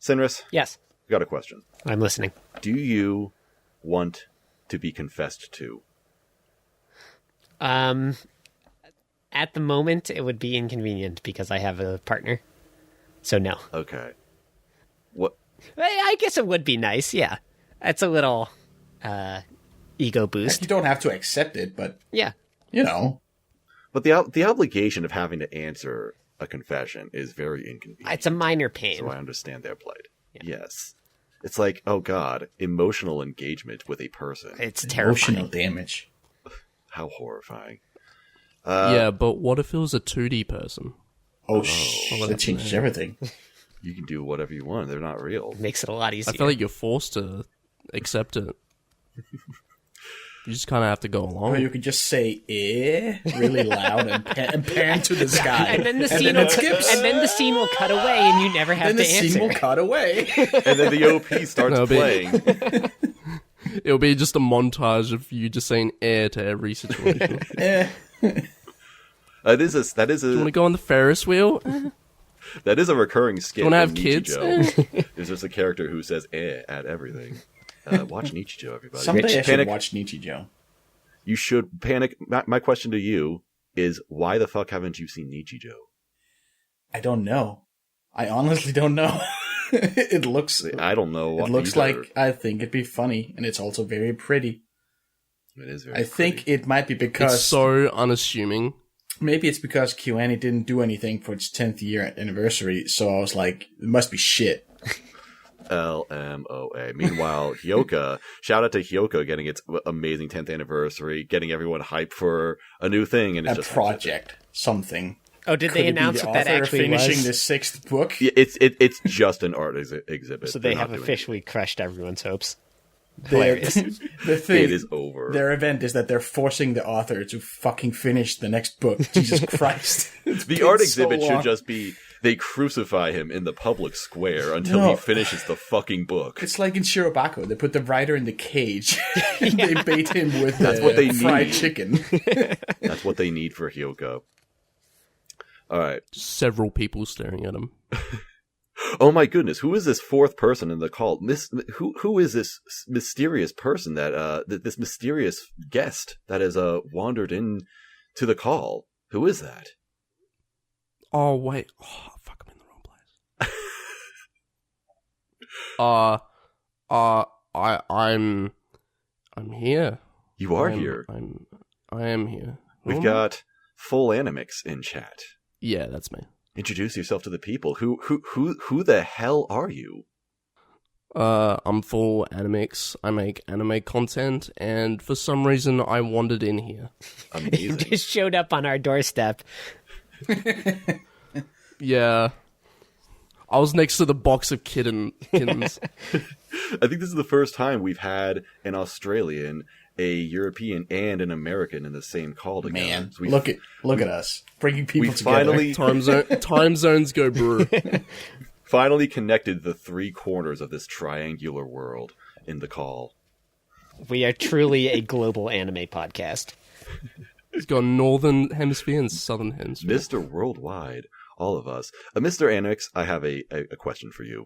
Sinris, Yes, I got a question. I'm listening. Do you want to be confessed to? At the moment, it would be inconvenient because I have a partner. So no. Okay. What? I guess it would be nice, yeah. It's a little ego boost. You don't have to accept it, but, Yeah. you know. But the obligation of having to answer a confession is very inconvenient. It's a minor pain. So I understand their plight. Yeah. Yes. It's like, oh God, emotional engagement with a person. It's terrifying. Emotional damage. How horrifying. Yeah, but what if it was a 2D person? Oh, that changes everything. You can do whatever you want. They're not real. Makes it a lot easier. I feel like you're forced to accept it. You just kind of have to go along. Or you could just say really loud and pan to the sky. and then the scene will cut away and you never have Then the to answer. scene will cut away. And then the OP starts playing. It'll be just a montage of you just saying to every situation. That is Do you want to go on the Ferris wheel? that is a recurring skit. Wanna in have kids? Nichijou. There's just a character who says at everything. Watch Nichijou, everybody. Someday I should Panic, watch Nichijou. you should Panic. My question to you is, why the fuck haven't you seen Nichijou? I don't know. I honestly don't know. It looks either. like I think it'd be funny, and it's also very pretty. It is very I think it might be It's because so unassuming. maybe it's because KyoAni didn't do anything for its 10th year anniversary, so I was like, it must be shit. LMOA. Meanwhile, Hyoka, shout out to Hyoka getting its amazing 10th anniversary, getting everyone hyped for a new thing, and it's A just project, something. Oh, did Could they it be announce the what that author actually finishing was? the 6th book? Yeah, it's just an art exhibit. So they They're have not doing officially crushed everyone's hopes. They're- Hilarious. The thing, It is over. Their event is that they're forcing the author to fucking finish the next book. Jesus Christ. It's The been art so exhibit long. should just be they crucify him in the public square until No. he finishes the fucking book. It's like in Shirobako. They put the writer in the cage. They bait him with what they fried need. chicken. That's what they need for Hyoka. All right. Several people staring at him. Oh my goodness, who is this fourth person in the cult? Who is this mysterious person this mysterious guest that has wandered in to the call? Who is that? Oh wait, fuck! I'm in the wrong place. I'm here. You are here. I am here. We've got full Animix in chat. Yeah, that's me. Introduce yourself to the people. Who the hell are you? I'm full Animix. I make anime content, and for some reason, I wandered in here. He Amazing. just showed up on our doorstep. Yeah. I was next to the box of kittens. I think this is the first time we've had an Australian, a European, and an American in the same call together. Man, So look at us. Bringing people we together. finally Time zones go brew. finally connected the three corners of this triangular world in the call. We are truly a global anime podcast. It's got northern hemisphere and southern hemisphere. Mr. Worldwide, all of us. Mr. Anix, I have a question for you.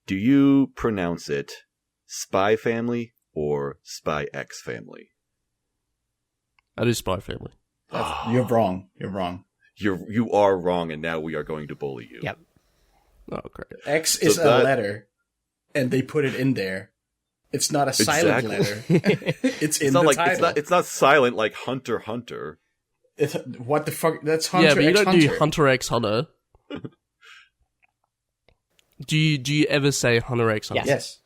Do you pronounce it Spy Family or Spy X Family? I do Spy Family. You're wrong. You're wrong. You are wrong, and now we are going to bully you. Yep. Oh, great. X is a letter, and they put it in there. It's not a silent letter. It's in It's not the like title. it's not silent like Hunter x Hunter. What the fuck? That's Hunter Yeah, but you X don't Hunter. do Hunter x Hunter. Do you ever say Hunter x Hunter? Yes.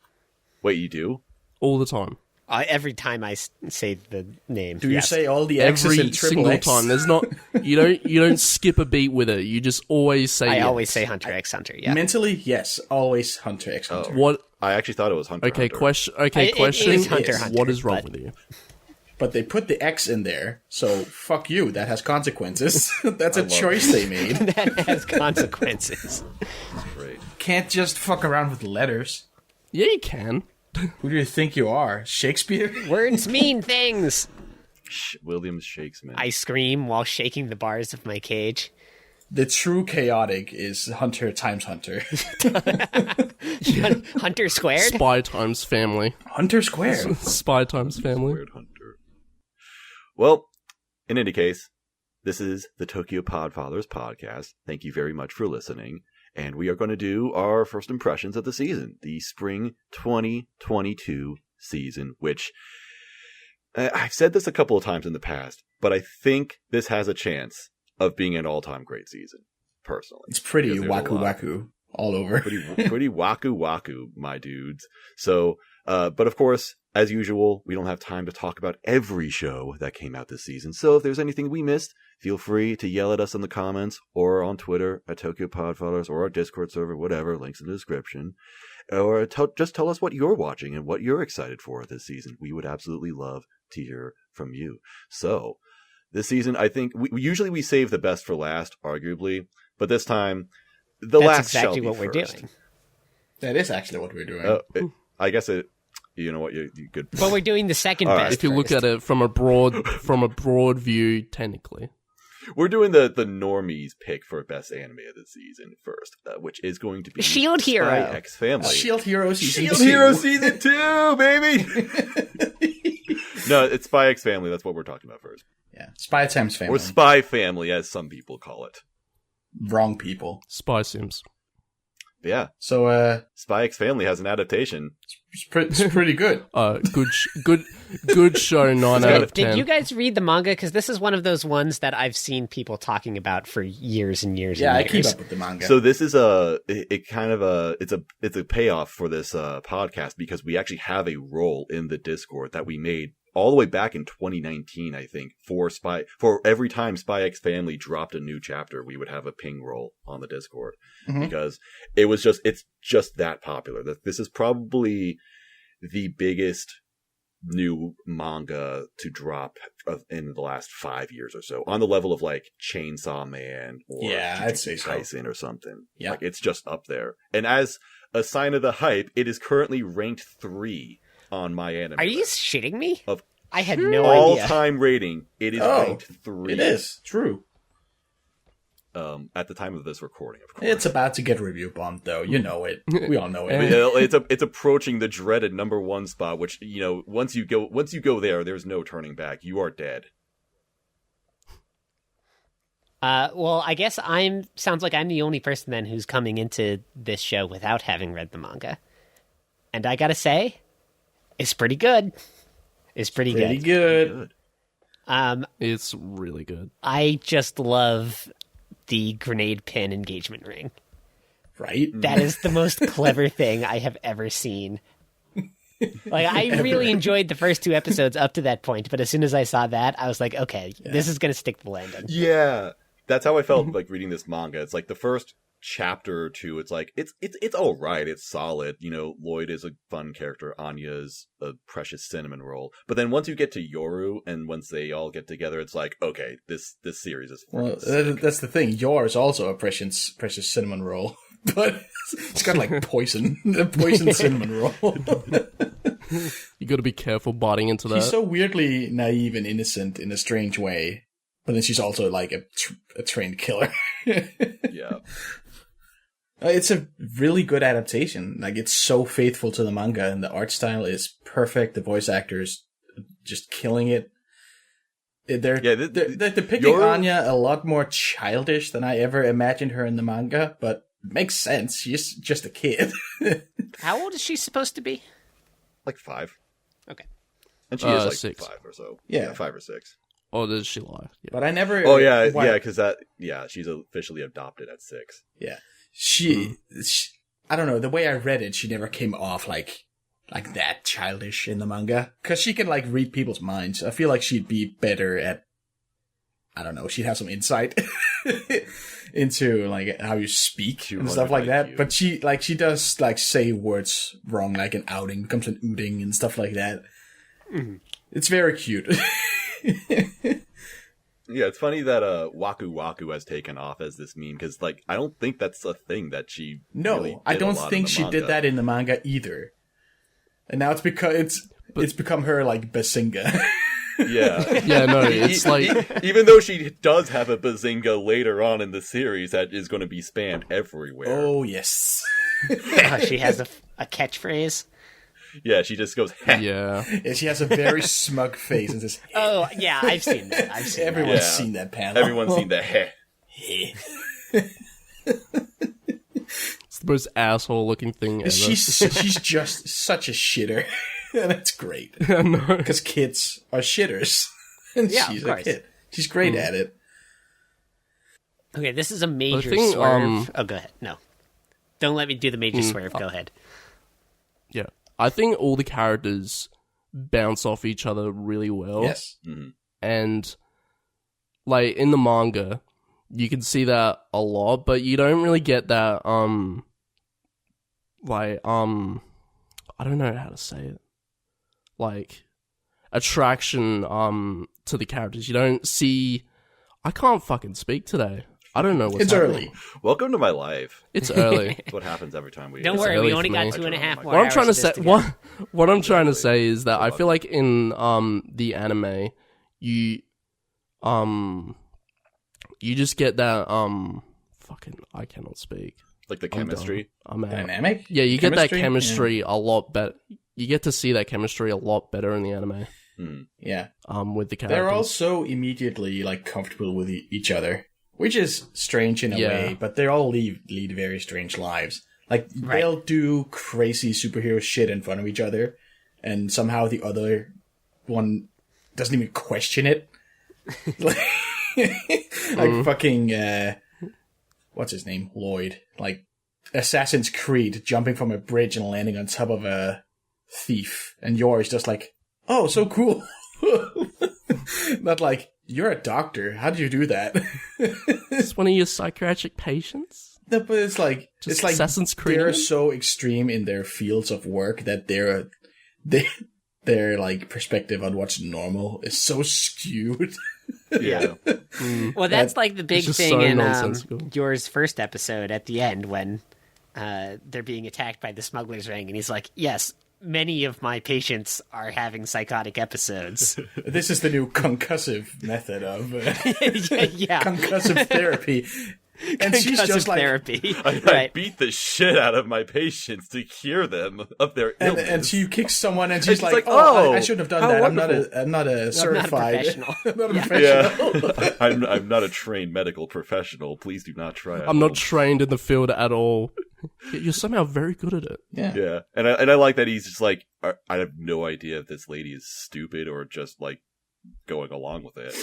Wait, you do? All the time. Every time I say the name. Do you yes. say all the X's Every in triple single X? time. There's not you don't skip a beat with it. You just always say I yes. always say Hunter x Hunter, yeah. Mentally, yes, always Hunter X Hunter. What I actually thought it was Hunter x okay, Hunter. question It question is Hunter x Hunter, what is wrong but- with you? But they put the X in there, so fuck you. That has consequences. That's a choice they made. That has consequences. Great. Can't just fuck around with letters. Yeah, you can. Who do you think you are? Shakespeare? Words mean things. William Shakespeare. I scream while shaking the bars of my cage. The true chaotic is Hunter times Hunter. Hunter squared? Spy times family. Hunter Square. Spy times family. Weird Hunter. Well, in any case, this is the Tokyo Podfathers podcast. Thank you very much for listening. And we are going to do our first impressions of the season, the spring 2022 season, which I've said this a couple of times in the past, but I think this has a chance of being an all-time great season, personally. It's pretty Because there's a waku lot. waku all over. Pretty waku waku, my dudes. So, but of course, as usual, we don't have time to talk about every show that came out this season. So if there's anything we missed, feel free to yell at us in the comments or on Twitter at Tokyo Podfathers or our Discord server, whatever, links in the description. Or just tell us what you're watching and what you're excited for this season. We would absolutely love to hear from you. So, this season, I think, usually we save the best for last, arguably. But this time, the That's last exactly shall be what we're first. doing. That is actually what we're doing. I guess it. You know what? You good. But we're doing the second All right. best. If you look first. at it from a broad view, technically. We're doing the normies pick for best anime of the season first, which is going to be Shield Hero. Spy X Family. Shield Hero season Shield 2. Hero season 2, baby. No, it's Spy X Family. That's what we're talking about first, Yeah, Spy Times Family. or Spy Family, as some people call it. Wrong people. Spy Sims. But yeah, So, Spy X Family has an adaptation. it's pretty good. Good show. 9 out of 10. Did you guys read the manga? Because this is one of those ones that I've seen people talking about for years and years Yeah, and I years. keep up with the manga. So this is it's a payoff for this podcast, because we actually have a role in the Discord that we made all the way back in 2019, I think, for every time Spy X Family dropped a new chapter, we would have a ping roll on the Discord, because it's just that popular. That this is probably the biggest new manga to drop in the last 5 years or so, on the level of like Chainsaw Man or I'd say so. Tyson or something. Yeah. Like, it's just up there. And as a sign of the hype, it is currently ranked 3 on my anime. Are you shitting me? Of I had no idea. all-time rating, it is Oh, ranked 3. It is. True. At the time of this recording, of course. It's about to get review bombed, though. You know it. We all know But, it. it's approaching the dreaded number 1 spot, which, you know, once you go there, there's no turning back. You are dead. Well, I guess sounds like I'm the only person then who's coming into this show without having read the manga. And I gotta say, it's pretty good. It's pretty good. Good. It's really good. I just love the grenade pin engagement ring. Right? That is the most clever thing I have ever seen. Like, I really enjoyed the first 2 episodes up to that point, but as soon as I saw that, I was like, okay, this is going to stick the landing. Yeah. That's how I felt like reading this manga. It's like the first chapter or 2, it's like it's all right, it's solid. You know, Lloyd is a fun character, Anya's a precious cinnamon roll. But then once you get to Yoru and once they all get together, it's like, okay, this series is Well, sick. that's the thing. Yours also a precious cinnamon roll, but it's got like poison, a poison cinnamon roll. You got to be careful biting into that. She's so weirdly naive and innocent in a strange way, but then she's also like a trained killer. Yeah. It's a really good adaptation. Like, it's so faithful to the manga, and the art style is perfect. The voice actors just killing it. They're depicting Anya a lot more childish than I ever imagined her in the manga, but it makes sense. She's just a kid. How old is she supposed to be? Like 5. Okay. And she is like 6. 5 or so. Yeah. 5 or 6. Oh, does she lie? Yeah. But I never... Oh, yeah, why- because she's officially adopted at 6. Yeah. She, I don't know, the way I read it, she never came off like that childish in the manga. Cause she can like read people's minds. I feel like she'd be better at, I don't know, she'd have some insight into like how you speak and stuff like that. IQ. But she does like say words wrong, like an outing becomes an ooting and stuff like that. Mm-hmm. It's very cute. Yeah, it's funny that Waku Waku has taken off as this meme, because like I don't think that's a thing that she No, really did I a don't lot in think the she manga. did that in the manga either. And now it's because it's become her like Bazinga. Yeah. Yeah, no, it's like... Even though she does have a Bazinga later on in the series that is going to be spammed everywhere. Oh yes. She has a catchphrase. Yeah, she just goes, heh. Yeah. And she has a very smug face and says, Oh, yeah, I've seen that. everyone's Yeah. seen that panel. Everyone's seen the heh. It's the most asshole looking thing ever. She's just such a shitter. And that's great. I know. Because kids are shitters. And Yeah, she's of a course. kid. She's great at it. Okay, this is a major thing, swerve. Oh, go ahead. No. Don't let me do the major swerve. Go ahead. Yeah. I think all the characters bounce off each other really well. Yes. And, like, in the manga, you can see that a lot, but you don't really get that, I don't know how to say it. Like, attraction, to the characters. You don't see... I can't fucking speak today. I don't know what's It's happening. early. Welcome to my life. It's early. That's what happens every time we... Don't It's worry, early we only for got me. 2.5 more What I'm hours trying to of this say, together. what I'm trying to say is that I feel like in the anime, you just get that I cannot speak. Like the I'm chemistry. I'm out. Dynamic? Yeah, you get that Chemistry? chemistry a lot better. You get to see that chemistry a lot better in the anime. Yeah. With the characters. They're also immediately like comfortable with each other, which is strange in a way, but they all lead very strange lives. Like they'll do crazy superhero shit in front of each other, and somehow the other one doesn't even question it. like fucking what's his name? Lloyd. Like Assassin's Creed jumping from a bridge and landing on top of a thief, and yours just like, oh, so cool. Not like, you're a doctor. How did you do that? It's one of your psychiatric patients? No, but it's like Assassin's Creed. They're so extreme in their fields of work that their like perspective on what's normal is so skewed. Yeah. Well, that's like the big just thing so in nonsensical. yours first episode at the end when they're being attacked by the smuggler's ring, and he's like, yes, many of my patients are having psychotic episodes. This is the new concussive method of Yeah. concussive therapy. And she's Concussive just like, therapy. I Right. beat the shit out of my patients to cure them of their illness. and she kicks someone, and she's she's like, like, "Oh, "Oh, I shouldn't have done how that. wonderful." I'm not a certified. professional. I'm not a Yeah. professional." Yeah. I'm not a trained medical professional. Please do not try. I'm not trained in the field at all. Yet you're somehow very good at it. Yeah. Yeah, and I like that he's just like, I have no idea if this lady is stupid or just like going along with it.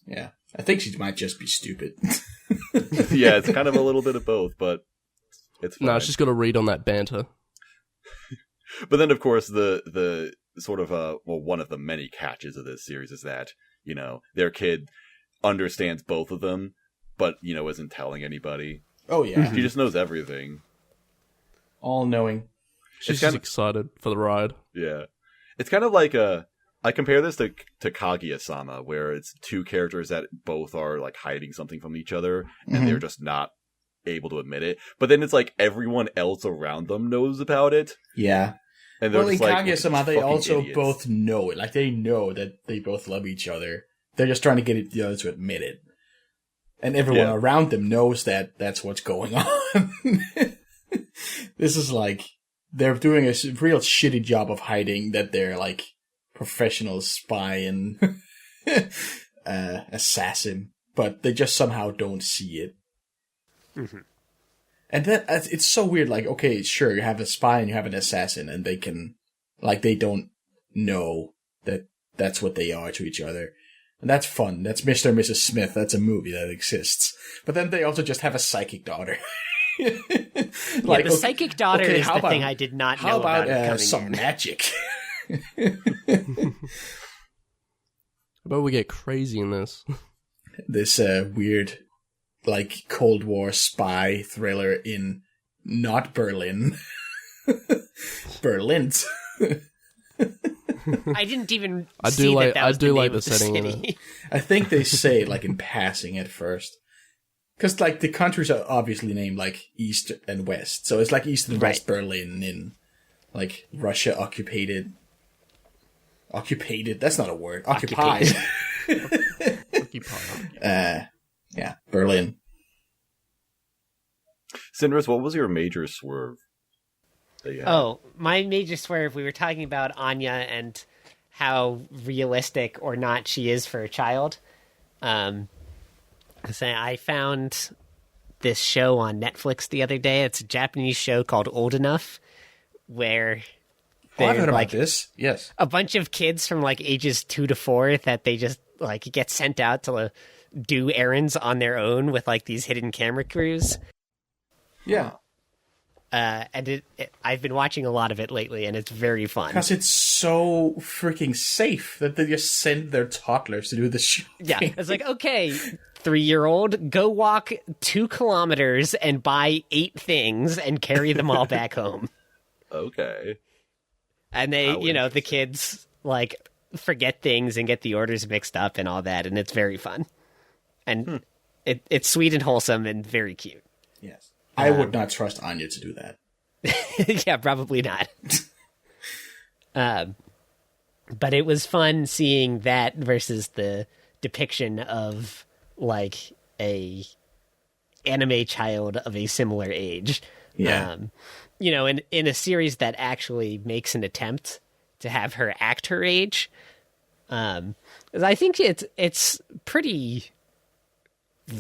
Yeah. I think she might just be stupid. Yeah, it's kind of a little bit of both, but it's fine. No, she's got to read on that banter. But then, of course, the sort of one of the many catches of this series is that, you know, their kid understands both of them, but, you know, isn't telling anybody. Oh, yeah. She just knows everything. All knowing. She's It's just kinda- excited for the ride. Yeah. It's kind of like I compare this to Kaguya-sama, where it's two characters that both are like hiding something from each other, and they're just not able to admit it. But then it's like everyone else around them knows about it, Yeah. and they're Well, in just like, Kaguya-sama, they fucking also idiots. both know it. Like, they know that they both love each other. They're just trying to get the other to admit it. And everyone Yeah. around them knows that that's what's going on. This is like, they're doing a real shitty job of hiding that they're like professional spy and assassin, but they just somehow don't see it. And that it's so weird. Like, okay, sure, you have a spy and you have an assassin, and they can, like, they don't know that that's what they are to each other. And that's fun. That's Mr. and Mrs. Smith. That's a movie that exists. But then they also just have a psychic daughter. Like, the psychic daughter is how the thing I did not know How about it coming some in. magic? How about we get crazy in this? This weird, like, Cold War spy thriller in not Berlin. Berlin. I didn't even I see do like- that I was do the like name of the setting in city. I think they say it, like, in passing at first. Because, like, the countries are obviously named, like, East and West. So it's like East and West Berlin in, like, Russia occupied. That's not a word. Occupied. Yeah, Berlin. Cindrus, what was your major swerve that you have? Oh, my major swerve, we were talking about Anya and how realistic or not she is for a child. I found this show on Netflix the other day. It's a Japanese show called Old Enough, where I've heard like about this. Yes. a bunch of kids from like ages 2 to 4 that they just like get sent out to do errands on their own with like these hidden camera crews. Yeah. And I've been watching a lot of it lately, and it's very fun. Because it's so freaking safe that they just send their toddlers to do the show. Yeah, it's like, okay, 3-year-old, go walk 2 kilometers and buy 8 things and carry them all back home. Okay. And they, the kids like forget things and get the orders mixed up and all that, and it's very fun. And it's sweet and wholesome and very cute. Yes. I would not trust Anya to do that. Yeah, probably not. But it was fun seeing that versus the depiction of like a anime child of a similar age. Yeah. In a series that actually makes an attempt to have her act her age. I think it's pretty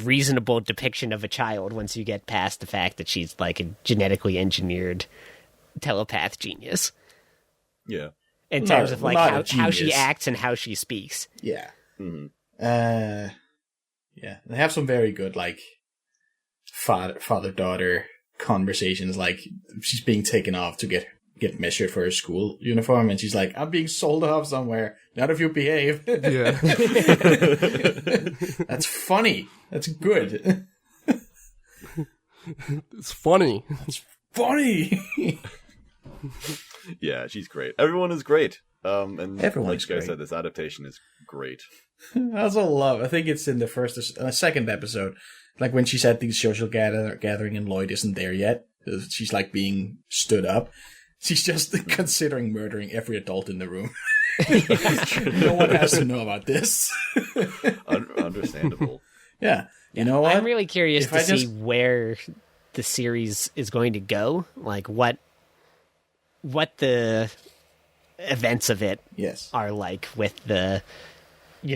reasonable depiction of a child once you get past the fact that she's like a genetically engineered telepath genius. Yeah. In terms of like how she genius. acts and how she speaks. Yeah. Mhm. Yeah. They have some very good like father-daughter conversations. Like she's being taken off to get measured for her school uniform, and she's like, "I'm being sold off somewhere. Not if you behave." Yeah. That's funny. That's good. It's funny. Funny. Yeah, she's great. Everyone is great. And Everyone's like you guys great. said, this adaptation is great. I also love. I think it's in the second episode, like when she's at the social gathering and Lloyd isn't there yet. She's like being stood up. She's just considering murdering every adult in the room. No one has to know about this. Understandable. Yeah. You know what? I'm really curious If to I see just- where the series is going to go. Like what the events of it Yes. are like with the,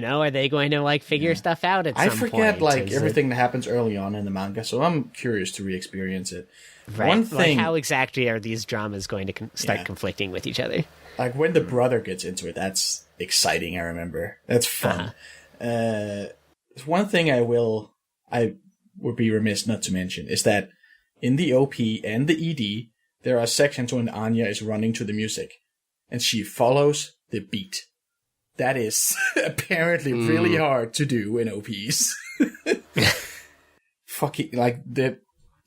are they going to like figure stuff out at some I point? forget like Is it- everything that happens early on in the manga, so I'm curious to re-experience it. right? One Like thing, how exactly are these dramas going to start Yeah. conflicting with each other? like when the brother gets into it, that's exciting. I remember that's fun. One thing I would be remiss not to mention is that in the OP and the ED, there are sections when Anya is running to the music, and she follows the beat. That is apparently really hard to do in OPs. Fucking like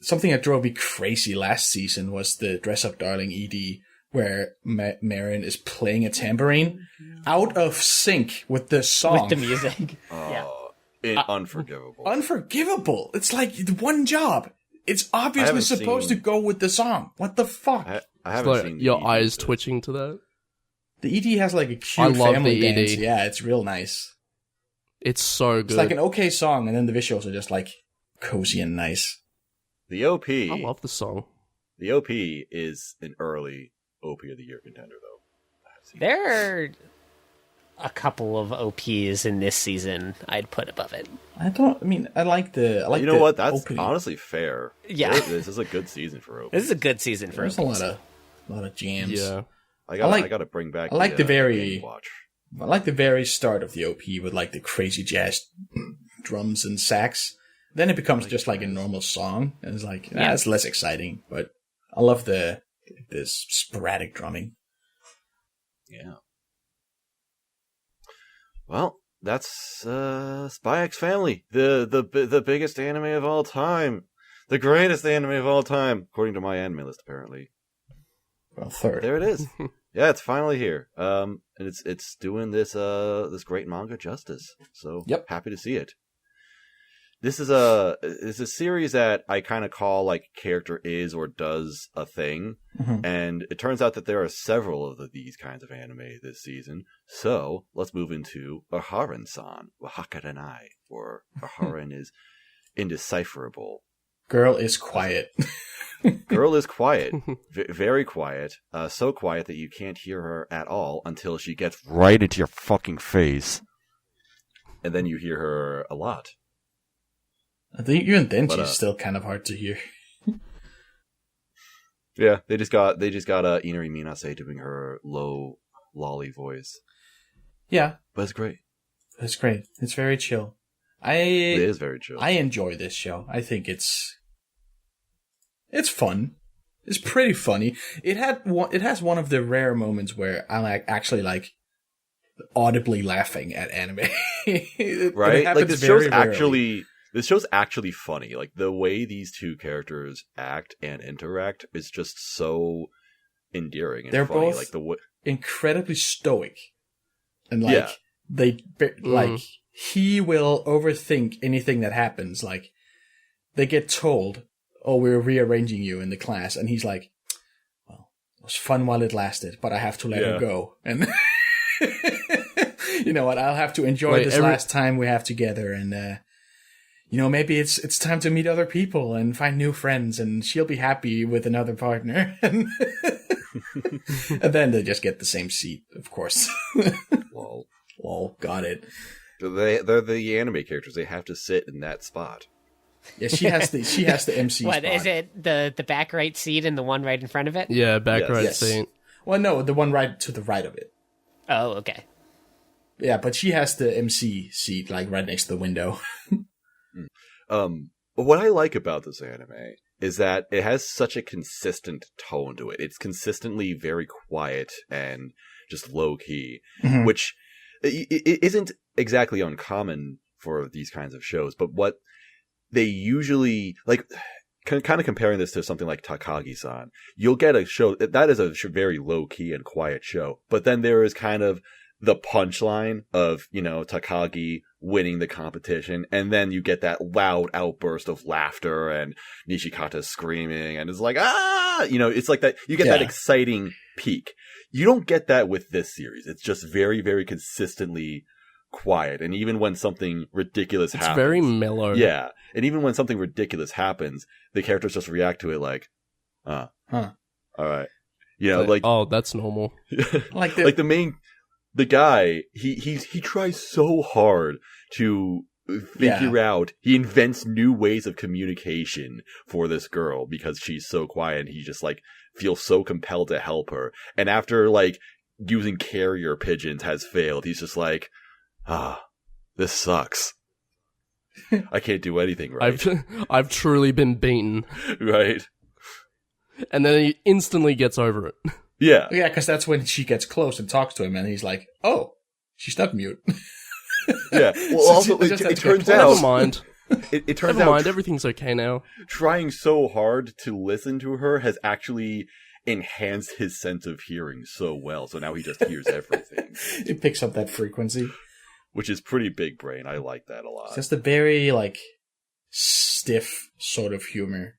something that drove me crazy last season was the Dress Up Darling ED, where Marin is playing a tambourine out of sync with the song. With the music. Yeah. Unforgivable. Unforgivable. It's like one job. It's obviously haven't supposed seen- to go with the song. What the fuck? I It's haven't like seen the your ED, eyes so- twitching to that. The ED has like a I cute love family the ED. dance. Yeah, it's real nice. It's so good. It's like an okay song, and then the visuals are just like cozy and nice. The OP. I love the song. The OP is an early OP of the year contender, though. I've seen There are a couple of OPs in this season I'd put above it. I like the. you know the what? That's opening. honestly fair. Yeah. This is a good season for OP. This is a good season for There's a OPs. lot of jams. Yeah. I like- gotta bring back. I like the very- Game Watch. I like the very start of the OP with like the crazy jazz drums and sax. Then it becomes just like a normal song, and it's like it's less exciting. But I love the sporadic drumming. Yeah. Well, that's Spy X Family, the biggest anime of all time, the greatest anime of all time, according to my anime list. Apparently, Well, third. there it is. Yeah, it's finally here. And it's doing this great manga justice. So Yep. happy to see it. This is a series that I kind of call like character is or does a thing, Mhm. and it turns out that there are several of these kinds of anime this season. So let's move into Aharon-san, Wahakaranai, or Aharon is indecipherable. Girl is quiet. Girl is quiet, very quiet, so quiet that you can't hear her at all until she gets right into your fucking face, and then you hear her a lot. I think even then she's still kind of hard to hear. Yeah, they just got Inari Minase doing her low lolly voice. Yeah, but it's great. It's great. It's very chill. It is very chill. I enjoy this show. I think it's fun. It's pretty funny. It has one of the rare moments where I'm actually like audibly laughing at anime. Right? Like this show's actually funny. Like the way these two characters act and interact is just so endearing and They're funny. both like incredibly stoic, and like like he will overthink anything that happens. Like they get told, "Oh, we're rearranging you in the class," and he's like, "Well, it was fun while it lasted, but I have to let her go." And you know what? I'll have to enjoy this last time we have together, and maybe it's time to meet other people and find new friends, and she'll be happy with another partner. And then they just get the same seat, of course. Lol, got it. They're the anime characters. They have to sit in that spot. Yeah, she has the MC What, spot. is it the back right seat and the one right in front of it? Yeah, back right seat. Well, no, the one right to the right of it. Oh, okay. Yeah, but she has the MC seat, like, right next to the window. What I like about this anime is that it has such a consistent tone to it. It's consistently very quiet and just low-key, which it isn't exactly uncommon for these kinds of shows, but what they usually, like, kind of comparing this to something like Takagi-san, you'll get a show that is a very low-key and quiet show, but then there is kind of the punchline of, Takagi winning the competition, and then you get that loud outburst of laughter and Nishikata screaming, and it's like, ah! It's like that, you get that exciting peak. You don't get that with this series. It's just very, very consistently quiet, and even when something ridiculous happens... It's very mellow. Yeah, and even when something ridiculous happens, the characters just react to it like, alright. Oh, that's normal. Like the guy, he tries so hard to figure out, he invents new ways of communication for this girl because she's so quiet, and he just like feels so compelled to help her. And after like using carrier pigeons has failed, he's just like, this sucks. I can't do anything right. I've truly been beaten. Right. And then he instantly gets over it. Yeah. Yeah, because that's when she gets close and talks to him, and he's like, oh, she's not mute. Yeah. Well, also, it turns out... Never mind. It turns Never out... mind, everything's okay now. Trying so hard to listen to her has actually enhanced his sense of hearing so well, so now he just hears everything. It picks up that frequency. Which is pretty big brain. I like that a lot. It's just a very, like, stiff sort of humor.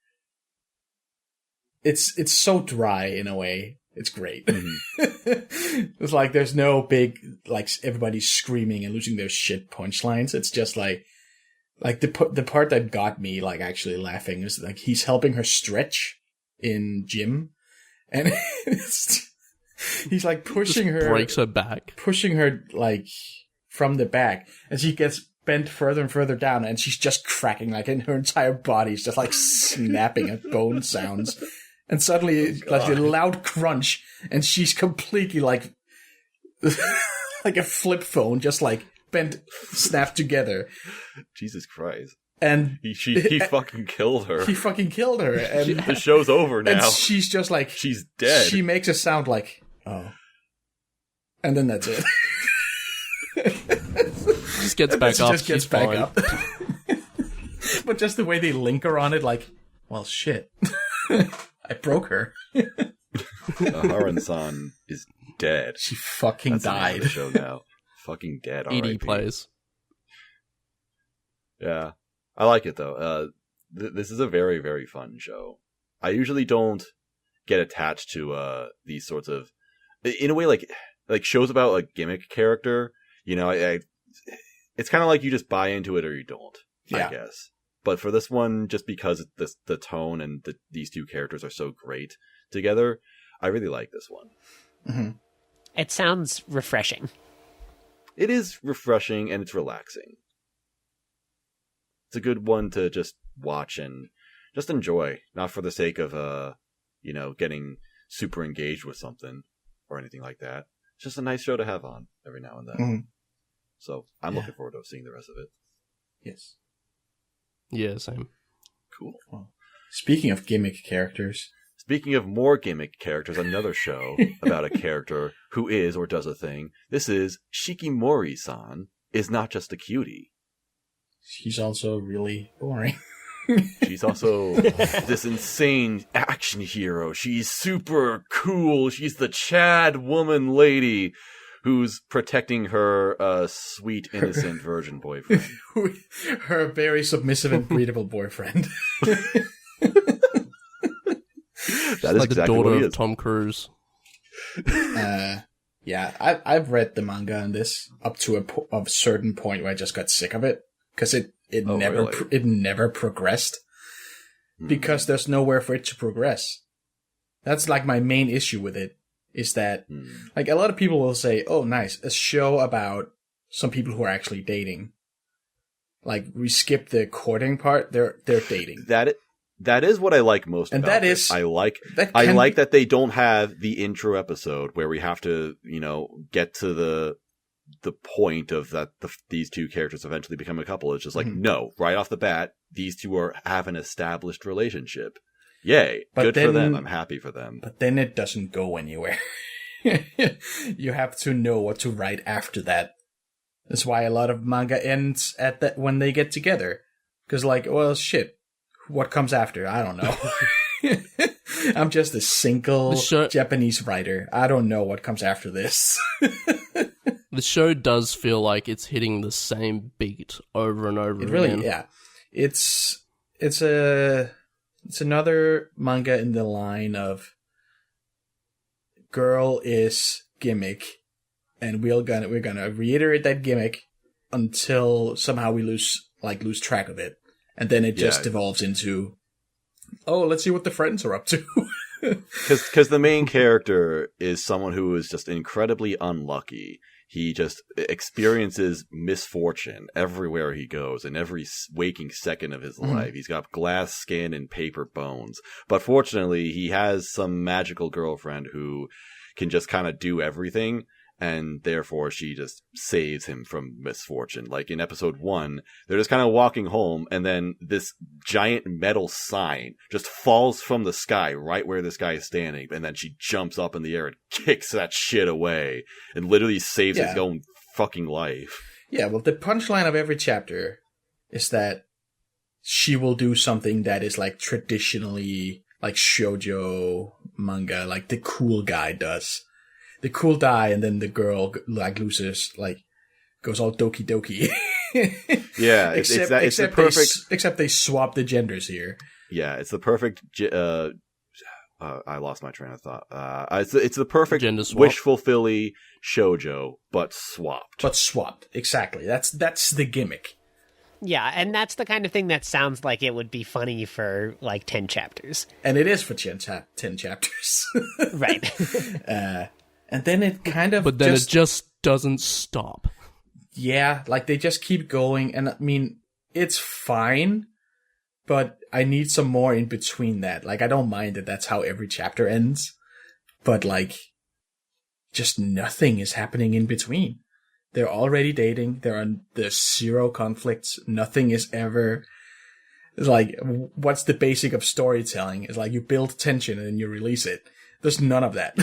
It's so dry in a way. It's great. It's like there's no big, like, everybody screaming and losing their shit punchlines. It's just like the part that got me, like, actually laughing is like he's helping her stretch in gym, and he's like pushing her, breaks her back, pushing her like from the back, and she gets bent further and further down, and she's just cracking, like, and her entire body's just like snapping at bone sounds. And suddenly, like a loud crunch, and she's completely like, like a flip phone, just like bent, snapped together. Jesus Christ! And he fucking killed her. He fucking killed her, and the show's over now. And she's just like, she's dead. She makes a sound like, oh, and then that's it. Just gets back up. Just gets back up. But just the way they link her on it, like, well, shit. I broke her. Haran-san is dead. She fucking died. The show now. Fucking dead. ED plays. Yeah, I like it though. This is a very, very fun show. I usually don't get attached to these sorts of, in a way, like shows about a gimmick character. It's kind of like you just buy into it or you don't. Yeah. I guess. But for this one, just because the tone and these two characters are so great together, I really like this one. Mm-hmm. It sounds refreshing. It is refreshing and it's relaxing. It's a good one to just watch and just enjoy, not for the sake of getting super engaged with something or anything like that. It's just a nice show to have on every now and then. Mm-hmm. So I'm looking forward to seeing the rest of it. Yes. Yeah, same. Cool. Well, speaking of gimmick characters. Speaking of more gimmick characters, another show about a character who is or does a thing. This is Shikimori-san is not just a cutie. She's also really boring. She's also this insane action hero. She's super cool. She's the Chad woman lady who's protecting her sweet, innocent virgin boyfriend. Her very submissive and breedable boyfriend. That is like exactly the daughter what he of is. Tom Cruise. Yeah, I've read the manga on this up to a certain point where I just got sick of it because it never progressed because there's nowhere for it to progress. That's like my main issue with it is that like a lot of people will say, "Oh, nice, a show about some people who are actually dating." Like we skip the courting part; they're dating. That is what I like most And about that this. is- I like that that they don't have the intro episode where we have to, get to the point of that these two characters eventually become a couple. It's just like, no, right off the bat, these two have an established relationship. Yay. But Good for then- them. I'm happy for them. But then it doesn't go anywhere. You have to know what to write after that. That's why a lot of manga ends at that when they get together. Because well, shit. What comes after? I don't know. I'm just a single Japanese writer. I don't know what comes after this. The show does feel like it's hitting the same beat over and over It again. really, yeah. It's another manga in the line of girl is gimmick, and we're gonna reiterate that gimmick until somehow we lose track of it. And then it just devolves into, oh, let's see what the friends are up to. Because the main character is someone who is just incredibly unlucky. He just experiences misfortune everywhere he goes, in every waking second of his life. He's got glass skin and paper bones. But fortunately, he has some magical girlfriend who can just kind of do everything. And therefore, she just saves him from misfortune. Like in episode 1, they're just kind of walking home, and then this giant metal sign just falls from the sky right where this guy is standing. And then she jumps up in the air and kicks that shit away and literally saves his own fucking life. Yeah, well, the punchline of every chapter is that she will do something that is like traditionally like shoujo manga, like the cool guy does. The cool guy, and then the girl loses, goes all doki doki. Yeah, it's the perfect. Except they swap the genders here. Yeah, it's the perfect. I lost my train of thought. It's the perfect Gender swap. wish fulfilling shoujo, but swapped. Exactly. That's the gimmick. Yeah, and that's the kind of thing that sounds like it would be funny for 10 chapters. And it is for 10 chapters. Right. And then it kind of But then it just doesn't stop. Yeah, they just keep going, and I mean, it's fine, but I need some more in between that. I don't mind that that's how every chapter ends, but just nothing is happening in between. They're already dating, there's zero conflicts, nothing is ever... It's what's the basic of storytelling? It's you build tension and then you release it. There's none of that.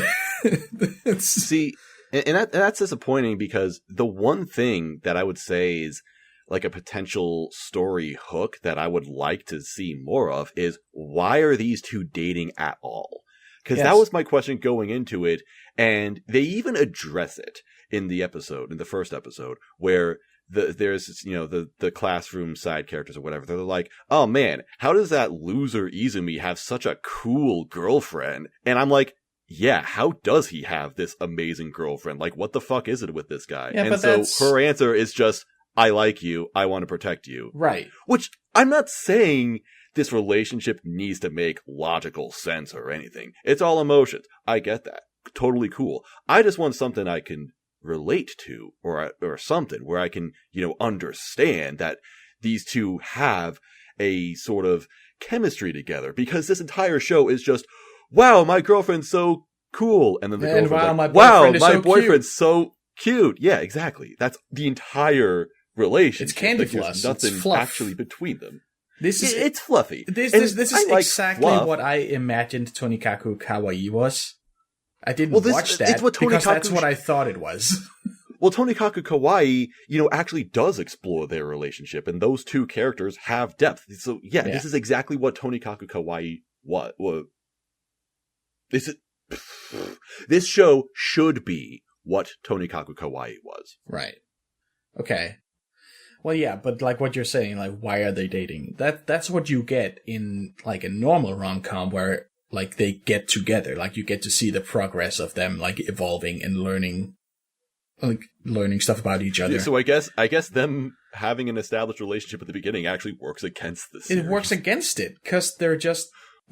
See, and that's disappointing because the one thing that I would say is a potential story hook that I would like to see more of is why are these two dating at all? Because that was my question going into it, and they even address it in the first episode, where there's the classroom side characters or whatever. They're like, oh man, how does that loser Izumi have such a cool girlfriend? And I'm like, yeah, how does he have this amazing girlfriend? What the fuck is it with this guy? Yeah, and but so her answer is just, I like you, I want to protect you. Right. Which, I'm not saying this relationship needs to make logical sense or anything. It's all emotions. I get that. Totally cool. I just want something I can relate to, or something where I can, understand that these two have a sort of chemistry together, because this entire show is just, wow, my girlfriend's so cool, and then the girlfriend's like, wow, my boyfriend's so cute. Yeah, exactly. That's the entire relationship. It's candy floss. There's nothing actually between them. It's fluffy. This is exactly what I imagined Tonikaku Kawaii was. I didn't watch that because that's what I thought it was. Well, Tonikaku Kawaii, actually does explore their relationship, and those two characters have depth. So, yeah. This is exactly what Tonikaku Kawaii was. This show should be what Tonikaku Kawaii was. Right. Okay. Well, yeah, but like what you're saying, like, why are they dating? That's what you get in, like, a normal rom-com where, like, they get together. Like, you get to see the progress of them, like, evolving and learning stuff about each other. Yeah, so I guess them having an established relationship at the beginning actually works against the series. It works against it, because they're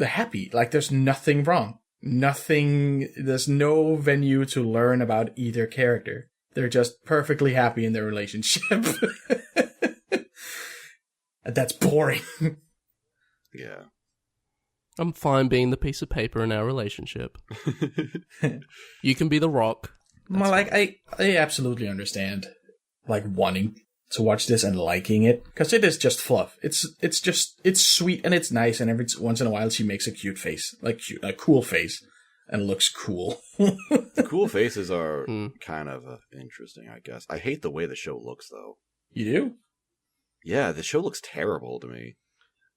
happy. Like, there's nothing wrong. There's no venue to learn about either character. They're just perfectly happy in their relationship. And that's boring. Yeah. I'm fine being the piece of paper in our relationship. You can be the rock. Well, like, I absolutely understand, like, wanting to watch this and liking it, because it is just fluff. It's sweet and it's nice, and every once in a while she makes a cute face, like a cool face, and looks cool. The cool faces are kind of interesting, I guess. I hate the way the show looks, though. You do? Yeah, the show looks terrible to me.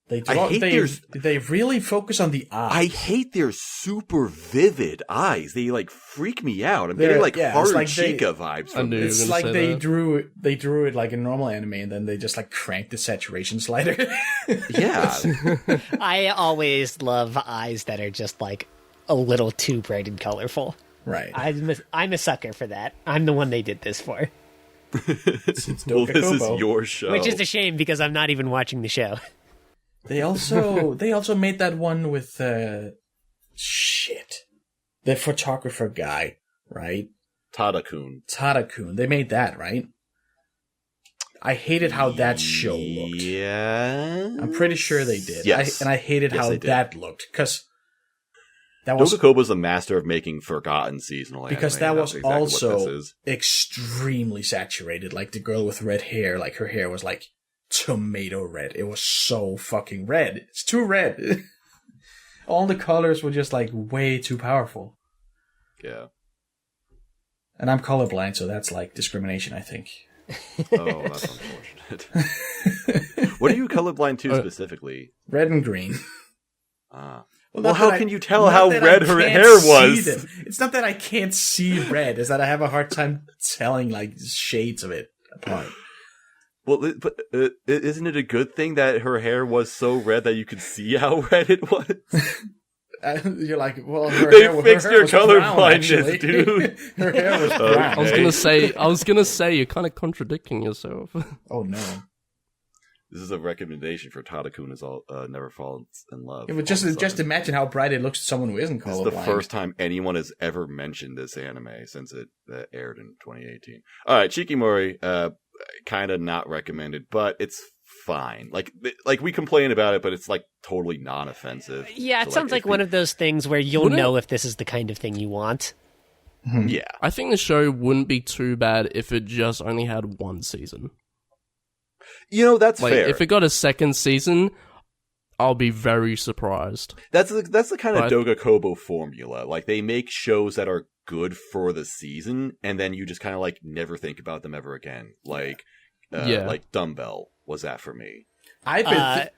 They really focus on the eyes. I hate their super vivid eyes. They like freak me out. I'm getting like Haru Chica vibes from them. It's like they drew it like a normal anime, and then they just like cranked the saturation slider. Yeah. I always love eyes that are just like a little too bright and colorful. Right. I'm a sucker for that. I'm the one they did this for. Well, this is your show. Which is a shame, because I'm not even watching the show. They also made that one with the photographer guy, right? Tada-kun. They made that, right? I hated how that show looked. Yeah. I'm pretty sure they did. Yes. I hated how that looked, because that was Dogakobo's a master of making forgotten seasonal anime. Because that was exactly also extremely saturated. Like, the girl with red hair, like, her hair was like tomato red. It was so fucking red. It's too red. All the colors were just like way too powerful. Yeah. And I'm colorblind, so that's like discrimination, I think. Oh, that's unfortunate. What are you colorblind to specifically? Red and green. Well, how can you tell how red her hair was? It's not that I can't see red. It's that I have a hard time telling like shades of it apart. Well, but isn't it a good thing that her hair was so red that you could see how red it was? You're like, well, they fixed your color blindness, dude. Her hair was brown. I was gonna say, you're kind of contradicting yourself. Oh no. This is a recommendation for Tada-kun is Never Fallen in Love. Yeah, but just imagine how bright it looks to someone who isn't colorblind. This is the first time anyone has ever mentioned this anime since it aired in 2018. All right, Chikimori, kind of not recommended, but it's fine. Like we complain about it, but it's like totally non-offensive. Yeah, it sounds like one of those things where you'll know if this is the kind of thing you want. Yeah. I think the show wouldn't be too bad if it just only had one season. That's like, fair. If it got a second season, I'll be very surprised. That's the kind of Dogakobo formula. Like, they make shows that are good for the season, and then you just kind of like never think about them ever again. Like, like Dumbbell was that for me.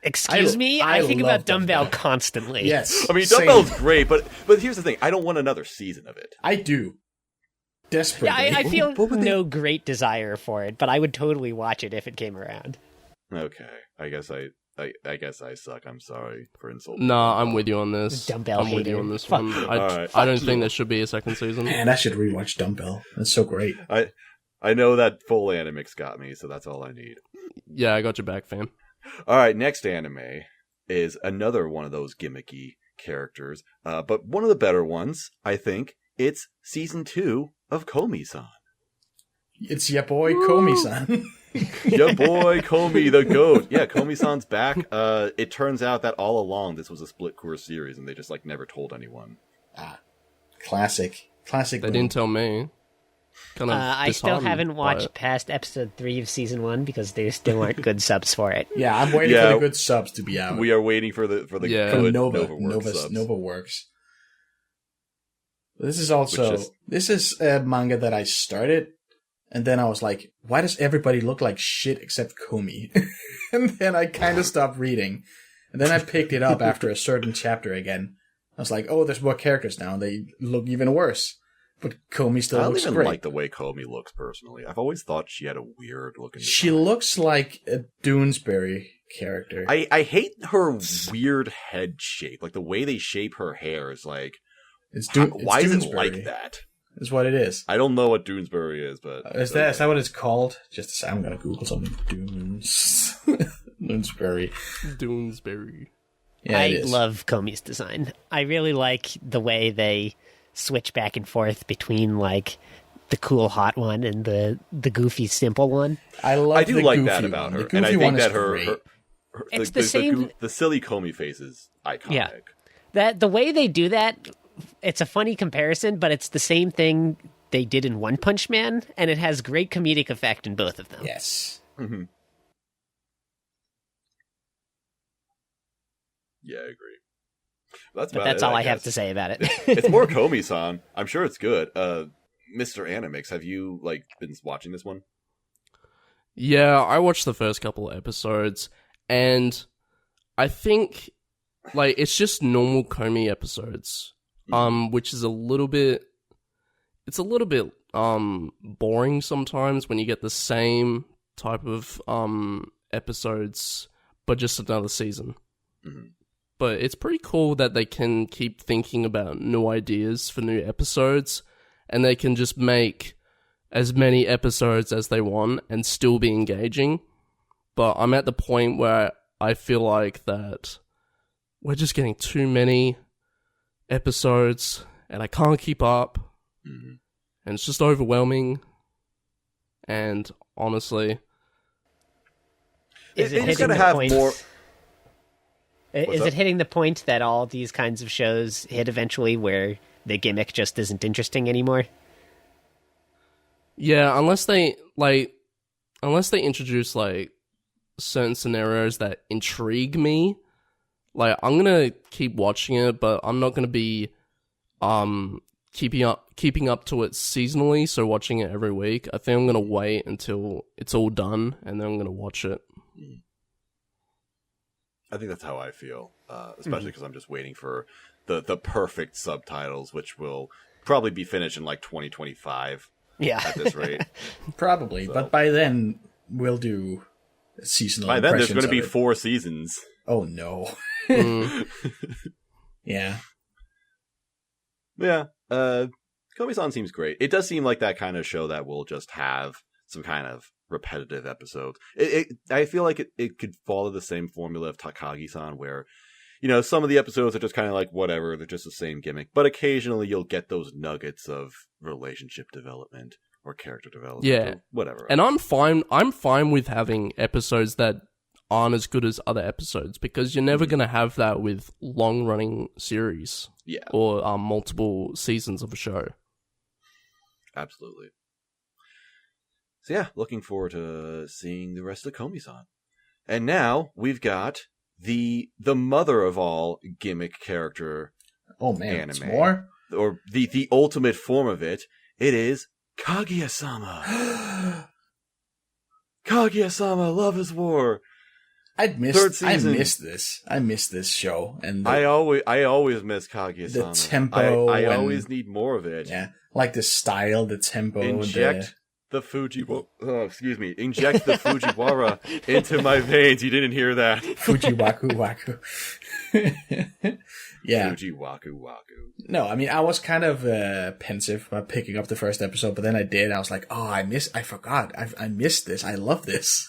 Excuse me? I think about Dumbbell constantly. Yes. I mean, Dumbbell's great, but here's the thing. I don't want another season of it. I do. Desperately. Yeah, I feel no great desire for it, but I would totally watch it if it came around. Okay. I guess I suck. I'm sorry for insulting. Nah, I'm with you on this. Dumbbell I'm with you on this one. Right. I don't think there should be a second season. Man, I should rewatch Dumbbell. That's so great. I know that full Animix got me, so that's all I need. Yeah, I got your back, fam. All right, next anime is another one of those gimmicky characters, but one of the better ones, I think. It's season 2 of Komi-san. It's your boy Komi-san. Your boy Komi the goat. Yeah, Komi-san's back. It turns out that all along this was a split course series, and they just never told anyone. Classic. They didn't tell me. I still haven't watched past episode 3 of season 1 because there still aren't good subs for it. Yeah, I'm waiting for the good subs to be out. We are waiting for the good Nova Works. This is a manga that I started, and then I was like, why does everybody look like shit except Komi? And then I kind of stopped reading. And then I picked it up after a certain chapter again. I was like, oh, there's more characters now, and they look even worse. But Komi still looks great. I don't even like the way Komi looks, personally. I've always thought she had a weird looking design. She looks like a Doonesbury character. I hate her weird head shape. Like, the way they shape her hair is like... why is it like that? Is what it is. I don't know what Doonesbury is, but... Is that what it's called? Just a second, I'm going to Google something. Doonesbury. Doonesbury. Yeah, I love Komi's design. I really like the way they switch back and forth between the cool hot one and the goofy simple one. I do like that about her, and I think that it's the same. The silly Komi face is iconic. Yeah, that the way they do that, it's a funny comparison, but it's the same thing they did in One Punch Man, and it has great comedic effect in both of them. Yes. Mm-hmm. Yeah, I agree. That's all I have to say about it. It's more Komi-san. I'm sure it's good. Mr. Animix, have you been watching this one? Yeah, I watched the first couple of episodes, and I think it's just normal Komi episodes, which is a little bit boring sometimes when you get the same type of episodes, but just another season. Mm-hmm. But it's pretty cool that they can keep thinking about new ideas for new episodes, and they can just make as many episodes as they want and still be engaging. But I'm at the point where I feel like that we're just getting too many episodes, and I can't keep up, and it's just overwhelming. And honestly, is it hitting the point? Is it hitting the point that all these kinds of shows hit eventually where the gimmick just isn't interesting anymore? Yeah, unless they introduce certain scenarios that intrigue me, I'm gonna keep watching it, but I'm not gonna be keeping up to it seasonally, so watching it every week. I think I'm gonna wait until it's all done, and then I'm gonna watch it. I think that's how I feel, especially because I'm just waiting for the perfect subtitles, which will probably be finished in 2025. Yeah, at this rate, probably. So. But by then we'll do seasonal. By then, there's going to be 4 seasons. Oh no! Yeah. Yeah. Komi-san seems great. It does seem like that kind of show that will just have some kind of repetitive episodes. I feel like it could follow the same formula of Takagi-san, where some of the episodes are just kind of whatever, they're just the same gimmick, but occasionally you'll get those nuggets of relationship development or character development, or whatever. And I'm fine with having episodes that aren't as good as other episodes, because you're never going to have that with long running series, or multiple seasons of a show. Absolutely. So yeah, looking forward to seeing the rest of Komi-san. And now we've got the mother of all gimmick character anime. It's more? Or the ultimate form of it. It is Kaguya-sama. Kaguya-sama, Love is War. I missed this. I missed this show, and I always miss Kaguya-sama. The tempo. I always need more of it. Yeah, the style, the tempo. Inject inject the Fujiwara into my veins. You didn't hear that. Fujiwaku Waku. Yeah. Fujiwaku Waku. No, I mean, I was kind of pensive about picking up the first episode, but then I did. I was like, oh, I forgot. I missed this. I love this.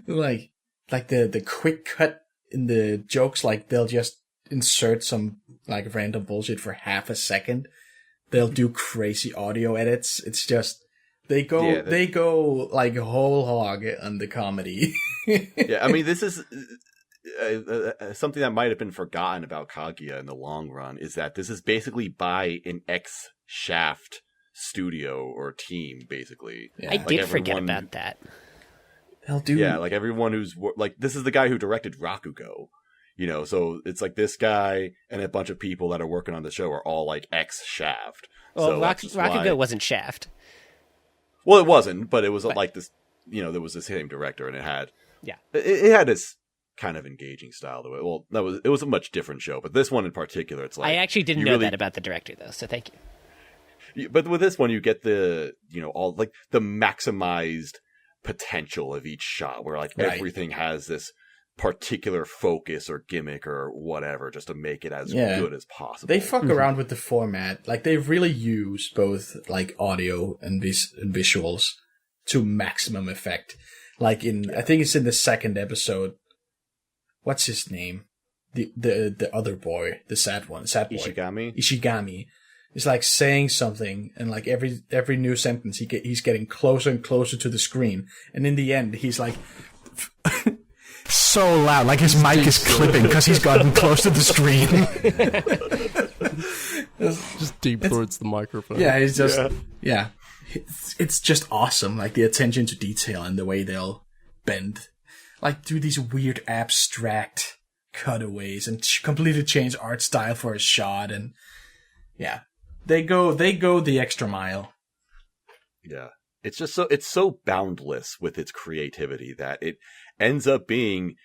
like the quick cut in the jokes, like they'll just insert some like random bullshit for half a second. They'll do crazy audio edits. It's just they go like whole hog on the comedy. Yeah, I mean, this is something that might have been forgotten about Kaguya in the long run, is that this is basically by an ex-Shaft studio or team, basically. Yeah. I did forget about that. They'll do. Yeah, like everyone who's like, this is the guy who directed Rakugo. You know, so it's like this guy and a bunch of people that are working on the show are all like ex-Shaft. Well, so Rakugo wasn't Shaft. Well, it wasn't, but it was like this, you know, there was the same director, and it had this kind of engaging style to it. Well, it was a much different show, but this one in particular, it's like, I actually didn't know that about the director though, so thank you. But with this one, you get the, you know, all like the maximized potential of each shot, where like everything has this particular focus or gimmick or whatever, just to make it as good as possible. They fuck around with the format. Like, they really use both like audio and visuals to maximum effect. Like I think it's in the second episode. What's his name? The other boy, the sad boy. Ishigami is like saying something, and like every new sentence he's getting closer and closer to the screen, and in the end he's like so loud, like his mic is clipping because he's gotten close to the screen. Just deep throats the microphone. Yeah, it's just it's just awesome. Like the attention to detail and the way they'll bend, like do these weird abstract cutaways and completely change art style for a shot, and they go the extra mile. Yeah, it's just so boundless with its creativity that it ends up being,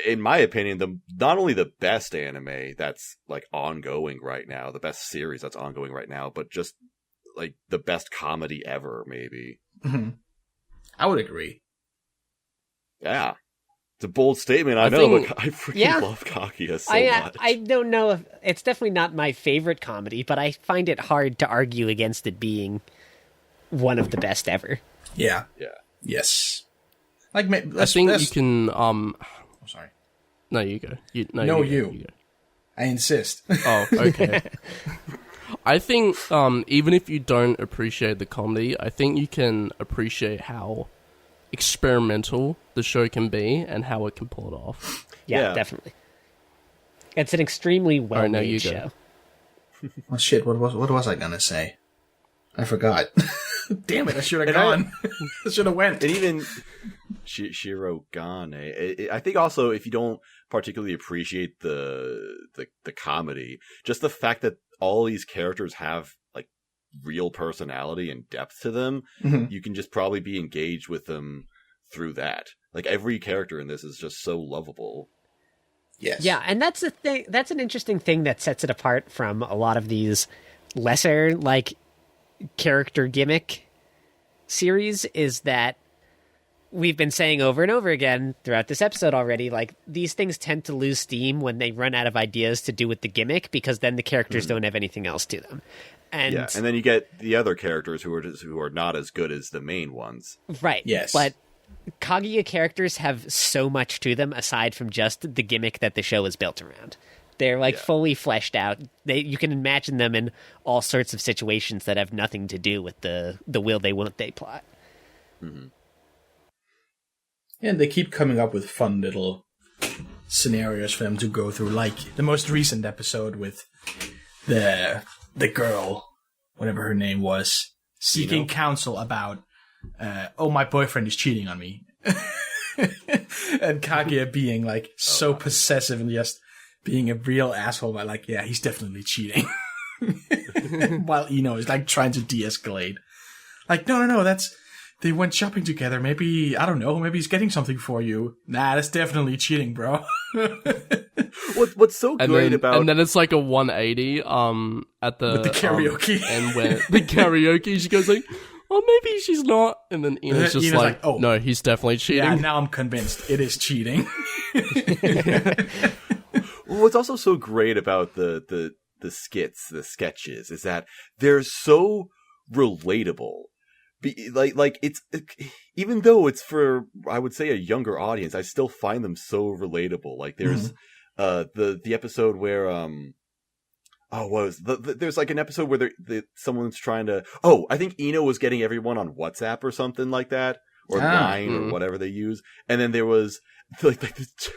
in my opinion, not only the best anime that's like ongoing right now, the best series that's ongoing right now, but just like the best comedy ever, maybe. Mm-hmm. I would agree. Yeah. It's a bold statement, I know, but I freaking love Kaguya so much. I don't know if it's definitely not my favorite comedy, but I find it hard to argue against it being one of the best ever. Yeah. Yeah. Yes. Like, I think you can. I'm sorry. No, you go. You go. I insist. Oh, okay. I think even if you don't appreciate the comedy, I think you can appreciate how experimental the show can be and how it can pull it off. Yeah, definitely. It's an extremely well-made show. Oh shit! What was I gonna say? I forgot. Damn it! I should have gone. I should have went. And even Shirogane. I think also, if you don't particularly appreciate the comedy, just the fact that all these characters have like real personality and depth to them, you can just probably be engaged with them through that. Like every character in this is just so lovable. Yes. Yeah, and that's the thing. That's an interesting thing that sets it apart from a lot of these lesser like character gimmick series, is that we've been saying over and over again throughout this episode already, like these things tend to lose steam when they run out of ideas to do with the gimmick, because then the characters don't have anything else to them. And and then you get the other characters who are not as good as the main ones. Right. Yes. But Kaguya characters have so much to them aside from just the gimmick that the show is built around. They're like fully fleshed out. You can imagine them in all sorts of situations that have nothing to do with the will they won't they plot. Mm-hmm. And they keep coming up with fun little scenarios for them to go through, like the most recent episode with the girl, whatever her name was, seeking counsel about, my boyfriend is cheating on me. And Kaguya being like so possessive and just being a real asshole, but like, yeah, he's definitely cheating. While Ino is like trying to de-escalate. Like, no, they went shopping together. Maybe, I don't know, maybe he's getting something for you. Nah, that's definitely cheating, bro. What's so great about... And then it's like a 180 at the... With the karaoke. And when the karaoke, she goes like, oh, maybe she's not. And then Ina's just Ina's like, oh, no, he's definitely cheating. Yeah, now I'm convinced it is cheating. What's also so great about the skits, the sketches, is that they're so relatable. Like it's, even though it's for, I would say, a younger audience, I still find them so relatable. Like there's the episode where there's like an episode where someone's trying to, I think Eno was getting everyone on WhatsApp or something like that, or Line or whatever they use, and then there was like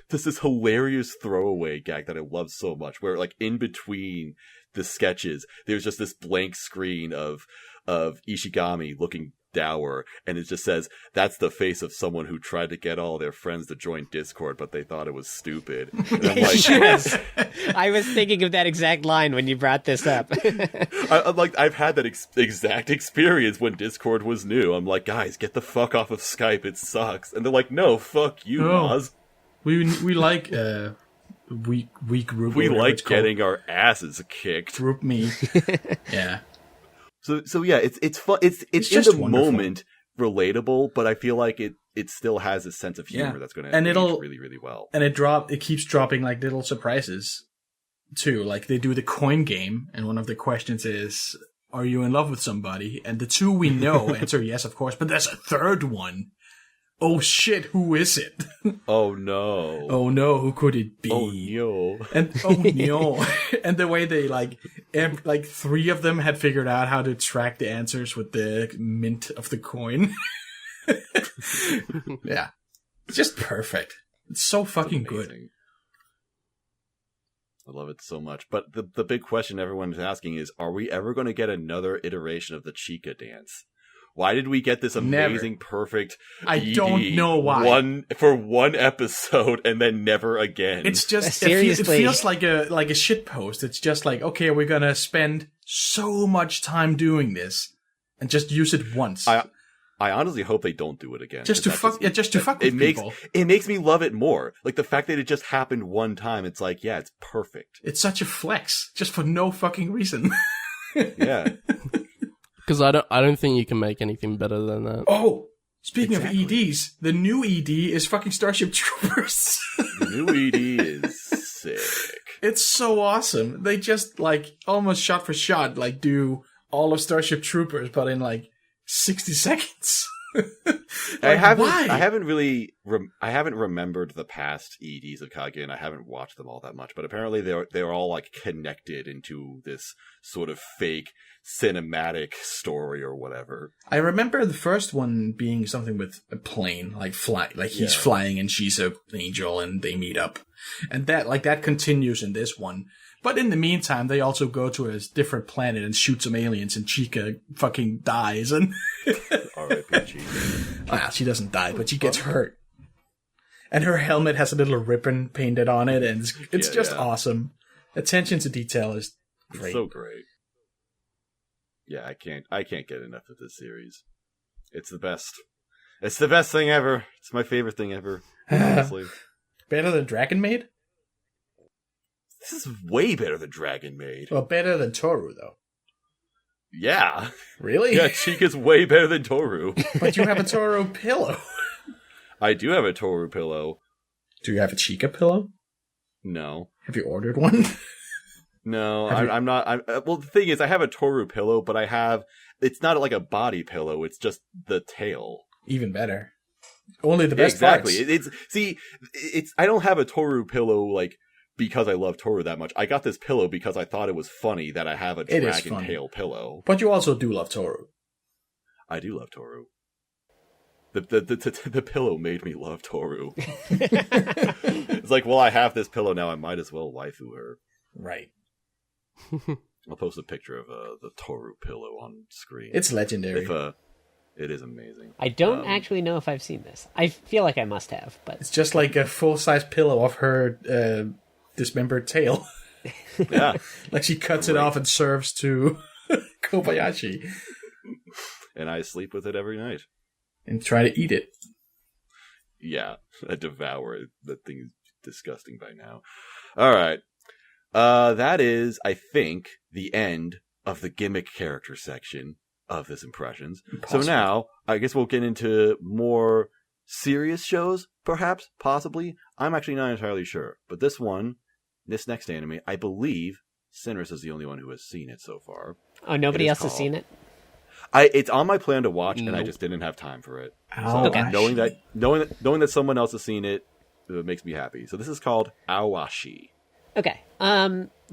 this hilarious throwaway gag that I love so much, where like in between the sketches there's just this blank screen of Ishigami looking dour, and it just says, "That's the face of someone who tried to get all their friends to join Discord, but they thought it was stupid." And I'm like, yes, I was thinking of that exact line when you brought this up. I've had that exact experience when Discord was new. I'm like, guys, get the fuck off of Skype. It sucks. And they're like, no, fuck you, Moz. We like weak group. We like getting our asses kicked. Group me. Yeah. So yeah, it's fun. It's in the moment relatable, but I feel like it still has a sense of humor that's going to age really, really well. And it keeps dropping like little surprises too. Like they do the coin game, and one of the questions is, "Are you in love with somebody?" And the two we know answer yes, of course. But there's a third one. Oh shit! Who is it? Oh no! Oh no! Who could it be? Oh no! And no! And the way they like three of them had figured out how to track the answers with the mint of the coin. Yeah, it's just perfect. It's so fucking good. I love it so much. But the big question everyone's asking is: are we ever going to get another iteration of the Chica dance? Why did we get this amazing, perfect I don't know why. One episode and then never again? It's just seriously. It feels like a shit post. It's just like, okay, we're gonna spend so much time doing this and just use it once. I honestly hope they don't do it again. Just to fuck with people. It makes me love it more. Like the fact that it just happened one time. It's like, yeah, it's perfect. It's such a flex, just for no fucking reason. Yeah. Because I don't think you can make anything better than that. Oh, speaking of EDs, the new ED is fucking Starship Troopers. The new ED is sick. It's so awesome. They just like almost shot for shot, like do all of Starship Troopers, but in like 60 seconds. I haven't remembered the past EDs of Kage, and I haven't watched them all that much. But apparently they're all like connected into this sort of fake cinematic story or whatever. I remember the first one being something with a plane, like he's flying and she's an angel and they meet up, and that continues in this one. But in the meantime, they also go to a different planet and shoot some aliens, and Chica fucking dies. And R.I.P. Chica. Well, she doesn't die, but she gets hurt. And her helmet has a little ribbon painted on it, and it's just awesome. Attention to detail is great. It's so great. Yeah, I can't get enough of this series. It's the best. It's the best thing ever. It's my favorite thing ever. Honestly. Better than Dragon Maid? This is way better than Dragon Maid. Well, better than Toru, though. Yeah. Really? Yeah, Chica's way better than Toru. But you have a Toru pillow. I do have a Toru pillow. Do you have a Chica pillow? No. Have you ordered one? No, I'm not. Well, the thing is, I have a Toru pillow, but it's not like a body pillow. It's just the tail. Even better. Only the best parts. Exactly. I don't have a Toru pillow like because I love Toru that much. I got this pillow because I thought it was funny that I have a dragon tail pillow. But you also do love Toru. I do love Toru. The pillow made me love Toru. It's like, well, I have this pillow now. I might as well waifu her. Right. I'll post a picture of the Toru pillow on screen. It's legendary. It is amazing. I don't actually know if I've seen this. I feel like I must have, but it's just like a full-size pillow of her dismembered tail. Yeah. Like she cuts it off and serves to Kobayashi. And I sleep with it every night. And try to eat it. Yeah, I devour it. That thing is disgusting by now. All right. That is, I think, the end of the gimmick character section. of this impressions. Impossible. So now, I guess we'll get into more serious shows, perhaps, possibly. I'm actually not entirely sure. But this next anime, I believe Sinners is the only one who has seen it so far. Oh, nobody else has seen it? It's on my plan to watch, and I just didn't have time for it. So Okay. knowing that someone else has seen it, makes me happy. So this is called Awashi. Okay.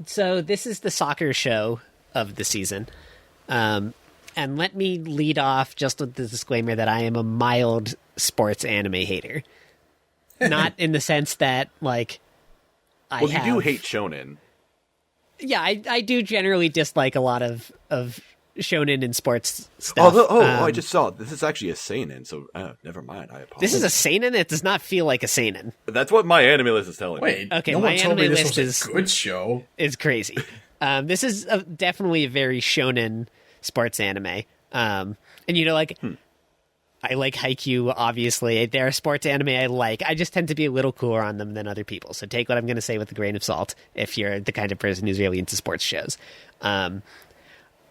So this is the soccer show of the season. And let me lead off just with the disclaimer that I am a mild sports anime hater. Not in the sense that, like, You do hate shonen. Yeah, I do generally dislike a lot of shonen and sports stuff. I just saw it. This is actually a seinen, so never mind. I apologize. This is a seinen? It does not feel like a seinen. That's what my anime list is telling me. Wait, Okay, no my one told me anime this list was a good show. Is crazy. This is definitely a very shonen sports anime. And I like Haikyuu, obviously. There are sports anime I like. I just tend to be a little cooler on them than other people. So take what I'm going to say with a grain of salt if you're the kind of person who's really into sports shows.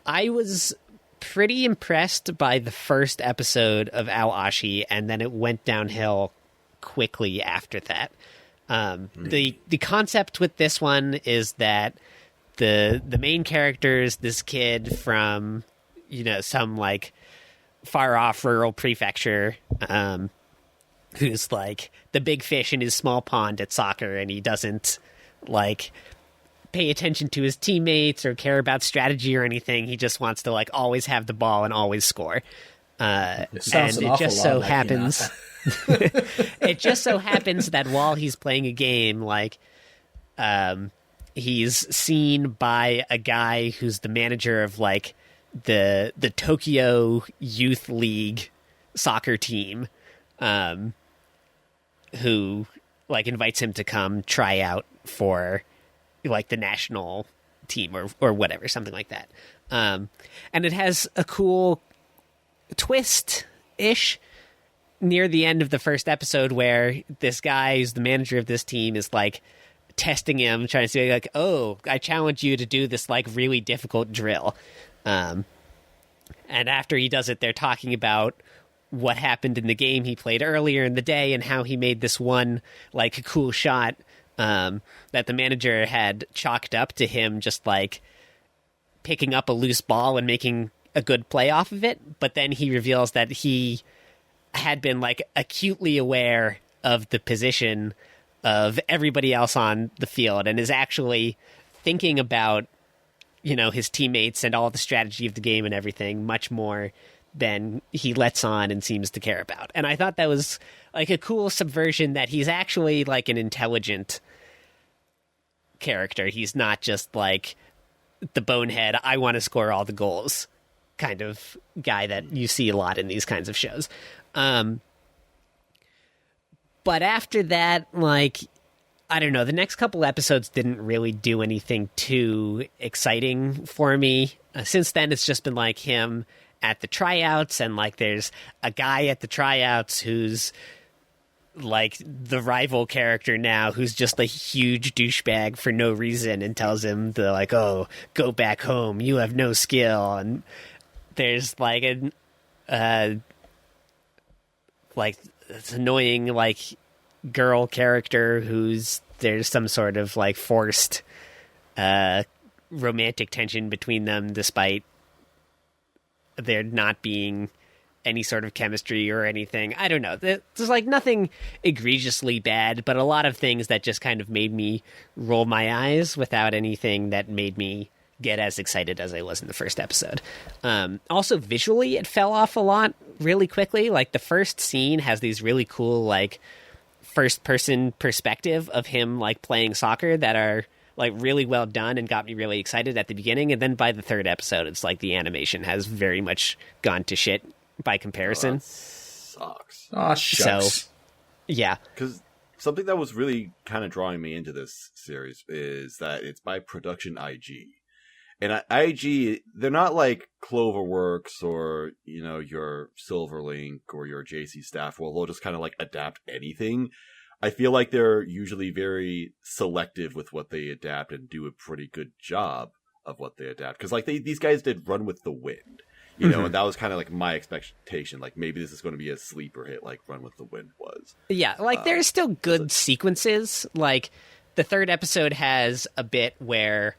I was pretty impressed by the first episode of Awashi, and then it went downhill quickly after that. The concept with this one is that the main character is this kid from, some like far off rural prefecture, who's like the big fish in his small pond at soccer, and he doesn't like pay attention to his teammates or care about strategy or anything. He just wants to like always have the ball and always score. And it just so happens it just so happens that while he's playing a game, like he's seen by a guy who's the manager of like the Tokyo Youth League soccer team, who like invites him to come try out for like the national team or whatever, something like that. And it has a cool twist-ish near the end of the first episode where this guy who's the manager of this team is like testing him, trying to say like, oh, I challenge you to do this like really difficult drill. And after he does it, they're talking about what happened in the game he played earlier in the day and how he made this one like cool shot that the manager had chalked up to him just like picking up a loose ball and making a good play off of it. But then he reveals that he had been like acutely aware of the position of everybody else on the field and is actually thinking about, his teammates and all the strategy of the game and everything much more than he lets on and seems to care about. And I thought that was like a cool subversion that he's actually like an intelligent character. He's not just like the bonehead, I want to score all the goals kind of guy that you see a lot in these kinds of shows. But after that, like, I don't know, the next couple episodes didn't really do anything too exciting for me. Since then, it's just been like him at the tryouts, and like there's a guy at the tryouts who's like the rival character now, who's just a huge douchebag for no reason and tells him to like, oh, go back home, you have no skill. And there's like an like this annoying like girl character there's some sort of like forced romantic tension between them despite there not being any sort of chemistry or anything. I don't know. There's like nothing egregiously bad, but a lot of things that just kind of made me roll my eyes without anything that made me get as excited as I was in the first episode. Also, visually, it fell off a lot really quickly. Like the first scene has these really cool like first-person perspective of him like playing soccer that are like really well done and got me really excited at the beginning. And then by the third episode, it's like the animation has very much gone to shit by comparison. Sucks. Oh, shucks. So, yeah. Because something that was really kind of drawing me into this series is that it's by Production IG. And IG, they're not like Cloverworks or, your Silverlink or your JC Staff. Well, they'll just kind of like adapt anything. I feel like they're usually very selective with what they adapt and do a pretty good job of what they adapt. Because like these guys did Run with the Wind. You know, and that was kind of like my expectation. Like maybe this is going to be a sleeper hit, like Run with the Wind was. Yeah, like there's still good sequences. Like the third episode has a bit where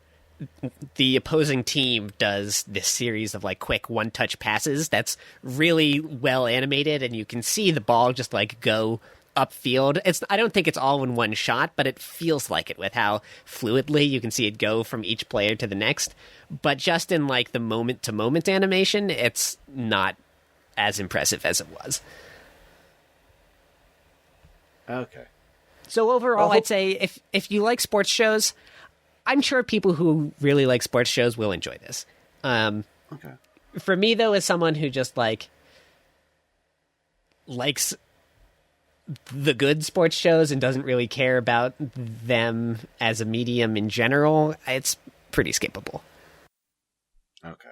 the opposing team does this series of like quick one-touch passes that's really well animated, and you can see the ball just like go upfield. I don't think it's all in one shot, but it feels like it with how fluidly you can see it go from each player to the next. But just in like the moment to moment animation, it's not as impressive as it was. Okay. So overall, I'd say if you like sports shows, I'm sure people who really like sports shows will enjoy this. Okay. For me, though, as someone who just like likes the good sports shows and doesn't really care about them as a medium in general, it's pretty skippable. Okay.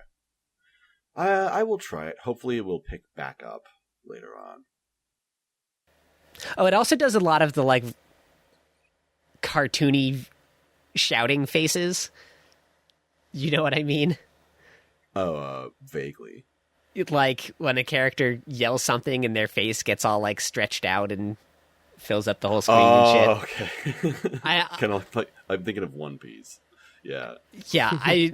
I will try it. Hopefully it will pick back up later on. Oh, it also does a lot of the like cartoony shouting faces. You know what I mean? Oh, vaguely. Like when a character yells something and their face gets all like stretched out and fills up the whole screen and shit. Okay. Kind of like I'm thinking of One Piece. Yeah. Yeah,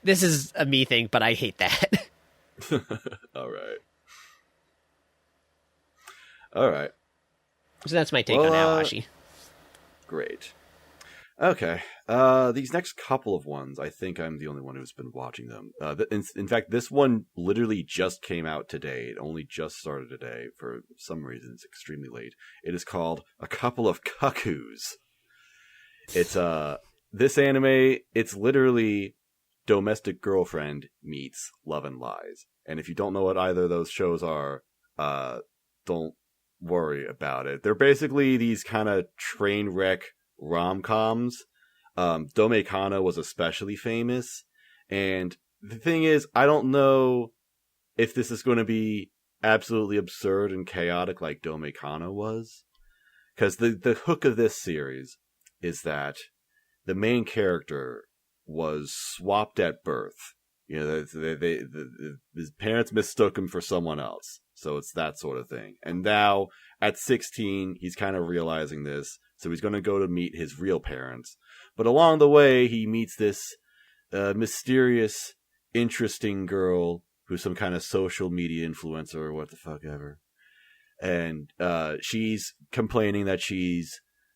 this is a me thing, but I hate that. All right. So that's my take on Aoashi. Great. Okay. These next couple of ones, I think I'm the only one who's been watching them. In fact, this one literally just came out today. It only just started today. For some reason, it's extremely late. It is called A Couple of Cuckoos. It's this anime. It's literally Domestic Girlfriend meets Love and Lies. And if you don't know what either of those shows are, don't worry about it. They're basically these kind of train wreck rom-coms. Dome Kana was especially famous, and the thing is, I don't know if this is going to be absolutely absurd and chaotic like Dome Kana was, because the hook of this series is that the main character was swapped at birth. You know, his parents mistook him for someone else, so it's that sort of thing. And now at 16, he's kind of realizing this. So he's going to go to meet his real parents. But along the way, he meets this mysterious, interesting girl who's some kind of social media influencer or what the fuck ever. And she's complaining that she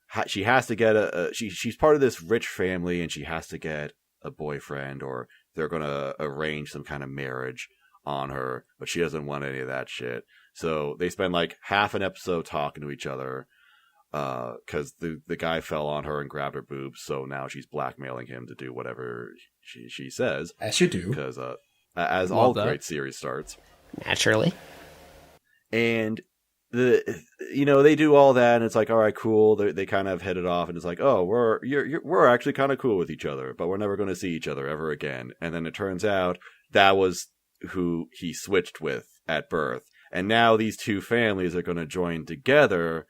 has to get she's part of this rich family and she has to get a boyfriend or they're going to arrange some kind of marriage on her. But she doesn't want any of that shit. So they spend like half an episode talking to each other. Because the guy fell on her and grabbed her boobs, so now she's blackmailing him to do whatever she says. As you do. Because as all great series starts. Naturally. And they do all that, and it's like, all right, cool. They kind of head it off, and it's like, oh, we're actually kind of cool with each other, but we're never going to see each other ever again. And then it turns out that was who he switched with at birth, and now these two families are going to join together.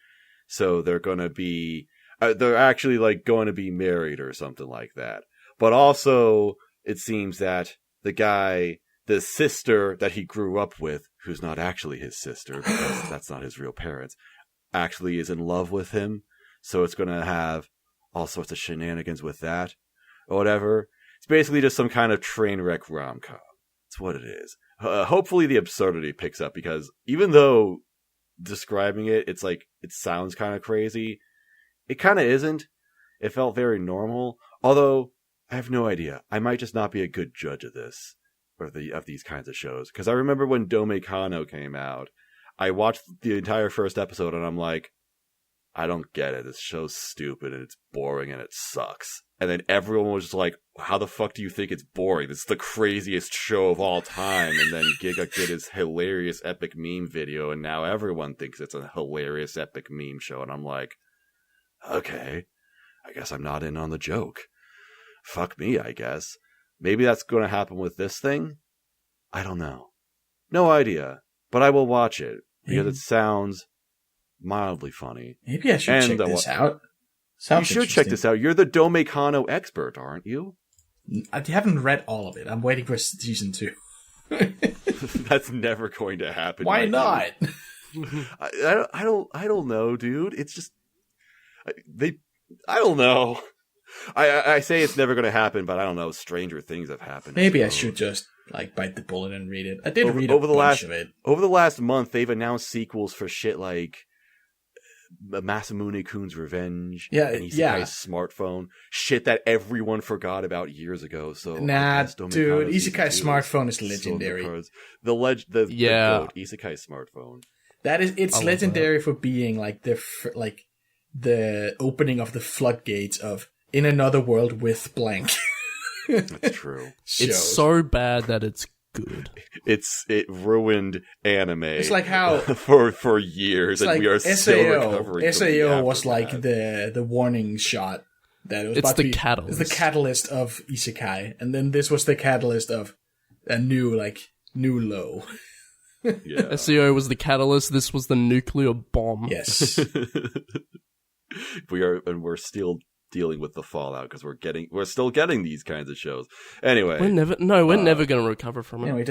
So they're going to be, they're actually like going to be married or something like that. But also, it seems that the sister that he grew up with, who's not actually his sister, because that's not his real parents, actually is in love with him. So it's going to have all sorts of shenanigans with that or whatever. It's basically just some kind of train wreck rom-com. That's what it is. Hopefully the absurdity picks up, because even though describing it's like it sounds kind of crazy, it kind of isn't. It felt very normal, although I have no idea. I might just not be a good judge of this or of these kinds of shows, because I remember when Dome Kano came out, I watched the entire first episode and I'm like, I don't get it. This show's stupid and it's boring and it sucks. And then everyone was just like, how the fuck do you think it's boring? This is the craziest show of all time. And then Giga did his hilarious epic meme video, and now everyone thinks it's a hilarious epic meme show. And I'm like, okay, I guess I'm not in on the joke. Fuck me, I guess. Maybe that's going to happen with this thing? I don't know. No idea. But I will watch it, because it sounds mildly funny. Maybe I should check this out. Sounds you should check this out. You're the Dome Kano expert, aren't you? I haven't read all of it. I'm waiting for season 2. That's never going to happen. Why not? I don't know, dude. It's just I don't know. I say it's never going to happen, but I don't know. Stranger things have happened. Maybe I should just bite the bullet and read it. I did read a bunch of it. Over the last month, they've announced sequels for shit like Masamune-kun's Revenge, and Isekai's Smartphone, shit that everyone forgot about years ago. So nah, dude, Isekai's Smartphone is legendary. The GOAT, Isekai's Smartphone. It's legendary for being like the opening of the floodgates of in another world with blank. That's true. It's so bad that it's good. It ruined anime. It's like how for years, and we are still recovering. SAO was like the warning shot that it was about to be catalyst. It's the catalyst of Isekai, and then this was the catalyst of a new low. Yeah. SAO was the catalyst. This was the nuclear bomb. Yes. We're still dealing with the fallout because we're still getting these kinds of shows. Anyway, we're never going to recover from it. Anyway,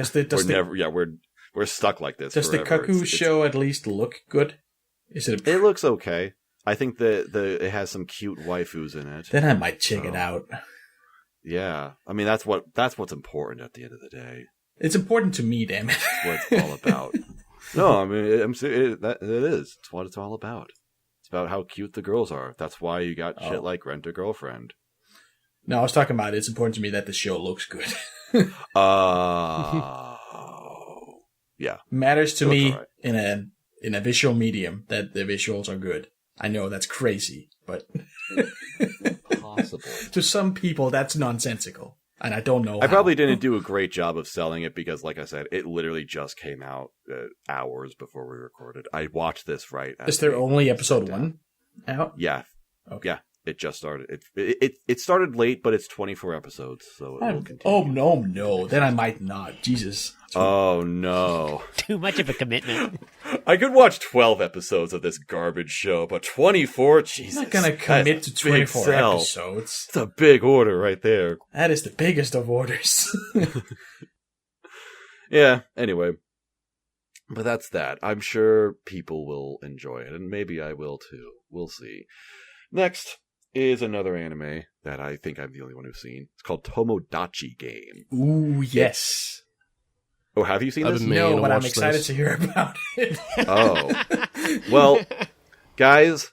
we're stuck like this. Does forever. the Kaku show at least look good? It looks okay. I think it has some cute waifus in it. Then I might check it out. Yeah, I mean that's what's important at the end of the day. It's important to me, damn it. That's what it's all about. No, I mean it is. It's what it's all about. About how cute the girls are. That's why you got shit like Rent a Girlfriend. No, I was talking about it's important to me that the show looks good. Yeah. Matters to me right. in a visual medium that the visuals are good. I know that's crazy, but possible. To some people that's nonsensical. And I don't know I probably didn't do a great job of selling it because, like I said, it literally just came out hours before we recorded. I watched this right. Is there only episode 1 out? Yeah. Okay. Yeah. It just started. It started late, but it's 24 episodes, so it will continue. Oh, no. Then I might not. Jesus. Oh, no. Too much of a commitment. I could watch 12 episodes of this garbage show, but 24? Jesus. I'm not going to commit to 24 episodes. It's a big order right there. That is the biggest of orders. Yeah, anyway. But that's that. I'm sure people will enjoy it, and maybe I will too. We'll see. Next is another anime that I think I'm the only one who's seen. It's called Tomodachi Game. Ooh, yes. Oh, have you seen this? No, but I'm excited to hear about it. Oh. Well, guys,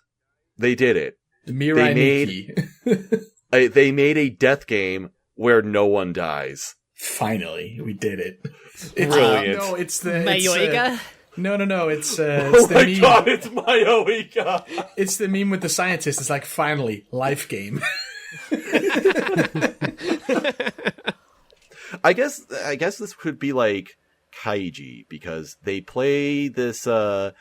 they did it. The Mirai Nikki. They made a death game where no one dies. Finally, we did it. It's brilliant. No, it's the... Mayoiga? No, it's oh the my meme. god, it's Mayoiga! It's the meme with the scientist. It's like, finally, life game. I guess this could be like Kaiji, because they play this, so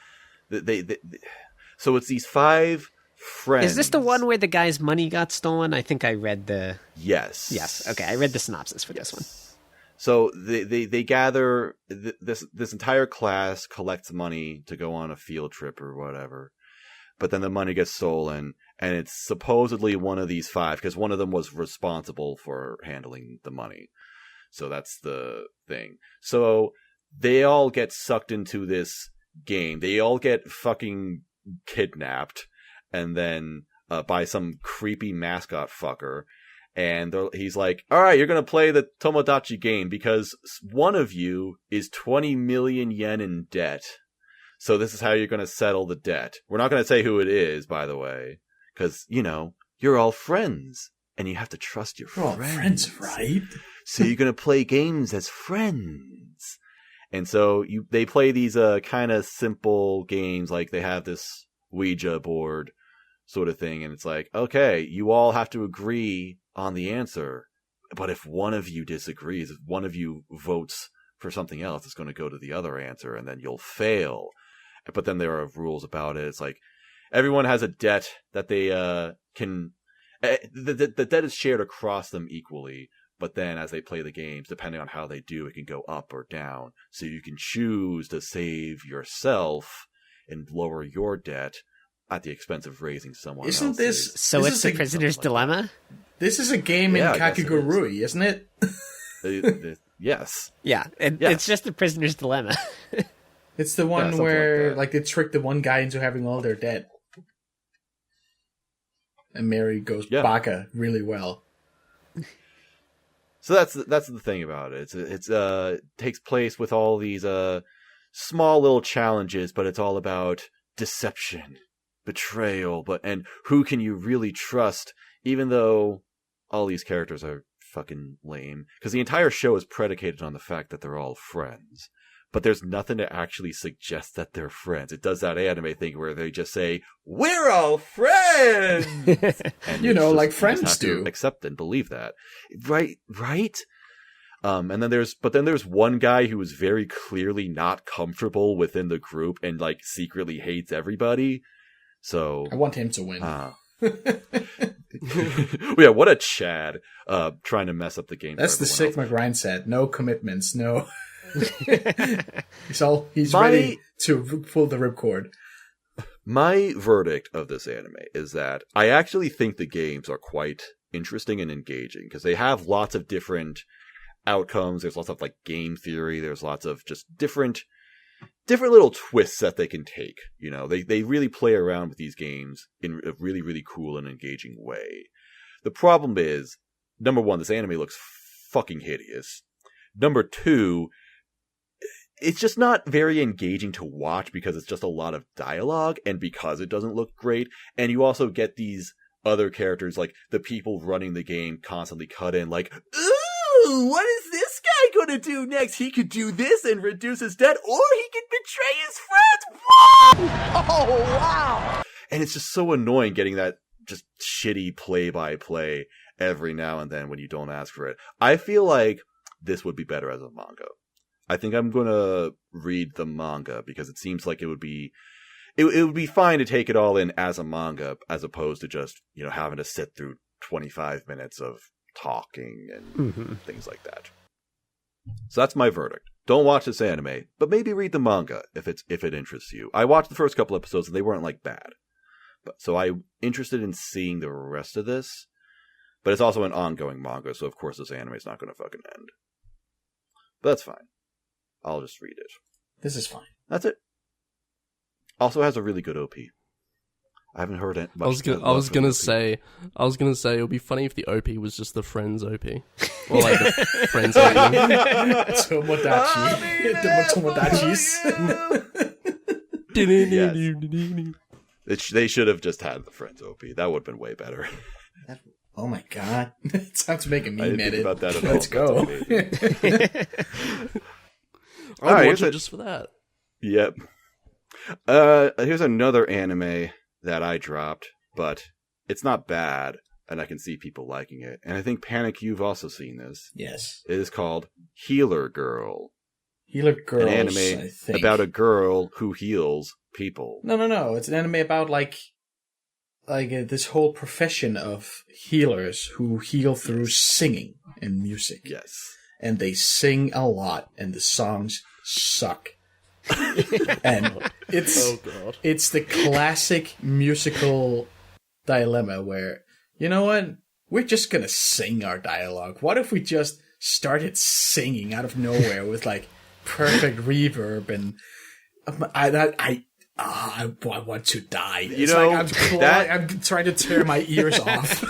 it's these 5 friends. Is this the one where the guy's money got stolen? I think I read the... Yes. Yes, okay, I read the synopsis for this one. So they gather, this entire class collects money to go on a field trip or whatever, but then the money gets stolen, and it's supposedly one of these 5, because one of them was responsible for handling the money. So that's the thing. So they all get sucked into this game. They all get fucking kidnapped, and then by some creepy mascot fucker. And he's like, all right, you're going to play the Tomodachi game because one of you is 20 million yen in debt. So this is how you're going to settle the debt. We're not going to say who it is, by the way, because, you're all friends and you have to trust your friends. We're all friends, right? So you're going to play games as friends. And so they play these kind of simple games, like they have this Ouija board sort of thing. And it's like, okay, you all have to agree on the answer, but if one of you disagrees, if one of you votes for something else, it's going to go to the other answer, and then you'll fail. But then there are rules about it. It's like everyone has a debt that they can. The debt is shared across them equally, but then as they play the games, depending on how they do, it can go up or down. So you can choose to save yourself and lower your debt at the expense of raising someone else. Isn't this... So it's the prisoner's dilemma? This is a game in Kakegurui, isn't it? Yes. Yeah, it's just the prisoner's dilemma. It's the one something where like that. they trick the one guy into having all their debt. And Mary goes baka really well. So that's the thing about it. It's takes place with all these small little challenges, but it's all about deception, betrayal, and who can you really trust, even though all these characters are fucking lame. Because the entire show is predicated on the fact that they're all friends. But there's nothing to actually suggest that they're friends. It does that anime thing where they just say, "We're all friends!" And like friends do. Accept and believe that. Right? And then there's one guy who is very clearly not comfortable within the group and like secretly hates everybody. So I want him to win. Yeah, what a Chad trying to mess up the game. That's the Sigma grind set. No commitments, no. He's ready to pull the ripcord. My verdict of this anime is that I actually think the games are quite interesting and engaging because they have lots of different outcomes. There's lots of like game theory. There's lots of just different little twists that they can take. They really play around with these games in a really, really cool and engaging way. The problem is, number one, this anime looks fucking hideous. Number two, it's just not very engaging to watch because it's just a lot of dialogue and because it doesn't look great. And you also get these other characters, like the people running the game constantly cut in like, "Ooh, what is this guy gonna do next? He could do this and reduce his debt, or he could betray his friends." Whoa! Oh, wow! And it's just so annoying getting that just shitty play-by-play every now and then when you don't ask for it. I feel like this would be better as a manga. I think I'm going to read the manga because it seems like it would be fine to take it all in as a manga as opposed to just, having to sit through 25 minutes of talking and things like that. So that's my verdict. Don't watch this anime, but maybe read the manga if it interests you. I watched the first couple episodes and they weren't like bad. So I'm interested in seeing the rest of this, but it's also an ongoing manga, so of course this anime is not going to fucking end. But that's fine. I'll just read it. This is fine. That's it. Also has a really good OP. I haven't heard it much. I was gonna say it would be funny if the OP was just the Friends OP, or like the Friends Tomodachis. They should have just had the Friends OP. That would have been way better. Oh my god! It's time to make a meme edit. About that at all. Let's go. I'll watch it just for that. Yep. Here's another anime that I dropped, but it's not bad, and I can see people liking it. And I think, Panic, you've also seen this. Yes. It is called Healer Girl. Healer Girls, an anime I think. About a girl who heals people. No. It's an anime about this whole profession of healers who heal through singing and music. Yes. And they sing a lot, and the songs suck. And it's the classic musical dilemma where, you know what? We're just gonna sing our dialogue. What if we just started singing out of nowhere with like perfect reverb and I want to die. It's I'm trying to tear my ears off.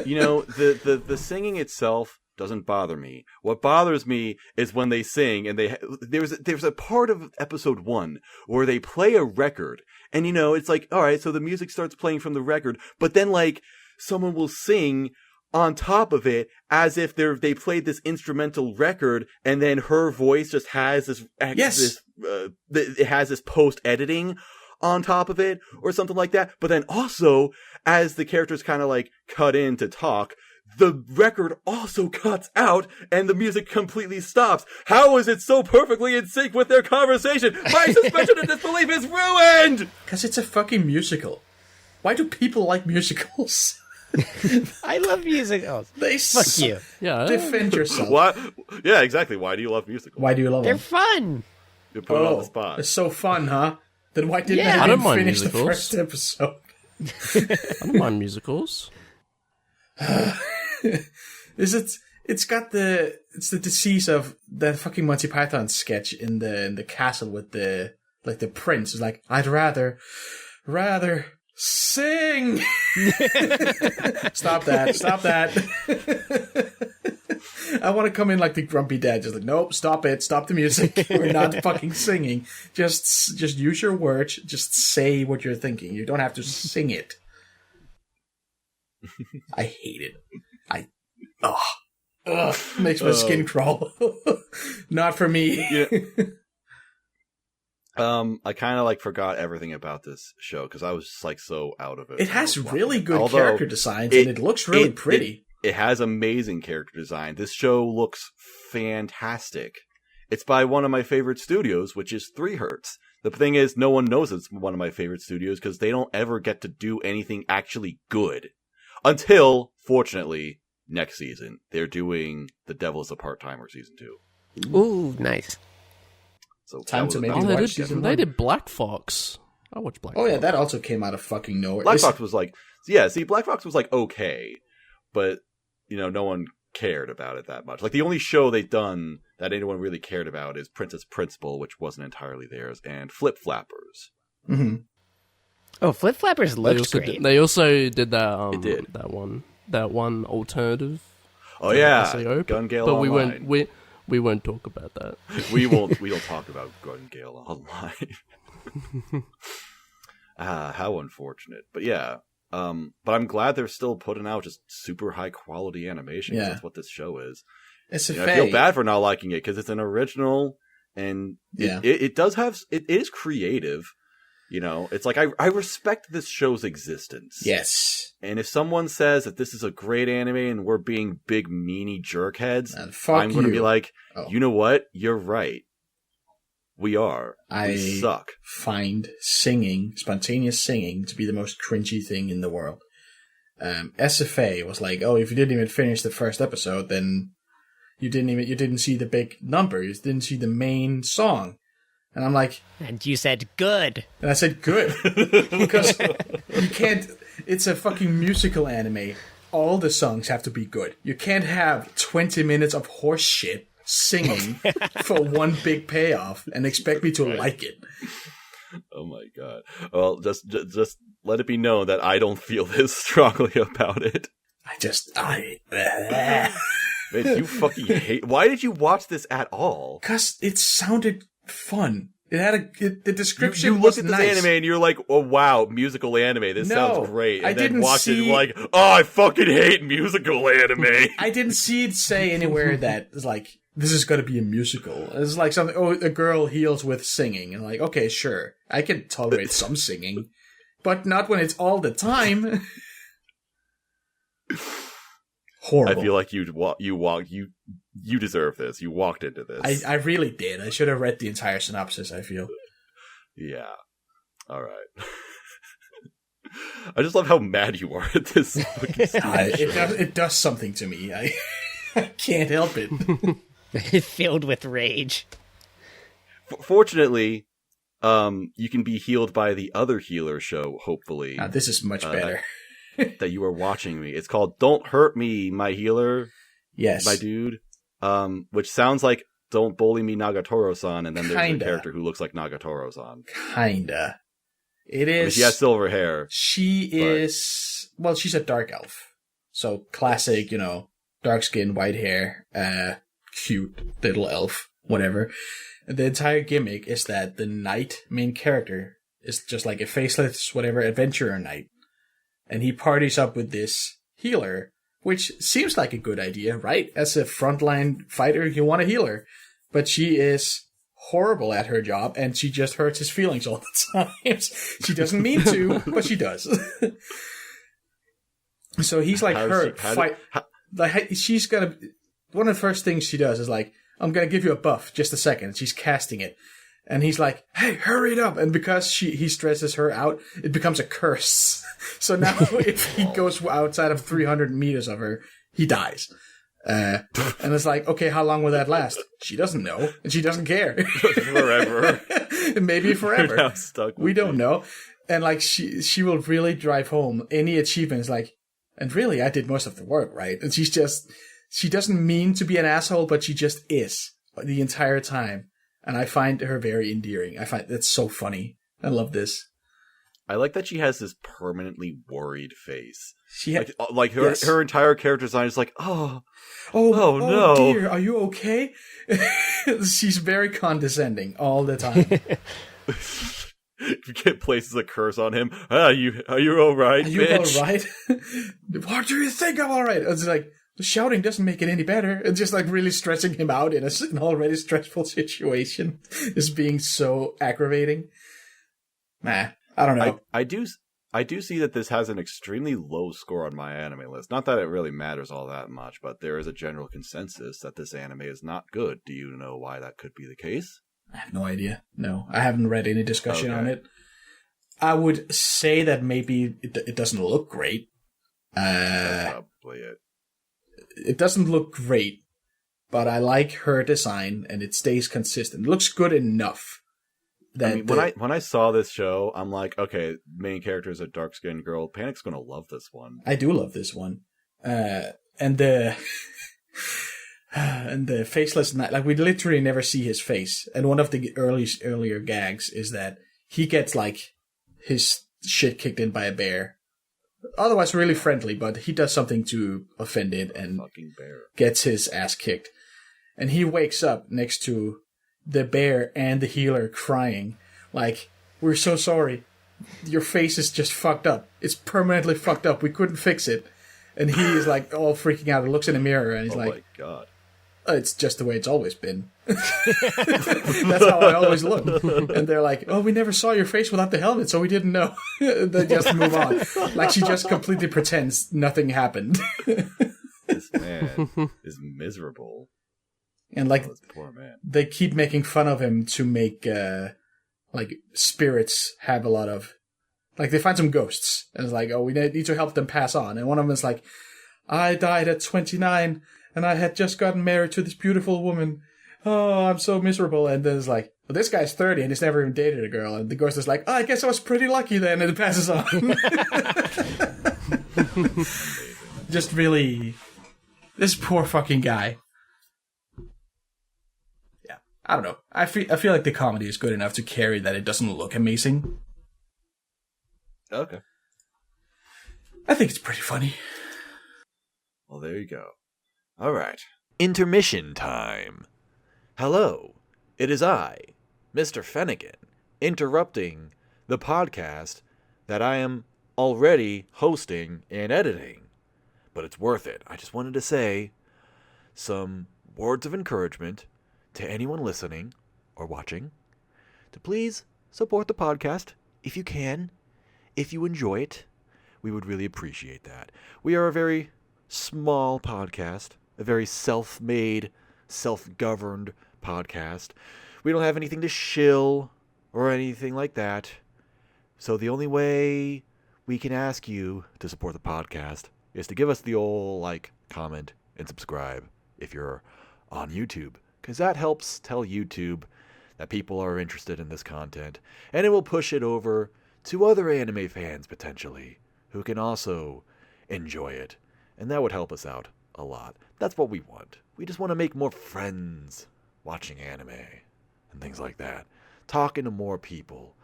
The singing itself doesn't bother me. What bothers me is when they sing and there's a part of episode 1 where they play a record and it's like, all right, so the music starts playing from the record, but then like someone will sing on top of it as if they played this instrumental record and then her voice just has this it has this post editing on top of it or something like that. But then also as the characters kind of like cut in to talk, the record also cuts out and the music completely stops. How is it so perfectly in sync with their conversation? My suspension of disbelief is ruined! Because it's a fucking musical. Why do people like musicals? I love musicals. Fuck you. Yeah. Defend yourself. What? Yeah, exactly. Why do you love musicals? Why do you love They're them? fun. You put it on the spot. It's so fun, huh? Then why didn't Yeah. I I don't mind finish musicals. the first episode? I don't mind musicals. Is it's the disease of that fucking Monty Python sketch in the castle with the prince is like, I'd rather sing. Stop that. I want to come in like the grumpy dad, just like, nope, stop the music. We're not fucking singing. Just use your words. Just say what you're thinking. You don't have to sing it. I hate it. Makes my skin crawl. Not for me. Yeah. I kind of like forgot everything about this show because I was just like so out of it. It has really good character designs and it looks really pretty. It has amazing character design. This show looks fantastic. It's by one of my favorite studios, which is 3 Hertz. The thing is, no one knows it's one of my favorite studios because they don't ever get to do anything actually good. Until, fortunately, next season. They're doing The Devil is a Part-Timer Season 2. Ooh, nice. So time to maybe watch season 1. They did Black Fox. I watched Black Fox. Oh yeah, that also came out of fucking nowhere. Black Fox was like, Black Fox was like okay, but no one cared about it that much. Like the only show they've done that anyone really cared about is Princess Principal, which wasn't entirely theirs, and Flip Flappers. Mm-hmm. Oh, Flip Flappers looks great. They also did that. It did that one alternative. Oh yeah, SAO, Gun Gale but Online. we won't talk about that. We don't talk about Gun Gale Online. How unfortunate. But yeah. But I'm glad they're still putting out just super high quality animation. Yeah. That's what this show is. It's I feel bad for not liking it because it's an original and it does have, it is creative. It's like I respect this show's existence. Yes. And if someone says that this is a great anime and we're being big meanie jerkheads, I'm going to be like, you know what? You're right. We are. We suck. Find spontaneous singing, to be the most cringy thing in the world. SFA was like, if you didn't even finish the first episode, then you didn't see the big number. You didn't see the main song. And I'm like... And you said good. And I said good. Because you can't... It's a fucking musical anime. All the songs have to be good. You can't have 20 minutes of horse shit singing for one big payoff and expect me to like it. Oh my god. Well, just let it be known that I don't feel this strongly about it. Man, you fucking hate... Why did you watch this at all? Because it sounded fun. It had the description. You looked at this anime and you're like, "Oh wow, musical anime. This sounds great." And then watched it like, "Oh, I fucking hate musical anime." I didn't see it say anywhere that it's like this is going to be a musical. It's like something. Oh, a girl heals with singing, and like, okay, sure, I can tolerate some singing, but not when it's all the time. Horrible. I feel like you deserve this. You walked into this. I really did. I should have read the entire synopsis, I feel. Yeah. All right. I just love how mad you are at this. It does something to me. I can't help it. Filled with rage. Fortunately, you can be healed by the other healer show, hopefully. This is much better. That you are watching me. It's called Don't Hurt Me, My Healer. Yes. My dude. Which sounds like Don't Bully Me, Nagatoro-san, and then there's a character who looks like Nagatoro-san. Kinda. It is... she has silver hair. She's a dark elf. So classic, dark skin, white hair, cute little elf, whatever. The entire gimmick is that the knight main character is just like a faceless, whatever, adventurer knight. And he parties up with this healer, which seems like a good idea, right? As a frontline fighter, you want a healer. But she is horrible at her job, and she just hurts his feelings all the time. She doesn't mean to, but she does. So he's like, she's gonna... One of the first things she does is like, I'm gonna give you a buff, just a second. She's casting it. And he's like, hey, hurry it up. And because he stresses her out, it becomes a curse. So now if he goes outside of 300 meters of her, he dies. And it's like, okay, how long will that last? She doesn't know. And she doesn't care. Forever. Maybe forever. We don't know. And like, she will really drive home any achievements like, and really, I did most of the work, right? And she's just she doesn't mean to be an asshole, but she just is the entire time. And I find her very endearing. I find that's so funny. I love this. I like that she has this permanently worried face. She like her yes. her entire character design is like, oh no, dear, are you okay? She's very condescending all the time. You get places a curse on him. Are you all right? Are you bitch? all right? What do you think I'm all right? It's like the shouting doesn't make it any better. It's just like really stressing him out in an already stressful situation. Is being so aggravating. Nah. I don't know. I do see that this has an extremely low score on my anime list. Not that it really matters all that much, but there is a general consensus that this anime is not good. Do you know why that could be the case? I have no idea. No, I haven't read any discussion on it. I would say that maybe it doesn't look great. That's probably it. It doesn't look great, but I like her design and it stays consistent. It looks good enough. When I saw this show, I'm like, okay, main character is a dark-skinned girl. Panic's gonna love this one. I do love this one, and the and the faceless knight. Like we literally never see his face. And one of the earlier gags is that he gets like his shit kicked in by a bear. Otherwise, really friendly, but he does something to offend it and gets his ass kicked. And he wakes up next to the bear and the healer crying like, we're so sorry, your face is just fucked up, it's permanently fucked up, we couldn't fix it. And he is like all freaking out and looks in the mirror and he's like, oh my god, it's just the way it's always been. That's how I always look. And they're like, oh, we never saw your face without the helmet, so we didn't know. They just move on, like she just completely pretends nothing happened. This man is miserable. And like, poor man. They keep making fun of him to make like spirits have a lot of, like they find some ghosts and it's like, oh, we need to help them pass on. And one of them is like, I died at 29 and I had just gotten married to this beautiful woman. Oh, I'm so miserable. And then it's like, well, this guy's 30 and he's never even dated a girl. And the ghost is like, oh, I guess I was pretty lucky then. And it passes on. Just really, this poor fucking guy. I don't know. I feel like the comedy is good enough to carry that it doesn't look amazing. Okay. I think it's pretty funny. Well, there you go. All right. Intermission time. Hello. It is I, Mr. Fennigan, interrupting the podcast that I am already hosting and editing. But it's worth it. I just wanted to say some words of encouragement to anyone listening or watching to please support the podcast if you can. If you enjoy it, we would really appreciate that. We are a very small podcast, a very self-made, self-governed podcast. We don't have anything to shill or anything like that. So the only way we can ask you to support the podcast is to give us the old like, comment, and subscribe if you're on YouTube. Because that helps tell YouTube that people are interested in this content, and it will push it over to other anime fans, potentially, who can also enjoy it. And that would help us out a lot. That's what we want. We just want to make more friends watching anime and things like that. Talking to more people,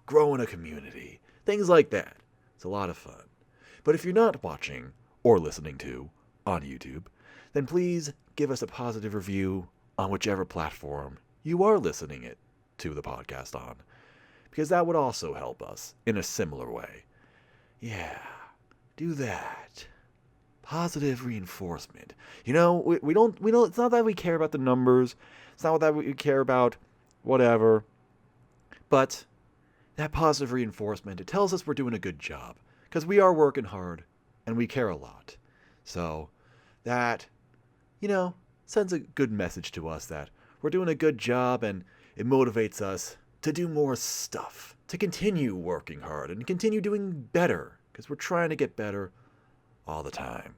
growing a community, things like that. It's a lot of fun. But if you're not watching or listening to on YouTube, then please give us a positive review on whichever platform you are listening to the podcast on, because that would also help us in a similar way. Yeah, do that. Positive reinforcement. We don't, it's not that we care about the numbers. It's not that we care about whatever, but that positive reinforcement, it tells us we're doing a good job, because we are working hard and we care a lot. So that, sends a good message to us that we're doing a good job, and it motivates us to do more stuff, to continue working hard and continue doing better, because we're trying to get better all the time.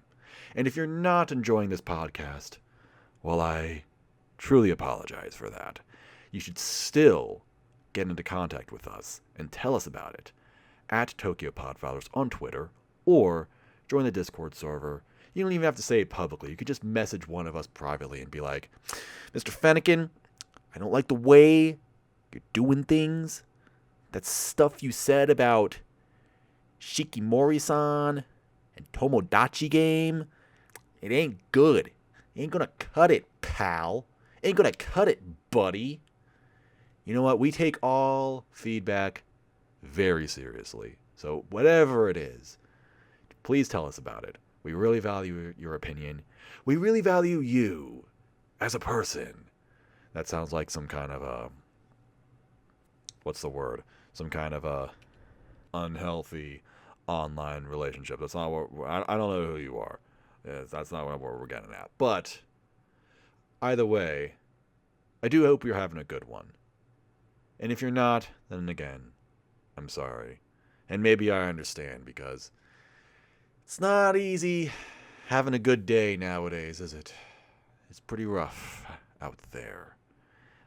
And if you're not enjoying this podcast, well, I truly apologize for that. You should still get into contact with us and tell us about it at Tokyo Podfathers on Twitter, or join the Discord server. You don't even have to say it publicly. You could just message one of us privately and be like, Mr. Fennekin, I don't like the way you're doing things. That stuff you said about Shikimori-san and Tomodachi Game, it ain't good. Ain't gonna cut it, pal. Ain't gonna cut it, buddy. You know what? We take all feedback very seriously. So whatever it is, please tell us about it. We really value your opinion. We really value you as a person. That sounds like some kind of a... what's the word? Some kind of a unhealthy online relationship. That's not what... I don't know who you are. That's not what we're getting at. But either way, I do hope you're having a good one. And if you're not, then again, I'm sorry. And maybe I understand, because it's not easy having a good day nowadays, is it? It's pretty rough out there.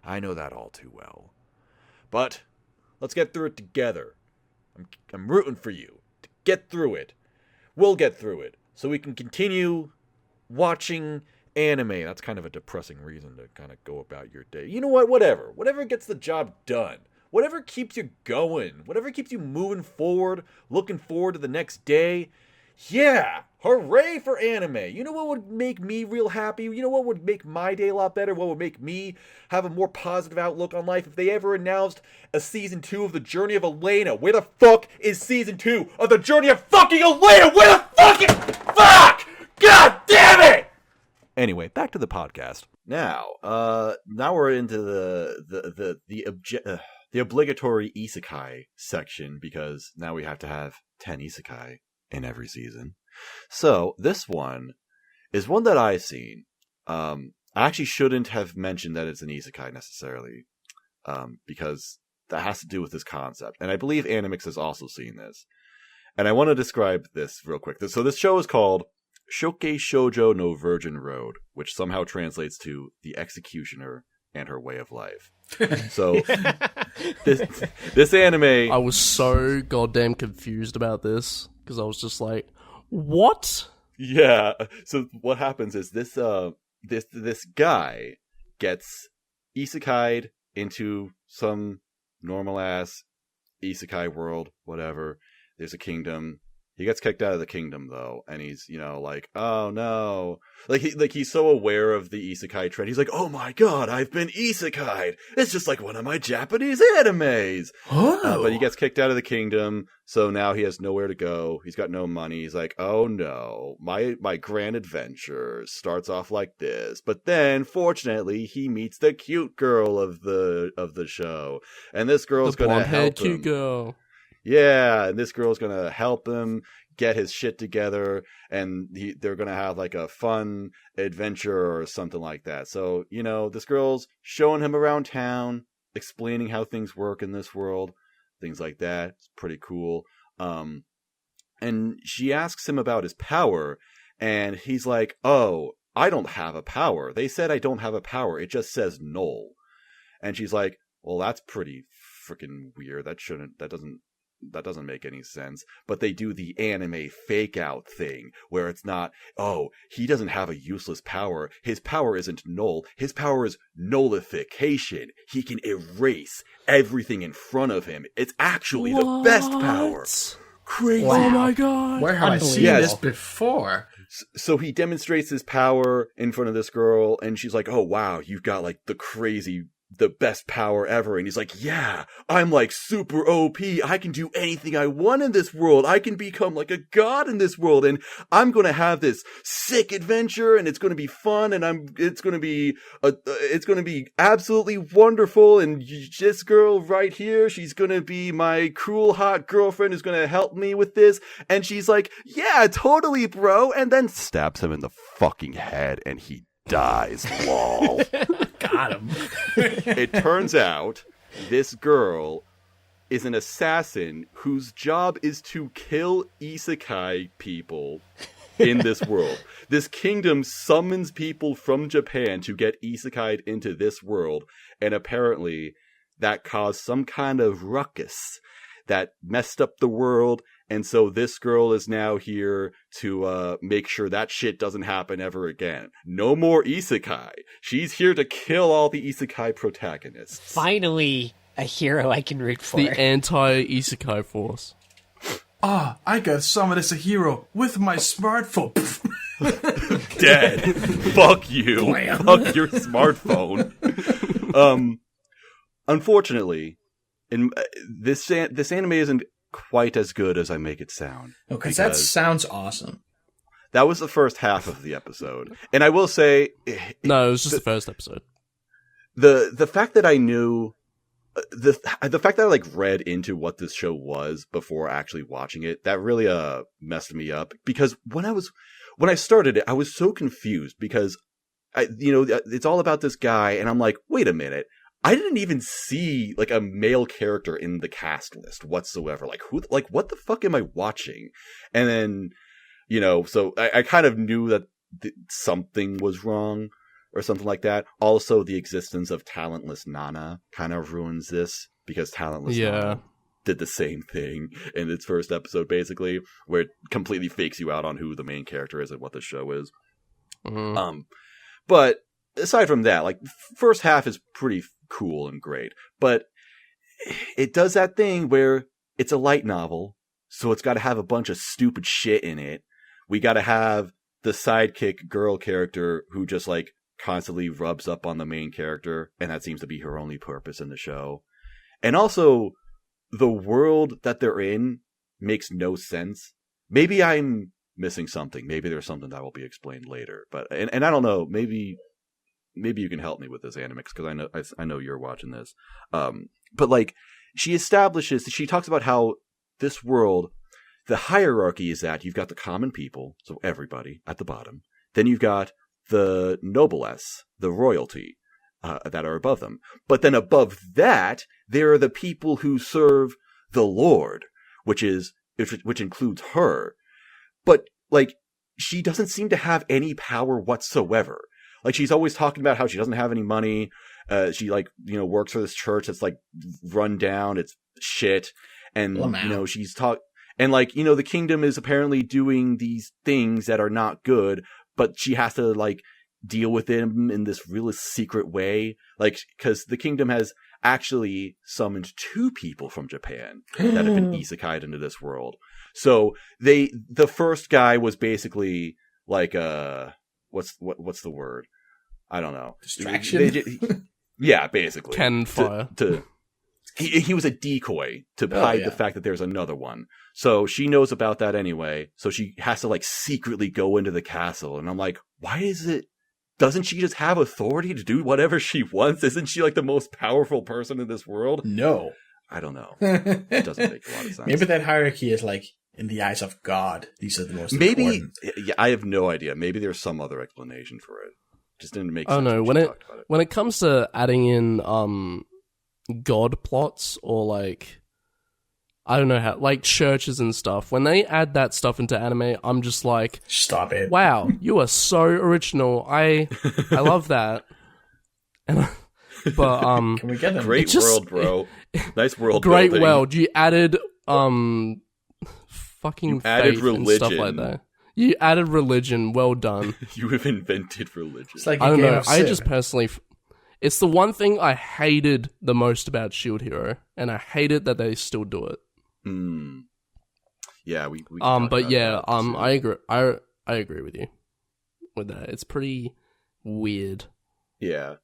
I know that all too well. But let's get through it together. I'm rooting for you to get through it. We'll get through it, so we can continue watching anime. That's kind of a depressing reason to kind of go about your day. You know what? Whatever. Whatever gets the job done. Whatever keeps you going. Whatever keeps you moving forward, looking forward to the next day. Yeah! Hooray for anime! You know what would make me real happy? You know what would make my day a lot better? What would make me have a more positive outlook on life? If they ever announced a season 2 of The Journey of Elena. Where the fuck is season 2 of The Journey of fucking Elena? Where the fucking... Fuck! God damn it! Anyway, back to the podcast. Now we're into the obligatory isekai section, because now we have to have 10 isekai in every season. So this one is one that I've seen. I actually shouldn't have mentioned that it's an isekai necessarily, because that has to do with this concept. And I believe Animix has also seen this. And I want to describe this real quick. So this show is called Shokei Shoujo no Virgin Road, which somehow translates to The Executioner and Her Way of Life. So this anime... I was so goddamn confused about this, because I was just like, what? Yeah. So what happens is this guy gets isekai'd into some normal ass isekai world, whatever. There's a kingdom. He gets kicked out of the kingdom, though, and he's, like, oh no. He's so aware of the isekai trend. He's like, oh my god, I've been isekai'd. It's just like one of my Japanese animes. Oh. But he gets kicked out of the kingdom, so now he has nowhere to go. He's got no money. He's like, oh no, my grand adventure starts off like this. But then, fortunately, he meets the cute girl of the show. And this girl's going to help him. Cute girl. Yeah, and this girl's gonna help him get his shit together, and they're gonna have like a fun adventure or something like that. So, this girl's showing him around town, explaining how things work in this world, things like that. It's pretty cool. And she asks him about his power, and he's like, oh, I don't have a power. They said I don't have a power. It just says null. And she's like, well, that's pretty freaking weird. That doesn't make any sense. But they do the anime fake out thing where it's not, oh, he doesn't have a useless power. His power isn't null. His power is nullification. He can erase everything in front of him. It's actually the best power. Crazy. Wow. Oh my god. Where have I seen this before? So he demonstrates his power in front of this girl, and she's like, oh wow, you've got like the best power ever. And he's like, yeah, I'm like super OP. I can do anything I want in this world. I can become like a god in this world, and I'm going to have this sick adventure, and it's going to be fun, and it's going to be absolutely wonderful. And this girl right here, she's going to be my cruel hot girlfriend who's going to help me with this. And she's like, yeah, totally, bro. And then stabs him in the fucking head, and he dies. Lol. Got him. It turns out this girl is an assassin whose job is to kill isekai people in this world. This kingdom summons people from Japan to get isekai'd into this world, and apparently that caused some kind of ruckus that messed up the world, And so this girl is now here to make sure that shit doesn't happen ever again. No more isekai. She's here to kill all the isekai protagonists. Finally, a hero I can root for. The anti-isekai force. I got summoned as a hero with my smartphone. Dead. Fuck you. Fuck your smartphone. Unfortunately, this anime isn't quite as good as I make it sound. Because that sounds awesome. That was the first half of the episode. And I will say... No, it was just the first episode. The fact that I knew... The fact that I read into what this show was before actually watching it, that really messed me up. Because when I started it, I was so confused because it's all about this guy, and I'm like, wait a minute. I didn't even see a male character in the cast list whatsoever. What the fuck am I watching? And then, so I kind of knew that something was wrong or something like that. Also, the existence of talentless Nana kind of ruins this because talentless Nana did the same thing in its first episode, basically, where it completely fakes you out on who the main character is and what the show is. Mm-hmm. But aside from that, first half is pretty cool and great, but it does that thing where it's a light novel, so it's got to have a bunch of stupid shit in it. We got to have the sidekick girl character who just constantly rubs up on the main character, and that seems to be her only purpose in the show. And also, the world that they're in makes no sense. Maybe I'm missing something. Maybe there's something that will be explained later. But and I don't know. Maybe you can help me with this, Animix, because I know you're watching this. But she talks about how this world, the hierarchy is that you've got the common people, so everybody at the bottom. Then you've got the noblesse, the royalty, that are above them. But then above that, there are the people who serve the Lord, which includes her. But she doesn't seem to have any power whatsoever. She's always talking about how she doesn't have any money. She works for this church that's run down. It's shit. And, she's and the kingdom is apparently doing these things that are not good, but she has to deal with them in this really secret way. Cause the kingdom has actually summoned 2 people from Japan that have been isekai'd into this world. So the first guy was basically what's the word? I don't know. Distraction? Yeah, basically. Cannon fire. He was a decoy to hide the fact that there's another one. So she knows about that anyway. So she has to secretly go into the castle. And I'm like, doesn't she just have authority to do whatever she wants? Isn't she the most powerful person in this world? No. I don't know. It doesn't make a lot of sense. Maybe that hierarchy is in the eyes of God, these are the most important. Yeah, I have no idea. Maybe there's some other explanation for it. Just didn't make sense. Oh no, when it comes to adding in god plots or I don't know how, churches and stuff, when they add that stuff into anime, I'm just stop it. Wow, you are so original. I love that. But can we get them? Great world, bro. Nice world great building. world. You added fucking faith religion. and stuff like that. You added religion. Well done. You have invented religion. It's I don't know. I just personally, it's the one thing I hated the most about Shield Hero, and I hated that they still do it. Yeah, we can but yeah, I agree. I agree with you with that. It's pretty weird. Yeah.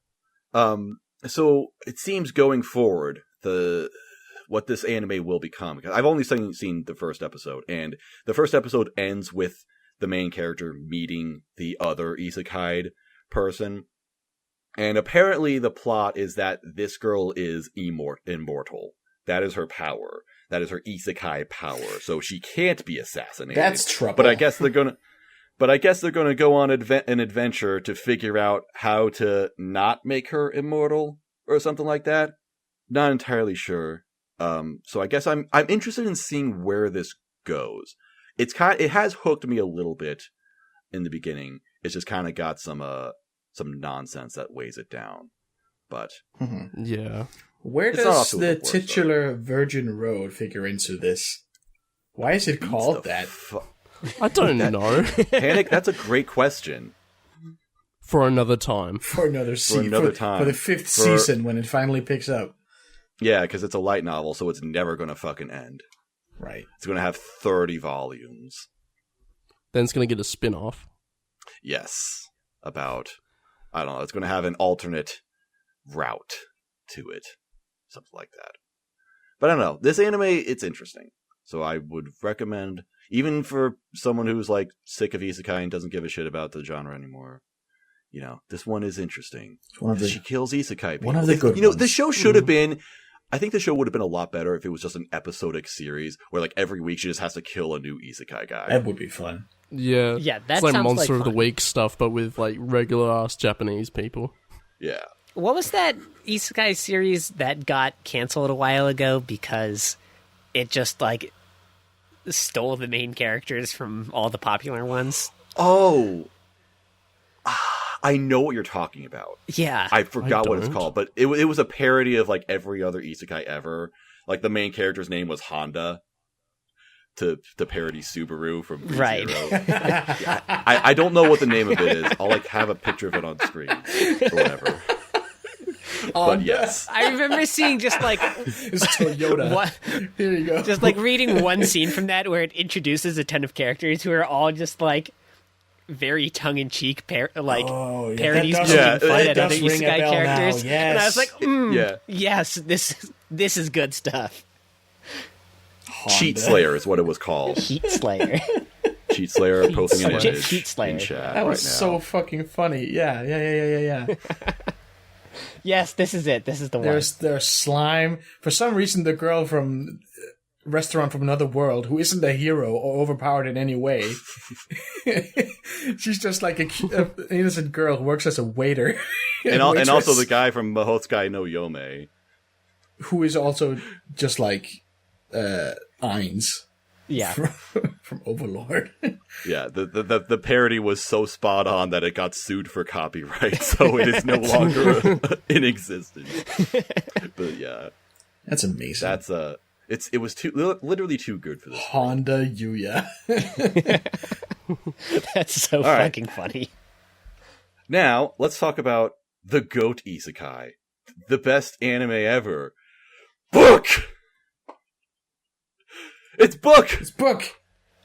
So it seems going forward, what this anime will become. I've only seen the first episode, and the first episode ends with the main character meeting the other isekai person. And apparently the plot is that this girl is immortal. That is her power. That is her isekai power. So she can't be assassinated. That's trouble. But I guess they're gonna go on an adventure to figure out how to not make her immortal or something like that. Not entirely sure. So I guess I'm interested in seeing where this goes. It has hooked me a little bit in the beginning. It's just kind of got some nonsense that weighs it down. But yeah, where does the titular Virgin Road figure into this? Why is it called that? I don't know. Panic, that's a great question. For another time. For another season. another time. For the fifth season when it finally picks up. Yeah, because it's a light novel, so it's never going to fucking end. Right. It's going to have 30 volumes. Then it's going to get a spin-off. Yes. About, I don't know, it's going to have an alternate route to it. Something like that. But I don't know. This anime, it's interesting. So I would recommend, even for someone who's like sick of isekai and doesn't give a shit about the genre anymore, you know, this one is interesting. She kills isekai people. One of the good You know, ones. the show should have been, I think the show would have been a lot better if it was just an episodic series where like every week she just has to kill a new isekai guy. That would be fun. Yeah. Yeah, that it's like sounds Monster like of the fun. Week stuff, but with like regular-ass Japanese people. Yeah. What was that isekai series that got canceled a while ago because it just like stole the main characters from all the popular ones? Oh, I know what you're talking about. Yeah. I forgot what it's don't. called, but it was a parody of like every other isekai ever. Like the main character's name was Honda to parody Subaru from Re:Zero. Right. Yeah, I don't know what the name of it is. I'll like have a picture of it on screen or whatever. But yes, I remember seeing just like It's Toyota. what, Here you go. just like reading one scene from that where it introduces a ton of characters who are all just like very tongue-in-cheek Oh, yeah, parodies that poking does- fun it at other does ring a isekai bell now, characters. yes. And I was like, yeah. yes, this is good stuff. Cheat Slayer is what it was called. Heat Slayer. Cheat Slayer posting an Slayer. image Cheat Slayer. in chat That was right now. so fucking funny. Yeah. Yes, this is it. This is the one. There's slime. For some reason, the girl from Restaurant from Another World, who isn't a hero or overpowered in any way, she's just like an innocent girl who works as a waiter. and also waitress, the guy from Mahotsukai no Yome. who is also just like Ainz Yeah. from Overlord. Yeah, the parody was so spot on that it got sued for copyright, so it is no longer in existence. But yeah, That's amazing. that's it was literally too good for this. Honda Yuya. That's so right. fucking funny. Now let's talk about the GOAT Isekai, the best anime ever. Book. It's Book. It's Book.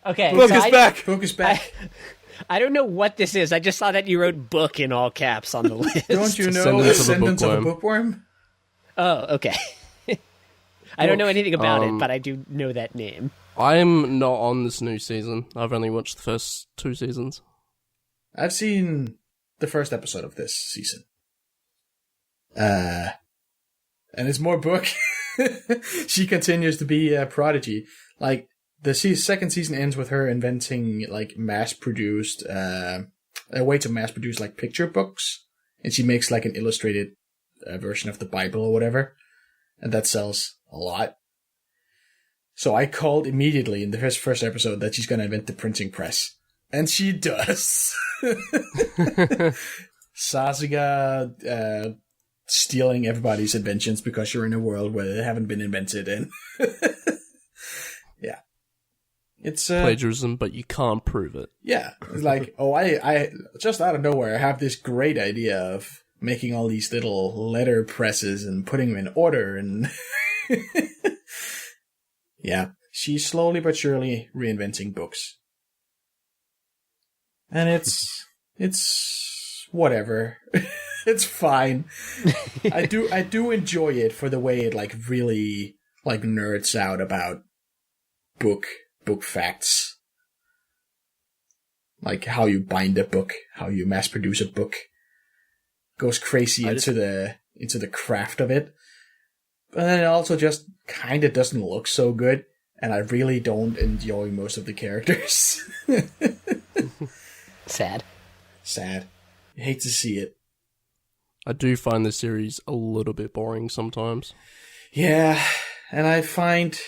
Okay. Book so is back. Book is back. I don't know what this is. I just saw that you wrote book in all caps on the list. Don't you know Sentence of a Sentence of a Bookworm. Bookworm? Oh, okay. I don't know anything about it, but I do know that name. I'm not on this new season. I've only watched the first 2 seasons. I've seen the first episode of this season. And it's more Book. She continues to be a prodigy. Like, the second season ends with her inventing, like, mass-produced, a way to mass-produce, like, picture books. And she makes, like, an illustrated version of the Bible or whatever. And that sells a lot. So I called immediately in the first episode that she's going to invent the printing press. And she does. Sasuga stealing everybody's inventions because you're in a world where they haven't been invented. And yeah. It's Plagiarism, but you can't prove it. yeah. It's like, oh, I just out of nowhere, I have this great idea of making all these little letter presses and putting them in order. And yeah, she's slowly but surely reinventing books. And it's whatever. It's fine. I do enjoy it for the way it like really like nerds out about book facts. Like how you bind a book, how you mass produce a book. Goes crazy into the craft of it. But then it also just kind of doesn't look so good, and I really don't enjoy most of the characters. Sad. Sad. You hate to see it. I do find the series a little bit boring sometimes. Yeah, and I find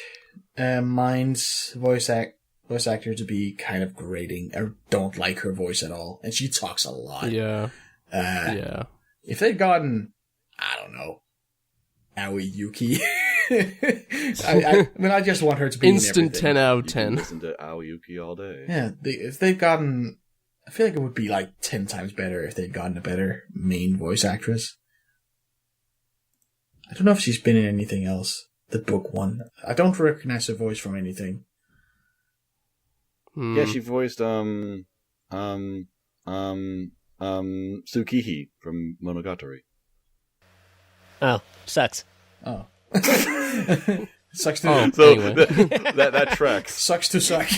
Mind's voice actor to be kind of grating. I don't like her voice at all, and she talks a lot. Yeah. Uh, Yeah. If they'd gotten, I don't know, Aoi Yuki I mean, I just want her to be Instant in 10 out of You can 10. listen to Aoyuki all day. Yeah, if they've gotten, I feel like it would be like 10 times better if they'd gotten a better main voice actress. I don't know if she's been in anything else. The book one. I don't recognize her voice from anything. Yeah, she voiced Tsukihi from Monogatari. Oh, sucks. Oh. Sucks to So anyway. that tracks. Sucks to suck.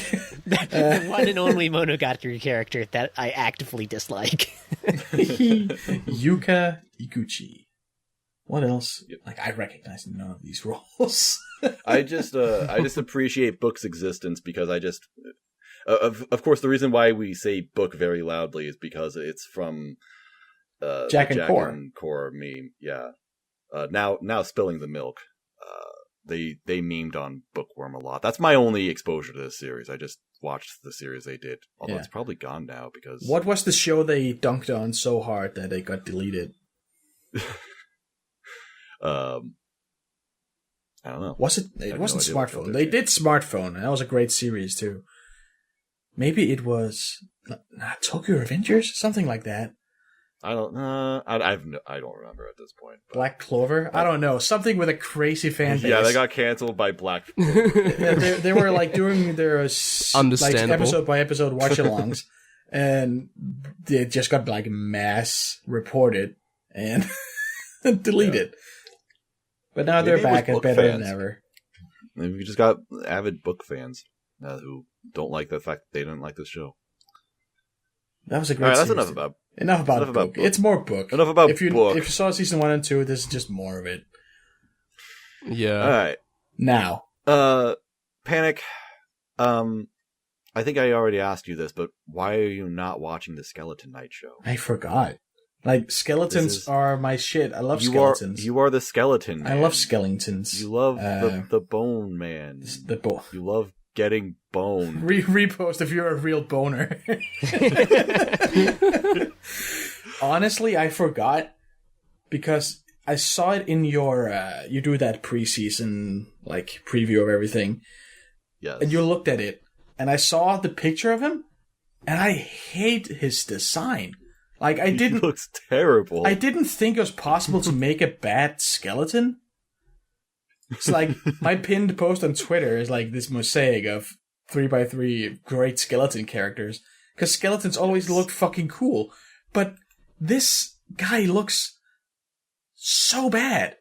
The one and only Monogatari character that I actively dislike. Yuka Iguchi. What else? Yep. Like, I recognize none of these roles. I just appreciate Book's existence because I just of course the reason why we say Book very loudly is because it's from Jack and Core. and Core meme. Yeah. Now spilling the milk. They memed on Bookworm a lot. That's my only exposure to this series. I just watched the series they did, although it's probably gone now because What was the show they dunked on so hard that it got deleted? I don't know. Was it? It have wasn't no idea what show Smartphone. they They did Smartphone, and that was a great series too. Maybe it was Tokyo Revengers, something like that. I don't. I don't remember at this point. but- Black Clover. I don't know. Something with a crazy fan base. Yeah, they got canceled by Black. Yeah, they were like doing their like Understandable. episode by episode watch-alongs, and they just got like mass reported and deleted. But now they're Maybe it was back and book better fans. than ever. Maybe we just got avid Book fans who don't like the fact that they didn't like this show. That was a All great. right, that's series. enough about Enough about Book. It's more Book. Enough about if you Book. If you saw season 1 and 2, this is just more of it. Yeah. All right. Now, Panic. I think I already asked you this, but why are you not watching the Skeleton Knight show? I forgot. Like, skeletons This is- are my shit. I love You skeletons. are the skeleton man. I love skeletons. You love the bone man. The You love getting boned. repost if you're a real boner. Honestly, I forgot because I saw it in your you do that preseason like preview of everything, Yes. and you looked at it, and I saw the picture of him, and I hate his design. Like I He didn't looks terrible. I didn't think it was possible to make a bad skeleton. It's like my pinned post on Twitter is like this mosaic of 3x3 great skeleton characters. Because skeletons always look fucking cool. But this guy looks so bad.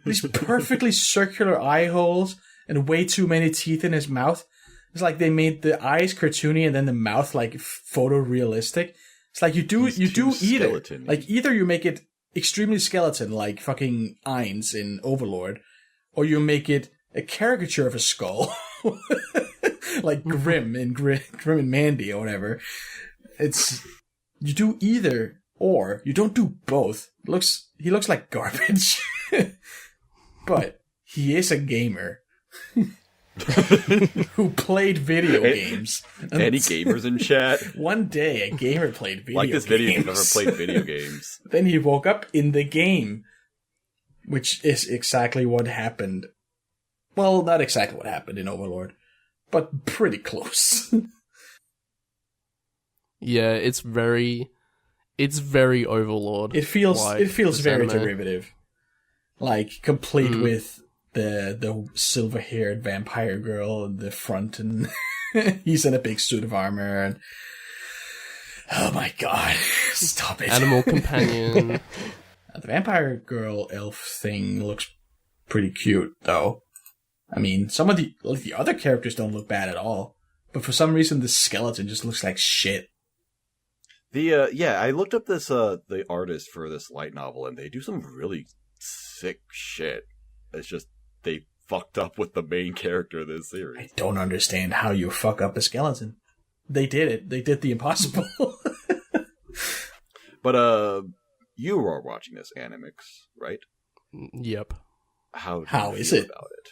These perfectly circular eye holes and way too many teeth in his mouth. It's like they made the eyes cartoony and then the mouth like photorealistic. It's like you do He's either. too skeleton-y. Like either you make it extremely skeleton like fucking Ainz in Overlord, or you make it a caricature of a skull. Like Grim and Mandy or whatever. It's you do either or. You don't do both. He looks like garbage. But he is a gamer. Who played video games. Any gamers in chat? One day, a gamer played video Like this games. video, you've never played video games. Then he woke up in the game, which is exactly what happened. Well, not exactly what happened in Overlord, but pretty close. Yeah, it's very Overlord. It feels like very this anime. derivative, like complete with the silver-haired vampire girl in the front, and he's in a big suit of armor. And oh my god, stop it! Animal companion. The vampire girl elf thing looks pretty cute, though. I mean, some of the other characters don't look bad at all, but for some reason, the skeleton just looks like shit. I looked up this the artist for this light novel, and they do some really sick shit. It's just they fucked up with the main character of this I series. don't understand how you fuck up a skeleton. They did it. They did the impossible. But you are watching this Animix, right? Yep. How do you is feel it? about it?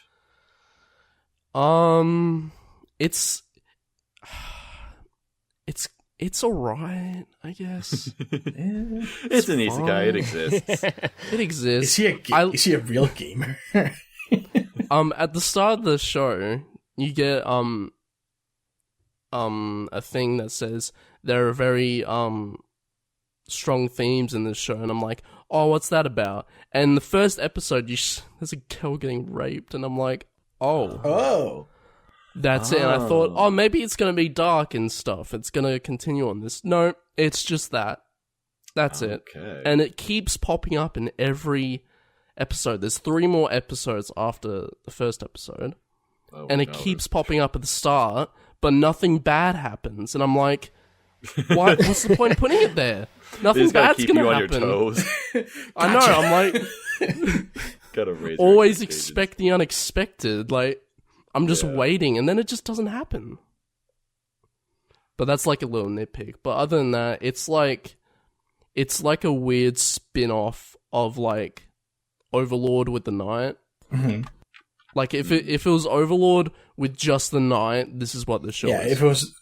It's alright, I guess. It's an isekai. It fine. exists. It exists. Is he a real gamer? At the start of the show, you get a thing that says there are very strong themes in this show, and I'm like, oh, what's that about? And the first episode, there's a girl getting raped, and I'm like, oh, that's it. And I thought, oh, maybe it's gonna be dark and stuff. It's gonna continue on this. No, it's just that. That's it. And it keeps popping up in every episode. There's 3 more episodes after the first episode, and it keeps popping up at the start, but nothing bad happens. And I'm like, why? What's the point of putting it there? Nothing bad's gonna happen. I know. I'm like, gotta raise always expect the unexpected. Like, I'm just waiting, and then it just doesn't happen. But that's like a little nitpick. But other than that, it's like a weird spin-off of like Overlord with the Knight. Mm-hmm. Like if it was Overlord with just the Knight, this is what the show is. Yeah, if it was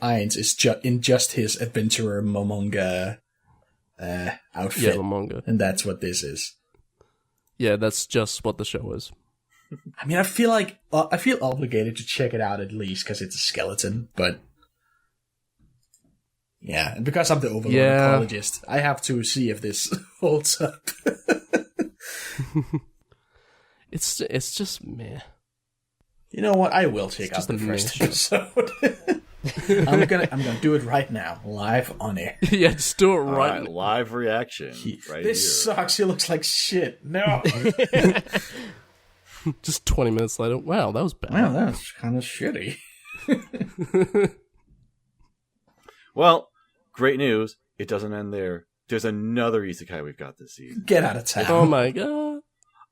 Ainz, it's in just his adventurer Momonga outfit. Yeah, Momonga. And that's what this is. Yeah, that's just what the show is. I mean, I feel obligated to check it out at least because it's a skeleton, but yeah, and because I'm the Overlord apologist, I have to see if this holds up. It's just meh. You know what? I will check out the first episode. I'm gonna do it right now, live on air. Yeah, just do it right now. Live reaction. This sucks. He looks like shit. No. Just 20 minutes later. Wow, that was bad. Wow, that was kind of shitty. Well, great news. It doesn't end there. There's another isekai we've got this season. Get out of town. Oh my god.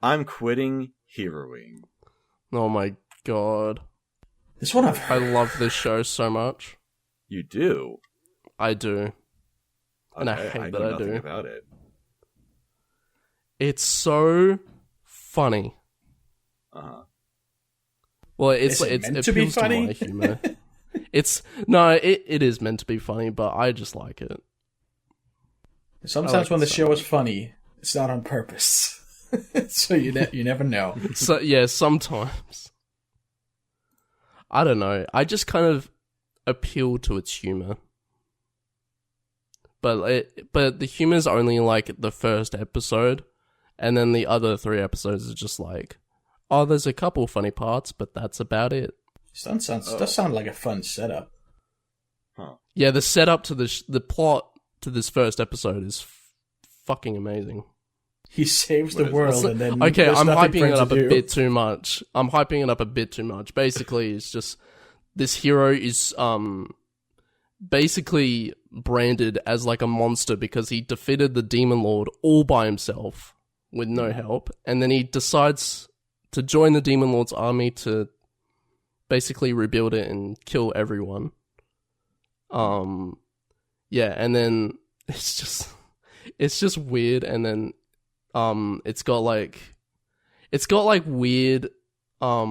I'm quitting heroing. Oh my god. This one I've heard. I love this show so much. You do? I do. Okay, And I hate that I do. About it. It's so funny. Uh-huh. Well, Well, it meant to be funny? my humor. It is meant to be funny, but I just like it. Sometimes when the show is funny, it's not on purpose. So you never know. So yeah, sometimes. I don't know. I just kind of appeal to its humor. But the humor's only like the first episode, and then the other 3 episodes are just like, oh, there's a couple funny parts, but that's about it. Does sound like a fun setup. Huh. Yeah, the setup to the plot to this first episode is fucking amazing. He saves the world, and then okay, there's I'm nothing for hyping him it to up do. a bit too much. Basically, it's just this hero is basically branded as like a monster because he defeated the Demon Lord all by himself with no help, and then he decides to join the Demon Lord's army to basically rebuild it and kill everyone. Yeah, and then it's just weird, and then it's got like weird I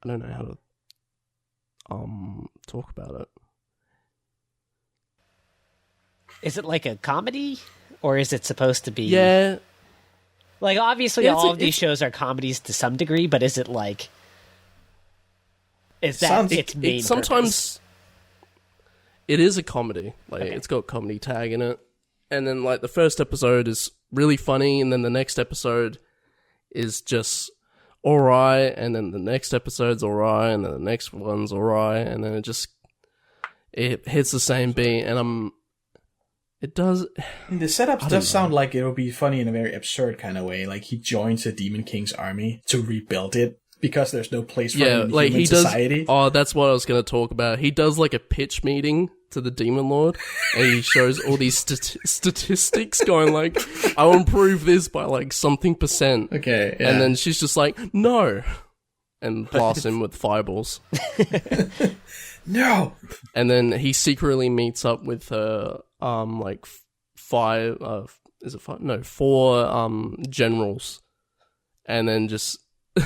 don't know how to talk about it. Is it like a comedy, or is it supposed to be? Yeah, like obviously all of these shows are comedies to some degree, but is it like? Is that its main sometimes purpose? It is a comedy. Like It's got comedy tag in it, and then like the first episode is really funny, and then the next episode is just alright, and then the next episode's alright, and then the next one's alright, and then it hits the same beat, and it does. The setup does sound like it'll be funny in a very absurd kind of way. Like he joins the Demon King's army to rebuild it because there's no place for him in like human society. Oh, that's what I was going to talk about. He does like a pitch meeting to the Demon Lord, and he shows all these statistics going like, I'll improve this by like something %. Okay, yeah. And then she's just like, no, and blasts him with fireballs. No! And then he secretly meets up with her, like 4 generals, and then just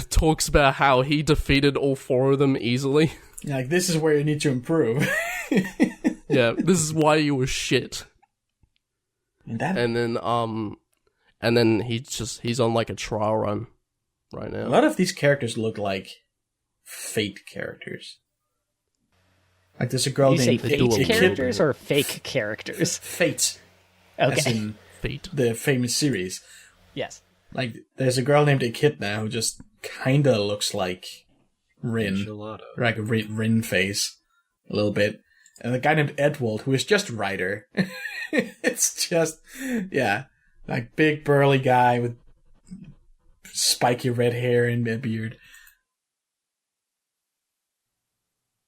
talks about how he defeated all 4 of them easily. Like, this is where you need to improve. Yeah, this is why you were shit. And and then he's on like a trial run right A now. lot of these characters look like Fate characters. Like there's a girl You say named fake Echid. characters or fake characters? Fate, as Okay. in Feet. the famous series. Yes. Like there's a girl named Echidna who just kinda looks like Rin, Enchilada. like a Rin face, a little bit. And a guy named Edwald who is just Ryder. It's just, yeah, like big burly guy with spiky red hair and a beard.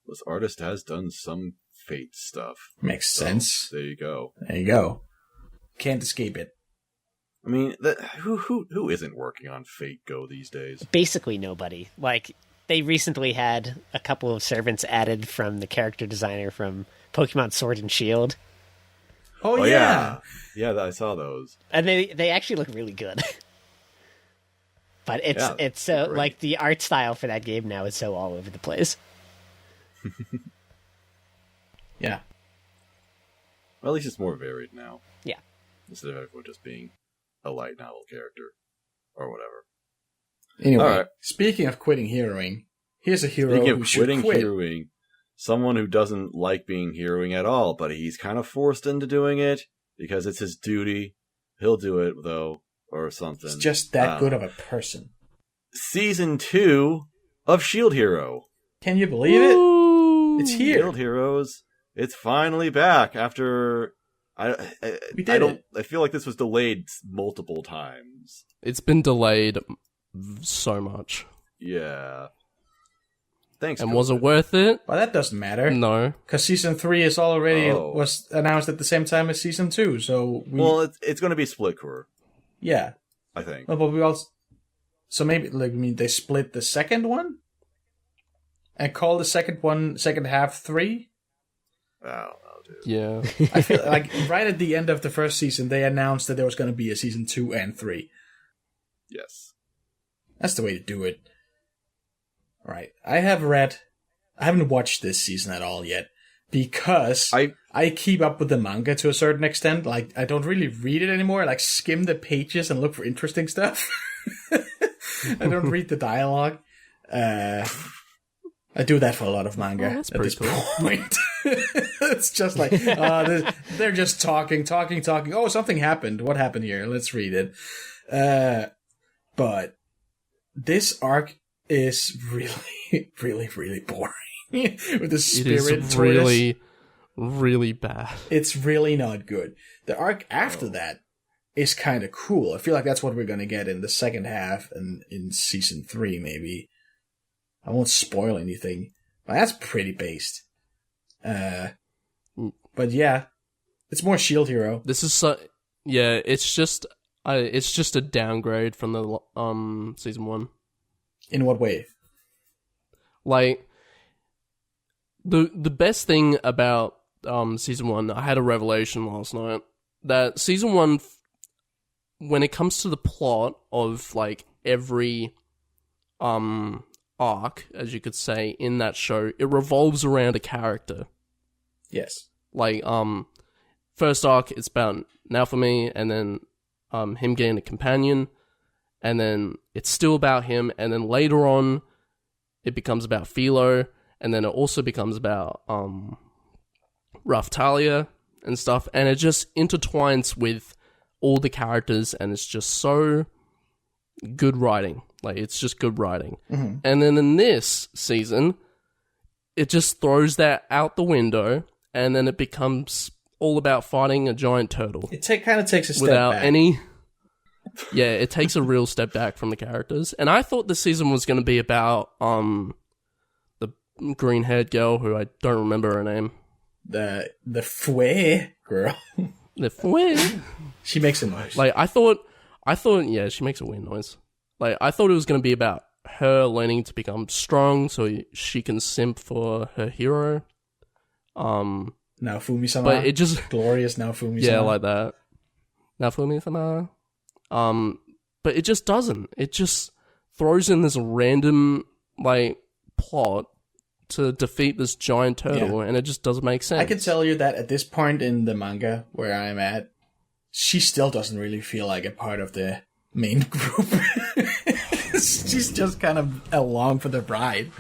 This artist has done some Fate stuff. Makes So, sense. there you go. There you go. Can't escape it. I mean, who isn't working on Fate Go these days? Basically nobody. Like, they recently had a couple of servants added from the character designer from Pokemon Sword and Shield. Oh, yeah. Yeah, I saw those. And they actually look really good. But it's so, great. like, the art style for that game now is so all over the place. Yeah. Well, at least it's more varied now. Yeah. Instead of everyone just being a light novel character or whatever. Anyway, All right. speaking of quitting heroing, here's a hero Speaking who of should quitting quit. heroing, someone who doesn't like being heroing at all, but he's kind of forced into doing it because it's his duty. He'll do it, though, or something. He's just that good of a person. Season 2 of Shield Hero. Can you believe it? It's here. Shield Heroes. It's finally back after... We did it. I feel like this was delayed multiple times. It's been delayed so much. Yeah. Thanks. And was it COVID. worth it? Well, that doesn't matter. No. Because Season 3 is already Oh. was announced at the same time as Season 2, so Well, it's going to be split core, yeah. I think. Well, but we also... So maybe, like, I mean, they split the second one? And call the second one, second half 3? I don't know, dude. Yeah. I feel like right at the end of the first season, they announced that there was going to be a Season 2 and 3. Yes. That's the way to do it. Alright, I haven't watched this season at all yet, because I keep up with the manga to a certain extent. Like, I don't really read it anymore. I like skim the pages and look for interesting stuff. I don't read the dialogue. I do that for a lot of manga that's at this pretty cool. point. It's just like, they're just talking. Oh, something happened. What happened here? Let's read it. But this arc is really, really, really boring. With the It spirit is tortoise. really, really bad. It's really not good. The arc after that is kind of cool. I feel like that's what we're going to get in the second half and in Season 3, maybe. I won't spoil anything. But that's pretty based. But yeah, it's more Shield Hero. This is yeah, it's just a downgrade from the season 1. In what way? Like the best thing about season 1, I had a revelation last night that season 1, when it comes to the plot of like every arc, as you could say, in that show, it revolves around a character. Yes. Like first arc, it's about Naofumi, and then him getting a companion, and then it's still about him, and then later on it becomes about Philo, and then it also becomes about Raphtalia and stuff, and it just intertwines with all the characters, and it's just so good writing. Like, it's just good writing. Mm-hmm. And then in this season, it just throws that out the window, and then it becomes all about fighting a giant turtle. It kind of takes a step Without back. any... Yeah, it takes a real step back from the characters. And I thought the season was going to be about the green-haired girl, who I don't remember her name. The Fue girl. The Fue. She makes a noise. Like, I thought, yeah, she makes a weird noise. Like, I thought it was going to be about her learning to become strong so she can simp for her hero. Naofumi-sama. But it just... Glorious Naofumi-sama. Yeah, like that. Naofumi-sama. But it just doesn't. It just throws in this random, like, plot to defeat this giant turtle, and it just doesn't make sense. I can tell you that at this point in the manga where I'm at, she still doesn't really feel like a part of the main group. She's just kind of along for the ride.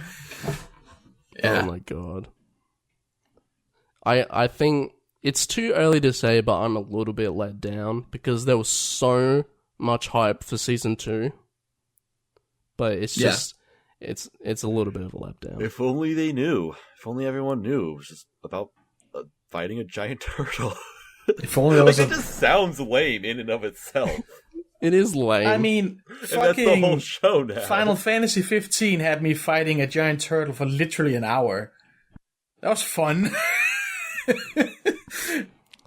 Yeah. Oh my god. I think it's too early to say, but I'm a little bit let down because there was so much hype for season 2. But it's just it's a little bit of a letdown. If only they knew. If only everyone knew. It was just about fighting a giant turtle. If only there was it just sounds lame in and of itself. It is lame. I mean, And that's the whole show now. Final Fantasy 15 had me fighting a giant turtle for literally an hour. That was fun.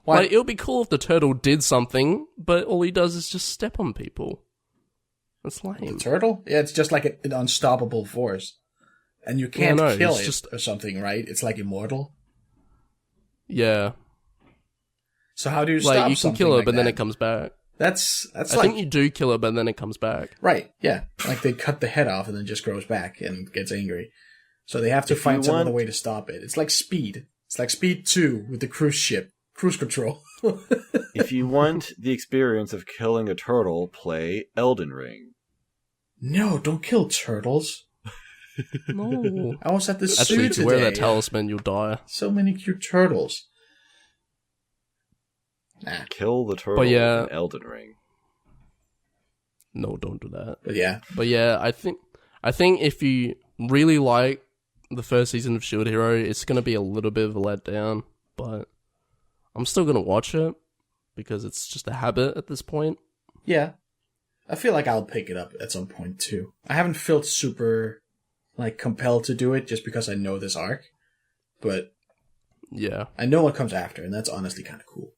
Like, it would be cool if the turtle did something, but all he does is just step on people. That's lame. The turtle? Yeah, it's just like an unstoppable force. And you can't kill it or something, right? It's like immortal. Yeah. So how do you like, stop you can kill it, like but then that? it comes back. That's I like... think you do kill it, but then it comes back. Right, yeah. Like they cut the head off and then just grows back and gets angry. So they have to find some other way to stop it. It's like Speed. It's like Speed 2 with the cruise ship. Cruise control. If you want the experience of killing a turtle, play Elden Ring. No, don't kill turtles. No. I was at the zoo Actually, if today. you wear that talisman, you'll die. So many cute turtles. Nah. Kill the turtle in Elden Ring. No, don't do that. But yeah. But yeah, I think if you really like the first season of Shield Hero, it's going to be a little bit of a letdown, but I'm still going to watch it because it's just a habit at this point. Yeah. I feel like I'll pick it up at some point too. I haven't felt super compelled to do it just because I know this arc. But yeah, I know what comes after, and that's honestly kind of cool.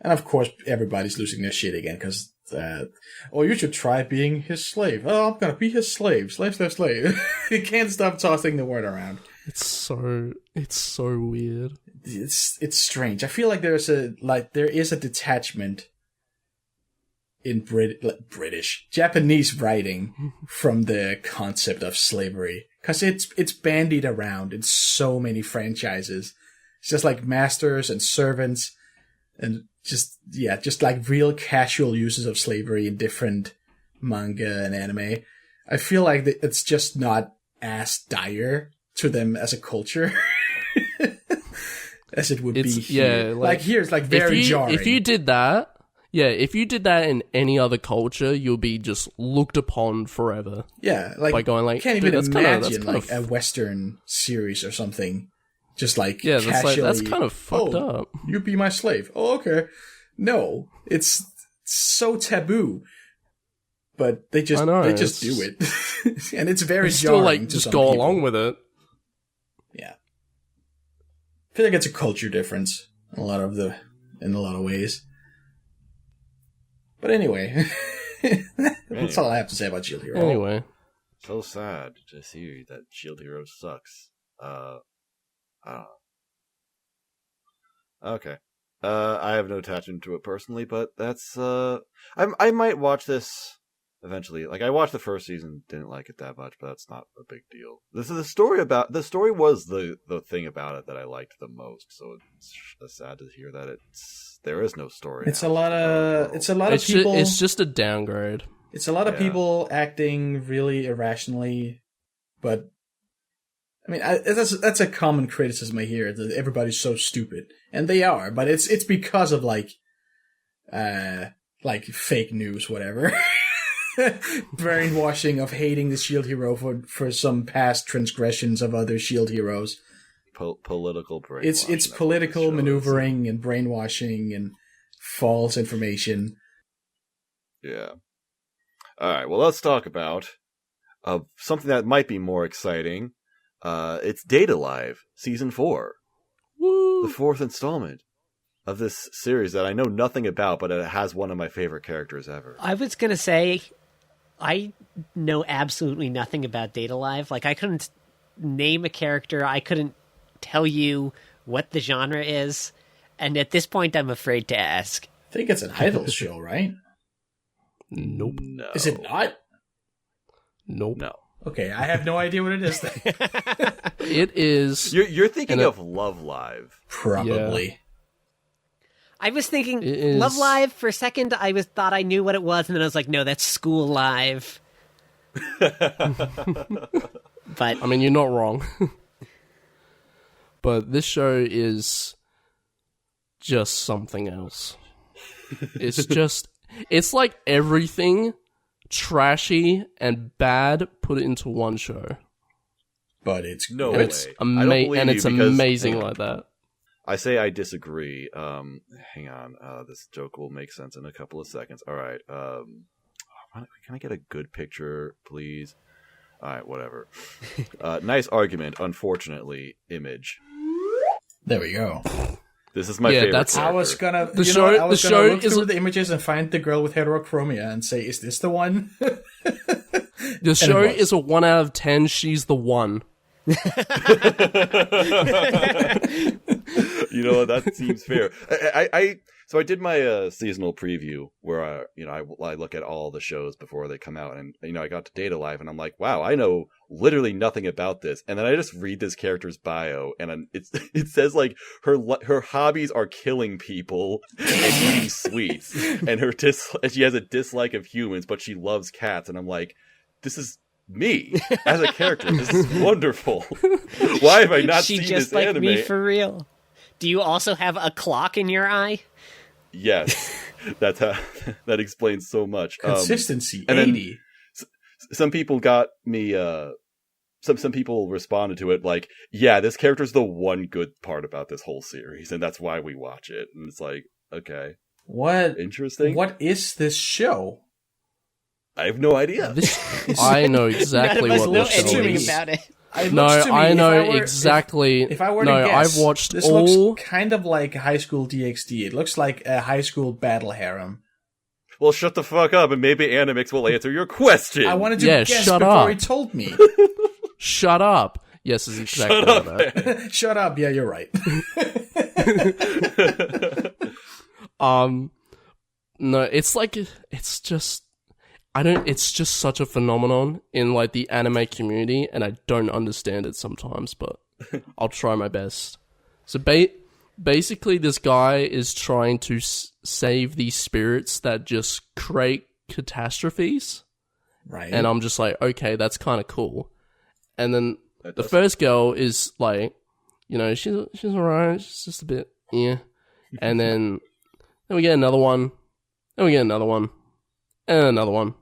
And of course, everybody's losing their shit again because, you should try being his slave. Oh, I'm gonna be his slave. Slave. He can't stop tossing the word around. It's so weird. It's strange. I feel like there is a detachment in Japanese writing from the concept of slavery, because it's bandied around in so many franchises. It's just like masters and servants, and just like real casual uses of slavery in different manga and anime. I feel like it's just not as dire to them as a culture as it would be here. Yeah, like here, it's like very jarring. If you did that in any other culture, you'll be just looked upon forever. Yeah, like by going like, can't even imagine a Western series or something. Just like casually, that's kind of fucked up. You be my slave. Oh, okay. No, it's so taboo. But they just do it, and it's very jarring. Just go along with it. Yeah, I feel like it's a culture difference in a lot of ways. But anyway, that's all I have to say about Shield Hero. Anyway, so sad to see that Shield Hero sucks. Okay. I have no attachment to it personally, but that's I might watch this eventually. Like, I watched the first season, didn't like it that much, but that's not a big deal. This is the story was the thing about it that I liked the most. So it's sad to hear that there is no story. It's a lot of people. It's just a downgrade. It's a lot of people acting really irrationally, but I mean, that's a common criticism I hear, that everybody's so stupid, and they are. But it's because of like fake news, whatever, brainwashing of hating the Shield Hero for some past transgressions of other Shield heroes. Political brainwashing. It's political maneuvering and brainwashing and false information. Yeah. All right. Well, let's talk about something that might be more exciting. It's Data Live Season 4. Woo! The 4th installment of this series that I know nothing about, but it has one of my favorite characters ever. I was going to say, I know absolutely nothing about Data Live. Like, I couldn't name a character. I couldn't tell you what the genre is. And at this point, I'm afraid to ask. I think it's an idol show, right? Nope. No. Is it not? Nope. No. Okay, I have no idea what it is then. It is. You're thinking of Love Live. Probably. I was thinking It is- Love Live for a second. Thought I knew what it was, and then I was like, no, that's School Live. But I mean, you're not wrong. But this show is just something else. It's like everything trashy and bad put into one show. But it's No And way. it's, I don't believe and you it's because- amazing like that. I say I disagree. Hang on. This joke will make sense in a couple of seconds. All right. Can I get a good picture, please? All right, whatever. Nice argument. Unfortunately, image. There we go. This is my Yeah, favorite. that's- I was gonna, The you show- know what? I was the gonna show look is- through the images and find the girl with heterochromia and say, "Is this the one?" The show was. is a 1 out of 10. She's the one. You know, that seems fair. So I did my seasonal preview where I look at all the shows before they come out, and I got to Data Live, and I'm like, wow, I know literally nothing about this, and then I just read this character's bio, and it says like her hobbies are killing people and eating sweets, and she has a dislike of humans, but she loves cats, and I'm like, this is me as a character. This is wonderful. Why have I not she seen just this like anime? me for real. Do you also have a clock in your eye? Yes, that's how. That explains so much. Consistency, and then- 80. Some people got me. Some people responded to it like, "Yeah, this character's the one good part about this whole series, and that's why we watch it." And it's like, okay, What? interesting. What is this show? I have no idea. I know exactly None of us what know this show anything is. about it. It No, looks to me, I if know were- exactly. If I were no, to guess, I've watched this all. looks kind of like High School DxD. It looks like a high school battle harem. Well, shut the fuck up, and maybe Animix will answer your question. I wanted to Yeah, guess shut before up. he told me. Shut up. Yes, is exactly Shut up, that. Shut up. Yeah, you're right. No, it's like it's just it's just such a phenomenon in like the anime community, and I don't understand it sometimes, but I'll try my best. So basically, this guy is trying to save these spirits that just create catastrophes, Right. and I'm just like, okay, that's kind of cool. And then That the does- first girl is like, she's alright, she's just a bit, yeah. And then we get another one, then we get another one, and another one,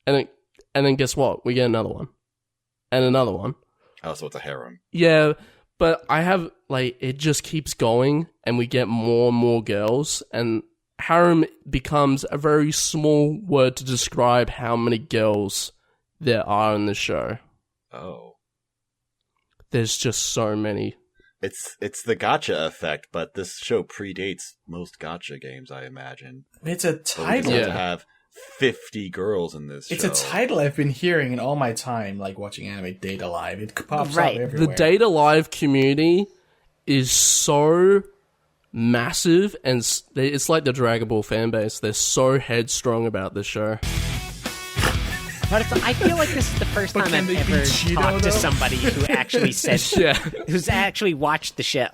and then guess what? We get another one, and another one. Oh, so it's a harem. Yeah, but I have like it just keeps going, and we get more and more girls, and harem becomes a very small word to describe how many girls there are in the show. Oh, There's just so many. it's the gacha effect, but this show predates most gacha games, I imagine. It's a But we just title. have Yeah. to have 50 girls in this It's show. a title I've been hearing in all my time, like watching anime Data Live. It pops Right. up everywhere. The Data Live community is so massive, and it's like the Dragon Ball fan base. They're so headstrong about this show. But I feel like this is the first But time can I've they ever beat Cheeto, talked to though? somebody who actually said, Yeah, who's actually watched the show.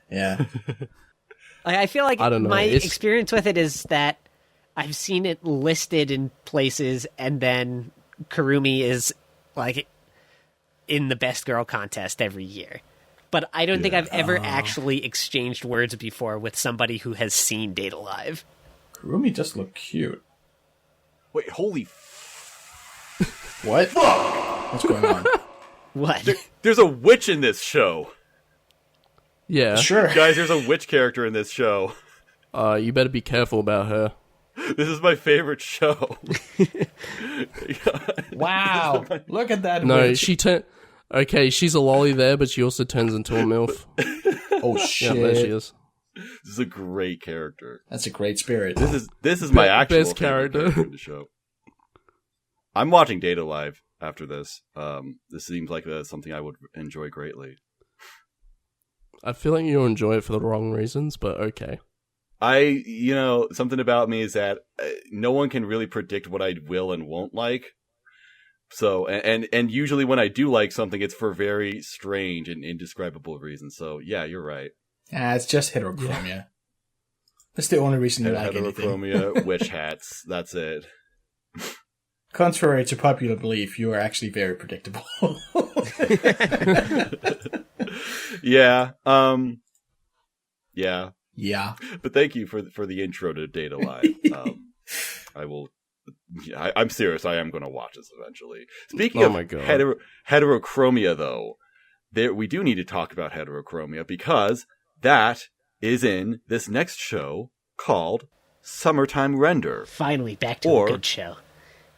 Yeah. I feel like I don't know, my it's- experience with it is that I've seen it listed in places, and then Kurumi is like in the best girl contest every year. But I don't think I've ever actually exchanged words before with somebody who has seen Data Live. Kurumi just look cute. Wait, holy What? What's going on? What? There's a witch in this show. yeah. Sure. Guys, there's a witch character in this show. You better be careful about her. This is my favorite show. Wow. Look at that No, witch. Okay, she's a lolly there, but she also turns into a MILF. Oh, Yeah, shit. there she is. This is a great character. That's a great spirit. This is my actual best favorite character. in the show. I'm watching Data Live after this. This seems like something I would enjoy greatly. I feel like you'll enjoy it for the wrong reasons, but okay. Something about me is that no one can really predict what I will and won't like. So, and usually when I do like something, it's for very strange and indescribable reasons. So, yeah, you're right. Ah, it's just heterochromia. That's the only reason you like anything. Heterochromia, witch hats. That's it. Contrary to popular belief, you are actually very predictable. Yeah. Yeah. Yeah. But thank you for the intro to Data Line. I will. I'm serious. I am going to watch this eventually. Speaking of heterochromia, though, we do need to talk about heterochromia because that is in this next show called Summertime Render. Finally, back to a good show.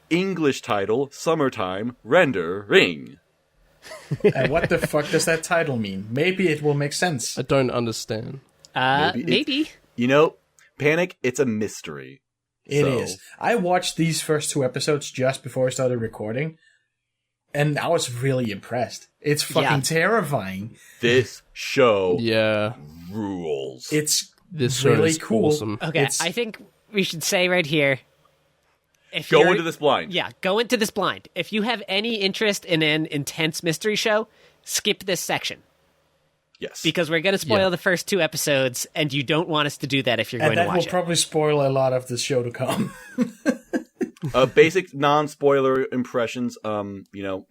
English title: Summertime Rendering. And what the fuck does that title mean? Maybe it will make sense. I don't understand. Maybe. You know, Panic, it's a mystery. It is. I watched these first 2 episodes just before I started recording, and I was really impressed. It's fucking terrifying. This show rules. It's this really show is cool. Awesome. Okay, I think we should say right here, go into this blind. Yeah, go into this blind. If you have any interest in an intense mystery show, skip this section. Yes. Because we're going to spoil the first 2 episodes, and you don't want us to do that if you're going to watch it. And that will probably spoil a lot of the show to come. Basic non-spoiler impressions.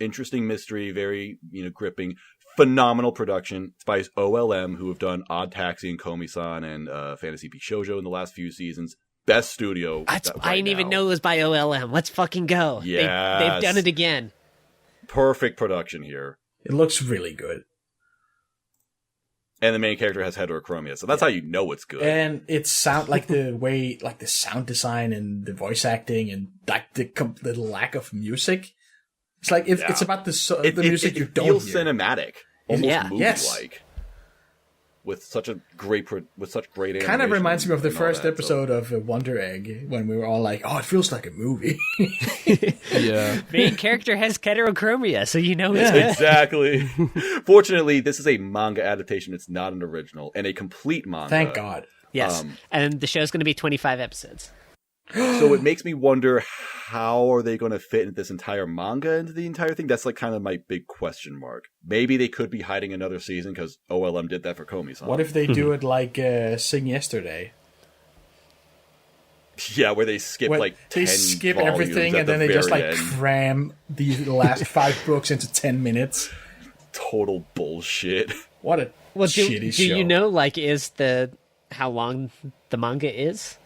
Interesting mystery, very, gripping. Phenomenal production. It's by OLM, who have done Odd Taxi and Komi-san and Fantasy Beat Shoujo in the last few seasons. Best studio. I didn't even know it was by OLM. Let's fucking go. Yes. They've done it again. Perfect production here. It looks really good. And the main character has heterochromia, so that's how you know it's good. And it sound like the sound design and the voice acting and like the lack of music. It's like it's about the music you don't hear. It feels cinematic, almost movie-like, with such great animation. Kind of reminds me of the first episode of Wonder Egg when we were all like, "Oh, it feels like a movie." Yeah, main character has heterochromia, so you know it's good. Exactly. Fortunately, this is a manga adaptation; it's not an original, and a complete manga. Thank God. Yes, and the show's going to be 25 episodes. So it makes me wonder, how are they going to fit this entire manga into the entire thing? That's like kind of my big question mark. Maybe they could be hiding another season because OLM did that for Komi-san. What if they do it like Sing Yesterday? Yeah, where they skip they 10 skip volumes everything and then they just cram the last 5 books into 10 minutes. Total bullshit. What a shitty show. Do you know how long the manga is?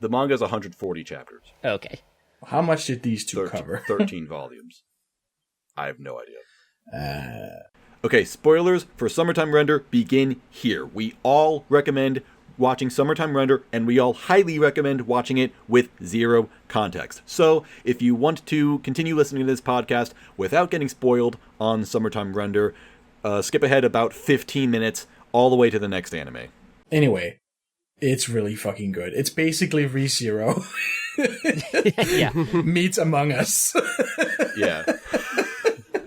The manga is 140 chapters. Okay. How much did these 2 cover? 13 volumes. I have no idea. Okay, spoilers for Summertime Render begin here. We all recommend watching Summertime Render, and we all highly recommend watching it with 0 context. So, if you want to continue listening to this podcast without getting spoiled on Summertime Render, skip ahead about 15 minutes all the way to the next anime. Anyway. It's really fucking good. It's basically ReZero. Meets Among Us. Yeah.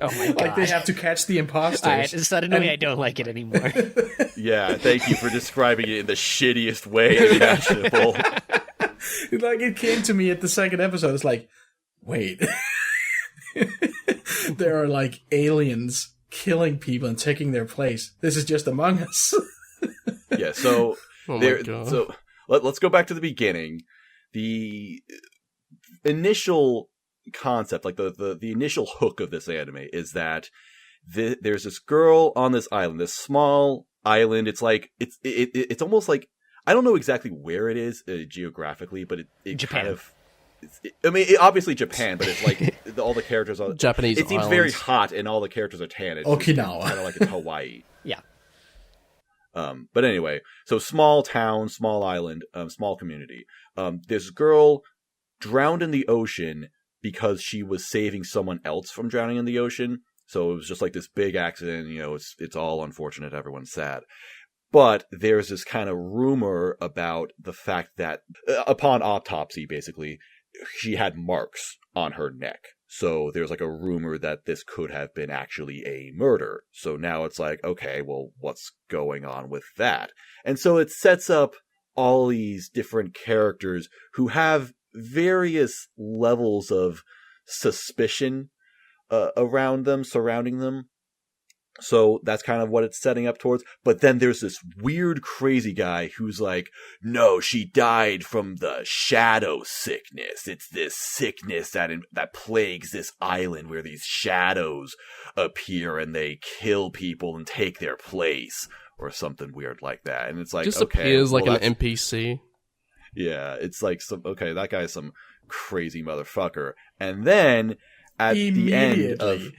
Oh my god. Like they have to catch the imposters. All right, suddenly I don't like it anymore. Yeah, thank you for describing it in the shittiest way imaginable. Like it came to me at the second episode. It's like, wait. There are like aliens killing people and taking their place. This is just Among Us. Yeah, so... So let's go back to the beginning. The initial concept, like the initial hook of this anime, is that there's this girl on this island, this small island. It's like it's almost like, I don't know exactly where it is geographically, but it Japan. kind of. Obviously Japan, but it's like all the characters are Japanese. It seems islands. very hot, and all the characters are tan. It's Okinawa, kind of like it's Hawaii. Yeah. But anyway, so small town, small island, small community. This girl drowned in the ocean because she was saving someone else from drowning in the ocean. So it was just like this big accident. It's all unfortunate. Everyone's sad. But there's this kind of rumor about the fact that upon autopsy, basically, she had marks on her neck. So there's like a rumor that this could have been actually a murder. So now it's like, okay, well, what's going on with that? And so it sets up all these different characters who have various levels of suspicion surrounding them. So that's kind of what it's setting up towards. But then there's this weird, crazy guy who's like, no, she died from the shadow sickness. It's this sickness that plagues this island where these shadows appear and they kill people and take their place or something weird like that. And it's like, just okay, appears like an NPC. Yeah, it's like that guy's some crazy motherfucker. And then at the end of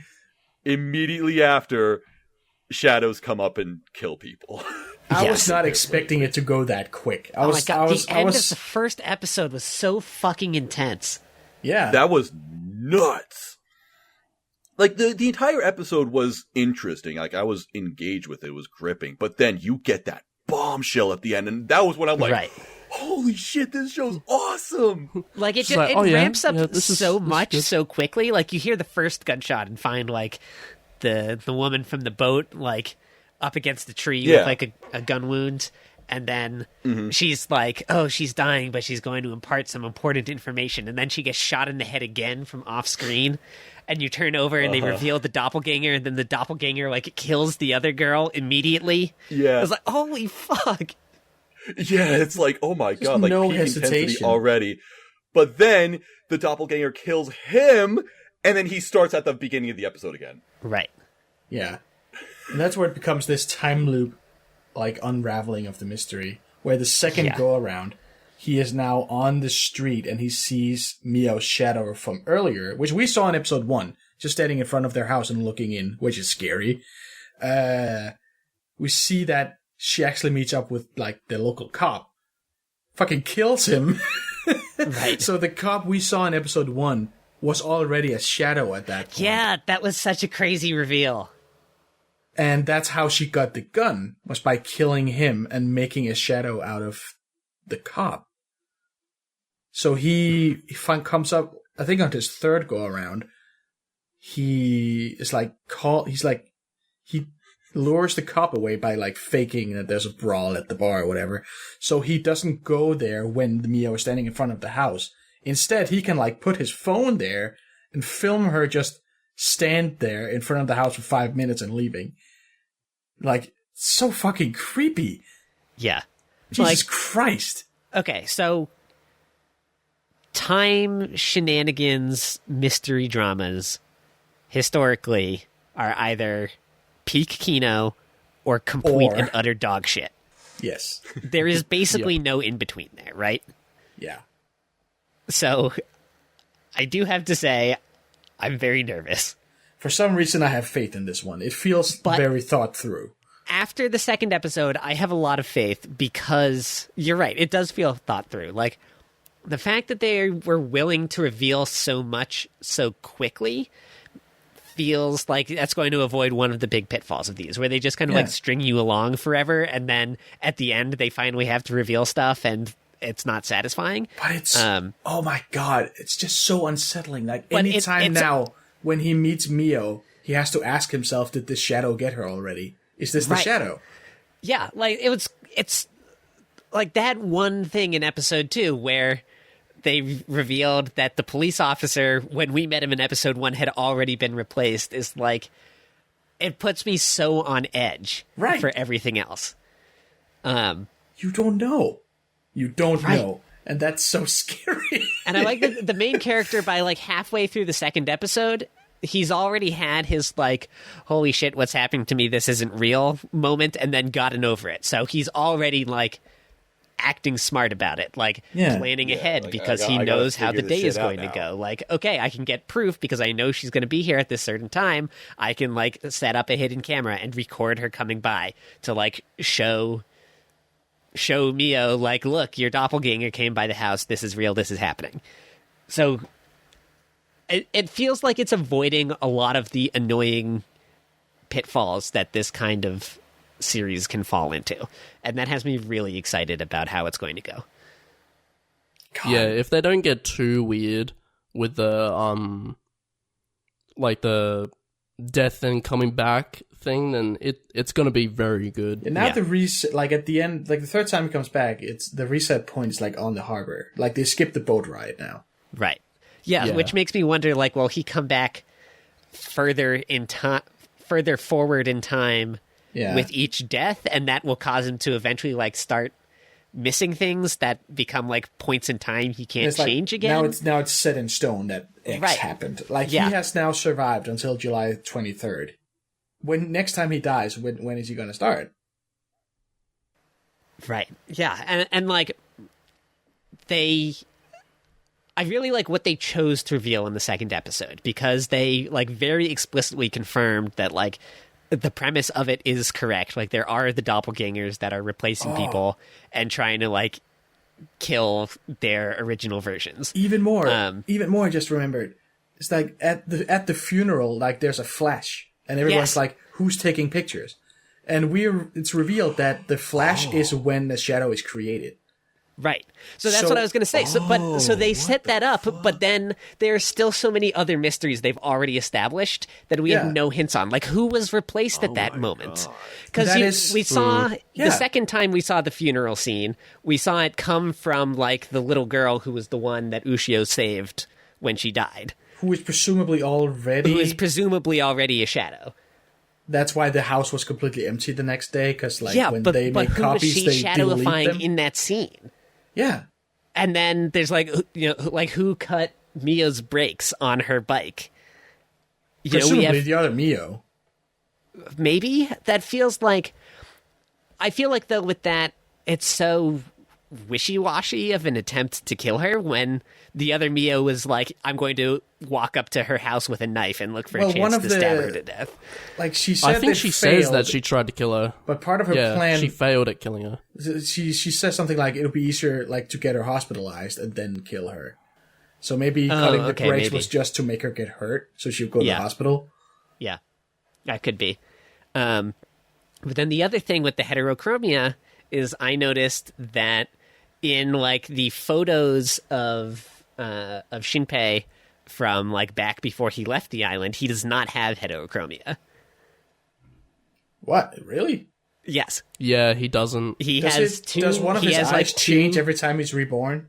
immediately after, shadows come up and kill people. I was not expecting it to go that quick. Oh my god, the end of the first episode was so fucking intense. Yeah. That was nuts. Like, the entire episode was interesting. Like, I was engaged with it. It was gripping. But then you get that bombshell at the end, and that was when I'm like, right. Holy shit, this show's awesome! Like, it ramps up so much so quickly. Like, you hear the first gunshot and find, like, the woman from the boat, like, up against the tree with, like, a gun wound. And then she's like, oh, she's dying, but she's going to impart some important information. And then she gets shot in the head again from off screen. And you turn over and they reveal the doppelganger. And then the doppelganger, like, kills the other girl immediately. Yeah. I was like, holy fuck. Yeah, it's like, oh my god, like, no peak hesitation intensity already. But then the doppelganger kills him, and then he starts at the beginning of the episode again. Right. Yeah. And that's where it becomes this time loop, like, unraveling of the mystery, where the second go around, he is now on the street and he sees Mio's shadow from earlier, which we saw in episode 1, just standing in front of their house and looking in, which is scary. We see that she actually meets up with, like, the local cop. Fucking kills him. Right. So the cop we saw in episode 1 was already a shadow at that point. Yeah, that was such a crazy reveal. And that's how she got the gun, was by killing him and making a shadow out of the cop. So he comes up, I think on his third go around, he lures the cop away by, like, faking that there's a brawl at the bar or whatever. So he doesn't go there when Mio is standing in front of the house. Instead, he can, like, put his phone there and film her just stand there in front of the house for 5 minutes and leaving. Like, so fucking creepy. Yeah. Jesus Christ. Okay, so time shenanigans mystery dramas historically are either peak Kino or complete and utter dog shit. Yes. There is basically no in between there, right? Yeah. So I do have to say I'm very nervous. For some reason, I have faith in this one. It feels very thought through. After the second episode, I have a lot of faith because you're right. It does feel thought through. Like, the fact that they were willing to reveal so much so quickly feels like that's going to avoid one of the big pitfalls of these, where they just kind of like string you along forever, and then at the end they finally have to reveal stuff and it's not satisfying. But it's oh my god, it's just so unsettling. Like, anytime now when he meets Mio, he has to ask himself, did this shadow get her already? Is this the shadow? Yeah, like it's like that one thing in episode 2 where they revealed that the police officer, when we met him in episode 1, had already been replaced, is like, it puts me so on edge for everything else. You don't know. You don't know. And that's so scary. And I like the main character, by like halfway through the second episode, he's already had his, like, holy shit, what's happening to me, this isn't real moment, and then gotten over it. So he's already, like, acting smart about it, like planning ahead, like, because he knows how the day is going to go. Like, okay, I can get proof because I know she's going to be here at this certain time. I can, like, set up a hidden camera and record her coming by to, like, show Mio, like, look, your doppelganger came by the house. This is real. This is happening. So it feels like it's avoiding a lot of the annoying pitfalls that this kind of series can fall into, and that has me really excited about how it's going to go. God. Yeah, if they don't get too weird with the like the death and coming back thing, then it's going to be very good. And now the reset, like at the end, like the third time he comes back, it's the reset point is like on the harbor. Like they skipped the boat ride now. Right. Yeah, which makes me wonder, like, will he come back further further forward in time Yeah. with each death, and that will cause him to eventually like start missing things that become like points in time he can't It's like, change again. Now it's set in stone that X Right. happened. Like Yeah. he has now survived until July 23rd. When next time he dies, when is he going to start? Right. Yeah. And like I really like what they chose to reveal in the second episode, because they like very explicitly confirmed that like the premise of it is correct. Like there are the doppelgangers that are replacing people and trying to like kill their original versions. Even more, I just remembered. It's like at the funeral, like there's a flash, and everyone's Yes. like, "Who's taking pictures?" And it's revealed that the flash is when the shadow is created. Right. So that's So- what I was going to say. So they set that up, but then there's still so many other mysteries they've already established that we Yeah. have no hints on. Like who was replaced at that moment? Because That is- we saw Yeah. the second time we saw the funeral scene, we saw it come from like the little girl who was the one that Ushio saved when she died, Who is presumably already? who is presumably already a shadow. That's why the house was completely empty the next day, because like Yeah, when but they make who was copies, she they delete shadowifying them. in that scene? Yeah. And then there's like, you know, like who cut Mia's brakes on her bike? You know, Presumably we have the other Mio. maybe that feels like. I feel like though with that, it's so wishy-washy of an attempt to kill her when the other Mio was like, "I'm going to walk up to her house with a knife and look for Well, a one chance of to stab the- her to death." Like she said, I think they she failed, says that she tried to kill her. But part of her Yeah, plan, she failed at killing her. she says something like it'll be easier like to get her hospitalized and then kill her. So maybe cutting the okay, brakes maybe. was just to make her get hurt, so she would go to Yeah. the hospital. Yeah, that could be. But then the other thing with the heterochromia is I noticed that in like the photos of Shinpei from like back before he left the island, he does not have heterochromia. What? Really? Yes, Yeah, he doesn't. he has two. Does one of he his has eyes like change two- every time he's reborn?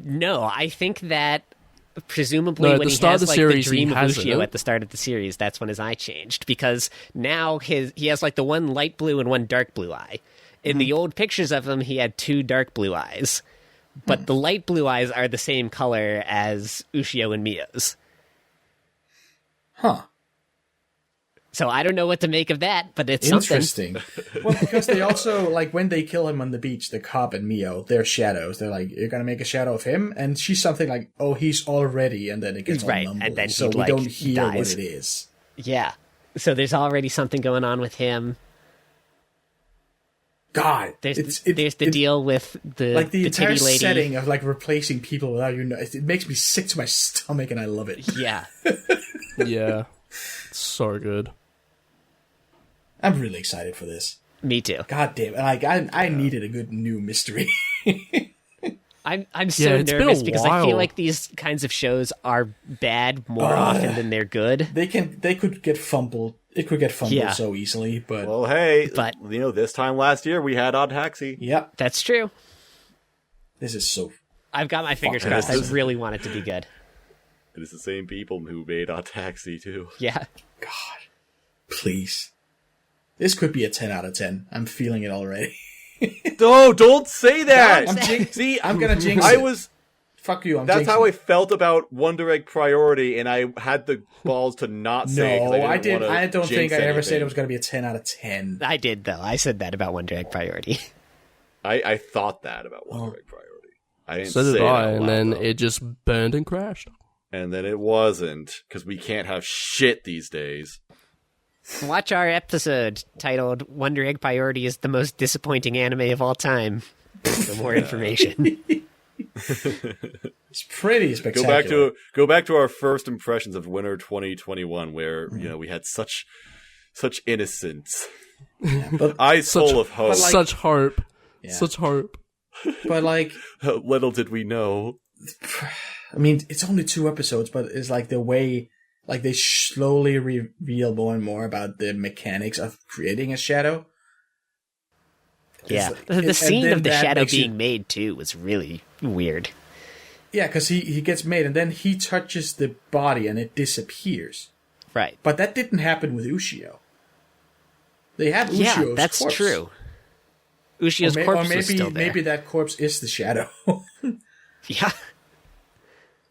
No, I think that presumably No, at when the he start has of the like series, the dream he of has Ushio it. at the start of the series, that's when his eye changed, because now he has like the one light blue and one dark blue eye. In the old pictures of him, he had two dark blue eyes, but the light blue eyes are the same color as Ushio and Mio's. Huh. So I don't know what to make of that, but it's something. Interesting. Well, because they also, like, when they kill him on the beach, the cop and Mio, they're shadows. They're like, you're gonna make a shadow of him? And she's something like, oh, he's already, and then it gets all Right, mumbly. and then so he, we like, don't hear dies. what it is. Yeah. So there's already something going on with him. God, There's the deal with the like the entire titty lady. setting of like replacing people without it makes me sick to my stomach, and I love it. Yeah. Yeah, it's so good. I'm really excited for this. Me too. God damn, like I needed a good new mystery. I'm so Yeah, it's been a nervous because I feel while. like these kinds of shows are bad more often than they're good. They could get fumbled. It could get fumbled Yeah. so easily, but Well, hey, But- you know, this time last year we had Odd Taxi. yeah, That's true. this is so. I've got my fingers Fuck, crossed. this is- I really want it to be good. It is the same people who made Odd Taxi too. Yeah. God, please. This could be a 10 out of 10. I'm feeling it already. No, don't say that. I'm See, I'm gonna jinx I it. was. Fuck you. I'm That's jinxing how I it. felt about Wonder Egg Priority, and I had the balls to not say. 'cause No, I I didn't did. wanna I don't think jinx I ever said anything. it was gonna be a 10 out of 10. I did, though. I said that about Wonder Egg Priority. I thought that about Wonder Egg Priority. I didn't So say did it I, out and loud, then though. it just burned and crashed. And then it wasn't, because we can't have shit these days. Watch our episode titled Wonder Egg Priority is the most disappointing anime of all time for more information. It's pretty Go spectacular. back to our first impressions of Winter 2021, where we had such innocence, but eyes Such- full of hope. like- Such hope. Yeah. Such hope. but like, Little did we know. I mean, it's only 2 episodes, but it's like the way, like they slowly reveal more and more about the mechanics of creating a shadow. Yeah. like- The and scene then of the that shadow makes you- being made, too, was really weird. Yeah, because he gets made, and then he touches the body, and it disappears. Right. But that didn't happen with Ushio. They had Ushio's Yeah, that's corpse. true. Ushio's corpse was still there. Maybe that corpse is the shadow. Yeah.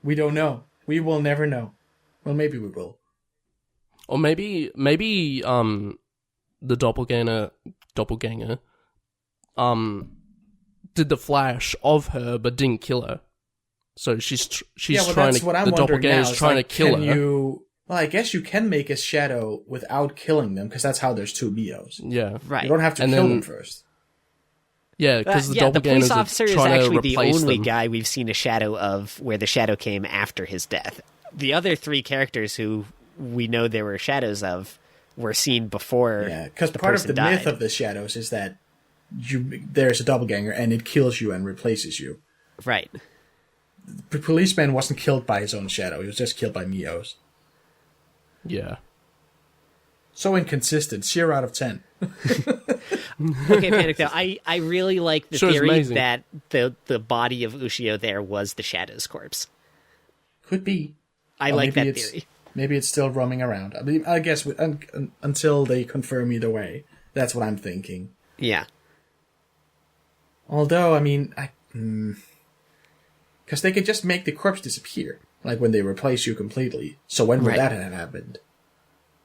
We don't know. We will never know. Well, maybe we will. Or maybe the doppelganger did the flash of her but didn't kill her. So she's trying to. The doppelganger's trying to kill her. Well, I guess you can make a shadow without killing them, because that's how there's two Mios. Yeah, Right. You don't have to kill them first. Yeah, because the the doppelganger police officer is trying to actually the replace only them. guy we've seen a shadow of where the shadow came after his death. The other three characters who we know there were shadows of were seen before. Yeah, because the part of person the died. myth of the shadows is that there's a doppelganger and it kills you and replaces you. Right. The policeman wasn't killed by his own shadow; he was just killed by Mios. Yeah. So inconsistent. 0 out of 10. Okay, Panic, though, I really like the Show's theory amazing. that the body of Ushio there was the Shadow's corpse. Could be. I Or like maybe that theory. Maybe it's still roaming around. I mean, I guess until they confirm either way, that's what I'm thinking. Yeah. Although, I mean, because they could just make the corpse disappear, like when they replace you completely. So when would Right. that have happened?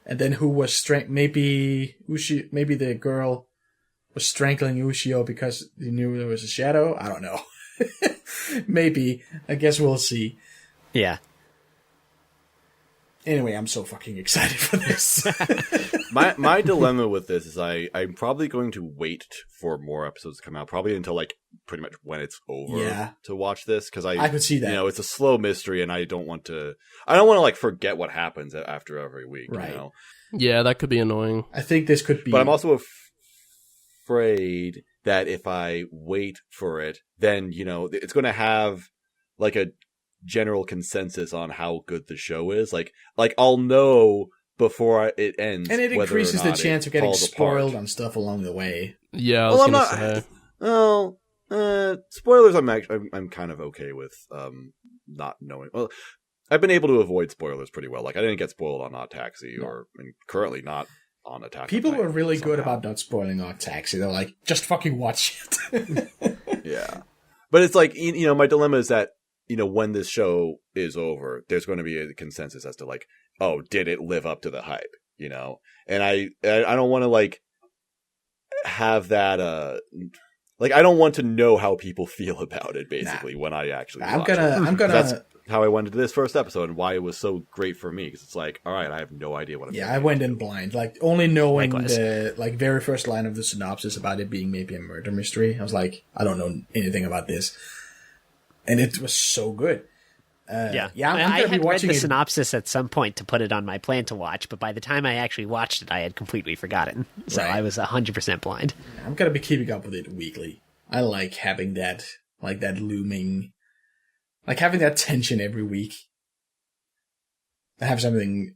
And then who was maybe the girl was strangling Ushio because he knew there was a shadow? I don't know. Maybe. I guess we'll see. Yeah. Anyway, I'm so fucking excited for this. My dilemma with this is I'm probably going to wait for more episodes to come out, probably until like pretty much when it's over Yeah. to watch this, because I could see that. You know, it's a slow mystery, and I don't want to like forget what happens after every week. Right. You know? Yeah, that could be annoying. I think this could be... But I'm also afraid that if I wait for it, then, you know, it's going to have like a general consensus on how good the show is. Like I'll know before it ends. And it whether or increases the not chance it of getting falls spoiled apart. on stuff along the way. Yeah, I Well, was I'm gonna not. say. Well, spoilers. I'm kind of okay with not knowing. Well, I've been able to avoid spoilers pretty well. Like I didn't get spoiled on Odd Taxi, or currently not on Attack on People Titan were really good somehow. about not spoiling Odd Taxi. They're like, just fucking watch it. Yeah, but it's like, you know, my dilemma is that, you know, when this show is over, there's going to be a consensus as to like, oh, did it live up to the hype? You know, and I don't want to like have that. Like I don't want to know how people feel about it. Basically, when I actually, I'm watch it. gonna. That's how I went into this first episode and why it was so great for me, because it's like, all right, I have no idea what I'm Yeah, doing. I went in blind, like only knowing Likewise. the like very first line of the synopsis about it being maybe a murder mystery. I was like, I don't know anything about this, and it was so good. Yeah. yeah. I'm I gonna be had read watching the it. synopsis at some point to put it on my plan to watch, but by the time I actually watched it, I had completely forgotten. So Right. I was 100% blind. I'm gonna be keeping up with it weekly. I like having that, like that looming, like having that tension every week. I have something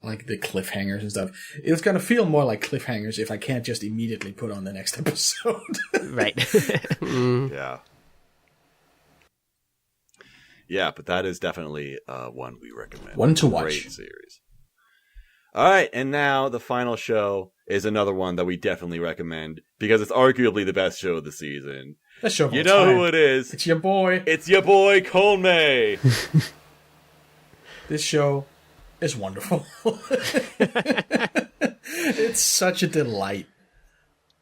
like the cliffhangers and stuff. It's gonna feel more like cliffhangers if I can't just immediately put on the next episode. Right. Yeah. Yeah, but that is definitely one we recommend. One to watch. Great series. All right, and now the final show is another one that we definitely recommend because it's arguably the best show of the season. Let's show You know who it is. It's your boy. It's your boy, Konmei. This show is wonderful. It's such a delight.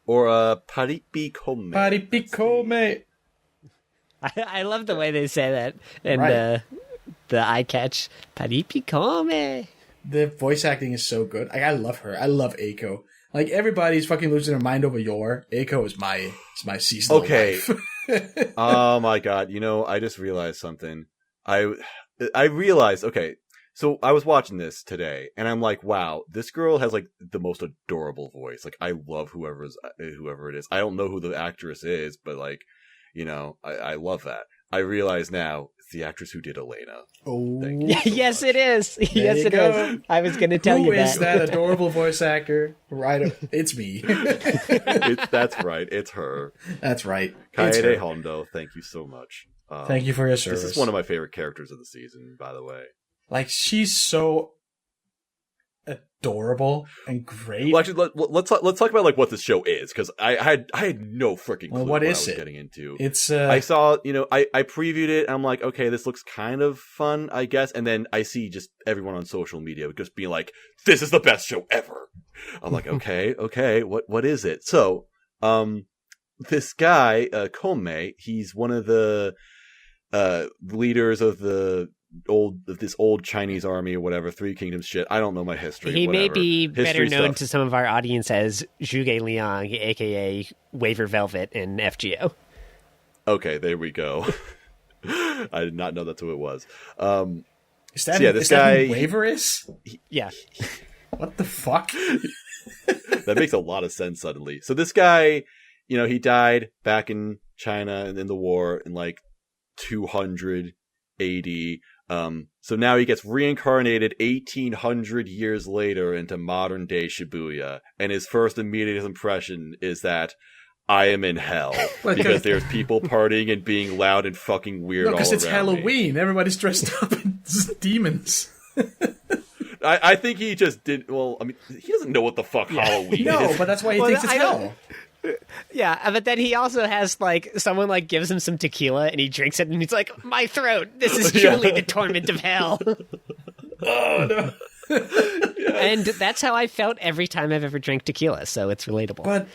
Or Paripi Konmei. Paripikome. I love the way they say that in Right. the eye catch. Paripikome. The voice acting is so good. Like, I love her. I love Eiko. Like, everybody's fucking losing their mind over Yor. Eiko is my seasonal Okay. wife. Oh my god, you know, I just realized something. I realized, okay, so I was watching this today, and I'm like, wow, this girl has like the most adorable voice. Like, I love whoever it is. I don't know who the actress is, but like, you know, I love that. I realize now it's the actress who did Elena. Oh, Thank you. Yes, it is. Yes, you it go. is. I was going to tell who you is that. that adorable voice actor? Right, it's me. That's right, it's her. That's right. It's Kaede her. Hondo, thank you so much. Thank you for your service. This is one of my favorite characters of the season, by the way. Like, she's so adorable and great. Well, actually, let's talk about like what this show is, because I had no freaking clue what I is was it? getting into. It's I saw, I previewed it, and I'm like, okay, this looks kind of fun, I guess. And then I see just everyone on social media just being like, this is the best show ever. I'm like, okay, what is it? So, this guy, Komei, he's one of the leaders of this old Chinese army or whatever, Three Kingdoms shit. I don't know my history. He whatever. may be better History known stuff. to some of our audience as Zhuge Liang, aka Waver Velvet in FGO. Okay, there we go. I did not know that's who it was. Is that, so yeah, this is that guy- who Waver is? Yeah. What the fuck? That makes a lot of sense suddenly. So this guy, he died back in China and in the war in like 200 AD. So now he gets reincarnated 1800 years later into modern day Shibuya, and his first immediate impression is that I am in hell because there's people partying and being loud and fucking weird all around because it's me. Halloween. Everybody's dressed up as demons. I think he just did. Well, I mean, he doesn't know what the fuck Halloween No, is. but that's why he Well, thinks it's I don't- hell. Yeah, but then he also has, like, someone, like, gives him some tequila, and he drinks it, and he's like, my throat, this is truly the torment of hell. Oh no! And that's how I felt every time I've ever drank tequila, so it's relatable.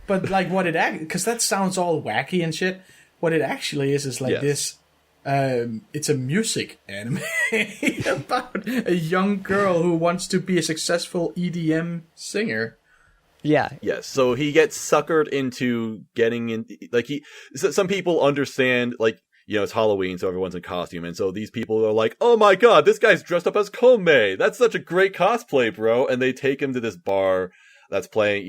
But like what it because that sounds all wacky and shit. What it actually is like Yes. this. It's a music anime about a young girl who wants to be a successful EDM singer. Yeah. Yes, so he gets suckered into getting in, like some people understand, like, it's Halloween, so everyone's in costume, and so these people are like, oh my god, this guy's dressed up as Komei, that's such a great cosplay, bro, and they take him to this bar that's playing,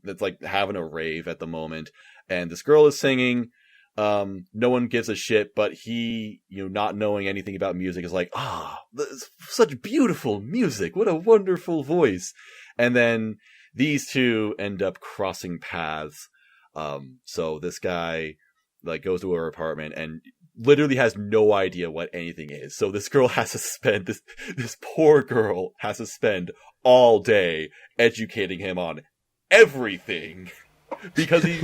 that's like having a rave at the moment, and this girl is singing, no one gives a shit, but he, not knowing anything about music is like, such beautiful music, what a wonderful voice, and then these two end up crossing paths. So this guy like goes to her apartment and literally has no idea what anything is. So this girl has to spend this poor girl has to spend all day educating him on everything because he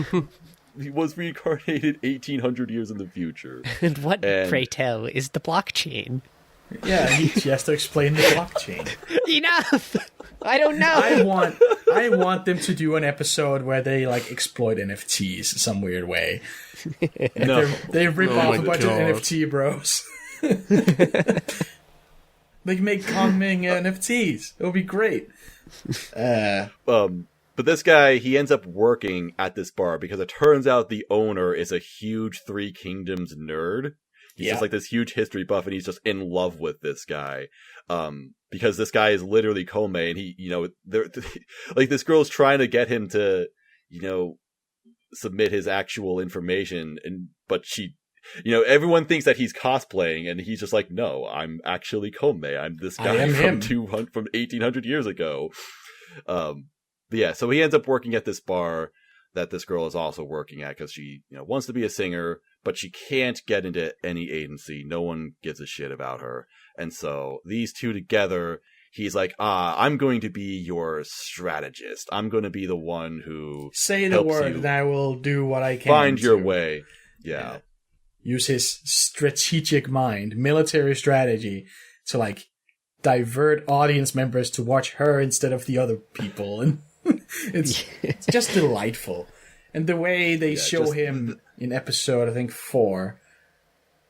was reincarnated 1800 years in the future. And what, pray tell, is the blockchain? Yeah, he has to explain the blockchain. Enough! I don't know! I want them to do an episode where they like exploit NFTs some weird way. No. They rip Oh off my a bunch God. of NFT bros. They make Conming NFTs. It would be great. But this guy, he ends up working at this bar because it turns out the owner is a huge Three Kingdoms nerd. He's just like this huge history buff, and he's just in love with this guy. Because this guy is literally Komei, and he, like this girl's trying to get him to, submit his actual information, but she, everyone thinks that he's cosplaying, and he's just like, no, I'm actually Komei. I'm this I guy am him. from 1800 years ago. But yeah, so he ends up working at this bar that this girl is also working at because she, wants to be a singer, but she can't get into any agency. No one gives a shit about her. And so these two together, he's like, I'm going to be your strategist. I'm going to be the one who Say the helps word you and I will do what I can. find your to way. Yeah. Use his strategic mind, military strategy, to like divert audience members to watch her instead of the other people. And it's just delightful. And the way they show him in episode, I think 4,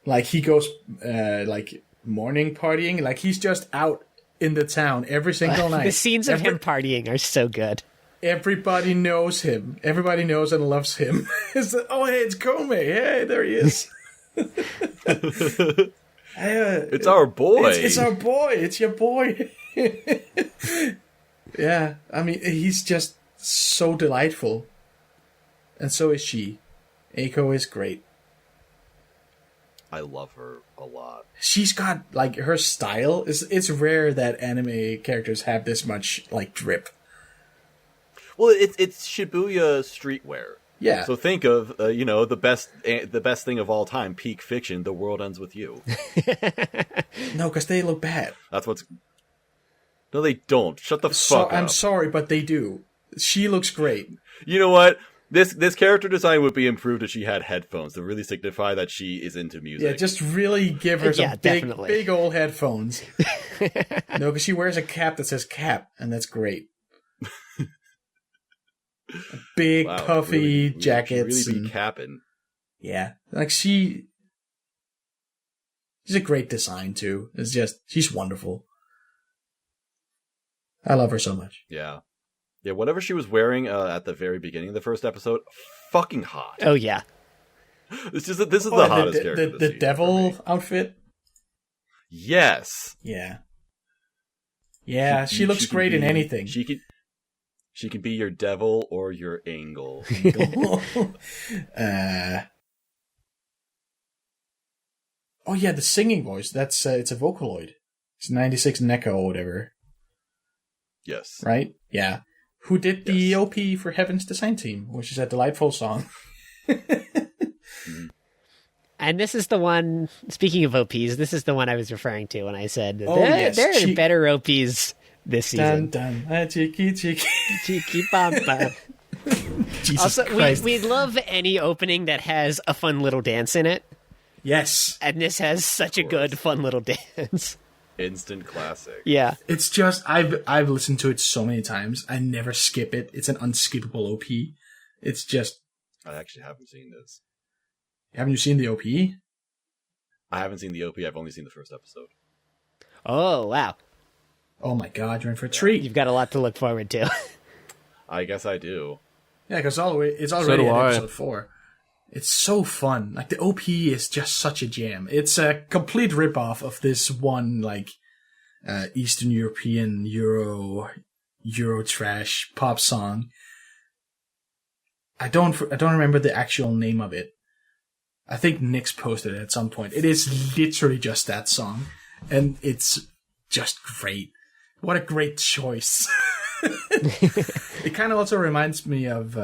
like he goes like morning partying, like he's just out in the town every single night. The scenes of him partying are so good. Everybody knows him. Everybody knows and loves him. It's like, oh, hey, it's Komei. Hey, there he is. It's our boy. It's our boy. It's your boy. Yeah, I mean, he's just so delightful. And so is she. Eiko is great. I love her a lot. She's got, like, her style. It's rare that anime characters have this much, like, drip. Well, it's Shibuya streetwear. Yeah. So think of the best thing of all time, peak fiction. The world ends with you. No, because they look bad. That's what's. No, they don't. Shut the fuck up. I'm sorry, but they do. She looks great. You know what? This character design would be improved if she had headphones to really signify that she is into music. Yeah, just really give her some definitely. big old headphones. No, because she wears a cap that says cap, and that's great. Big, puffy jackets. Really be capping. Yeah, like she's a great design too. It's just, she's wonderful. I love her so much. Yeah. Yeah, whatever she was wearing at the very beginning of the first episode, fucking hot. Oh yeah. This is the hottest character. The devil outfit? Yes. Yeah. Yeah, she looks great in anything. She could be your devil or your angle. Oh yeah, the singing voice. That's it's a Vocaloid. It's 96 NECA or whatever. Yes. Right? Yeah. Who did the OP for Heaven's Design Team, which is a delightful song. And this is the one, speaking of OPs, this is the one I was referring to when I said there are better OPs this season. Dun, dun, cheeky, cheeky. Cheeky bamba. Jesus also, Christ. we love any opening that has a fun little dance in it. Yes. And this has such a good, fun little dance. Instant classic. Yeah. It's just, I've listened to it so many times. I never skip it. It's an unskippable OP. It's just... I actually haven't seen this. Haven't you seen the OP? I haven't seen the OP. I've only seen the first episode. Oh, wow. Oh my god, you're in for a treat. You've got a lot to look forward to. I guess I do. Yeah, because it's already at episode 4. It's so fun. Like, the OP is just such a jam. It's a complete ripoff of this one, like, Eastern European Euro trash pop song. I don't remember the actual name of it. I think Nick's posted it at some point. It is literally just that song. And it's just great. What a great choice. It kind of also reminds me of...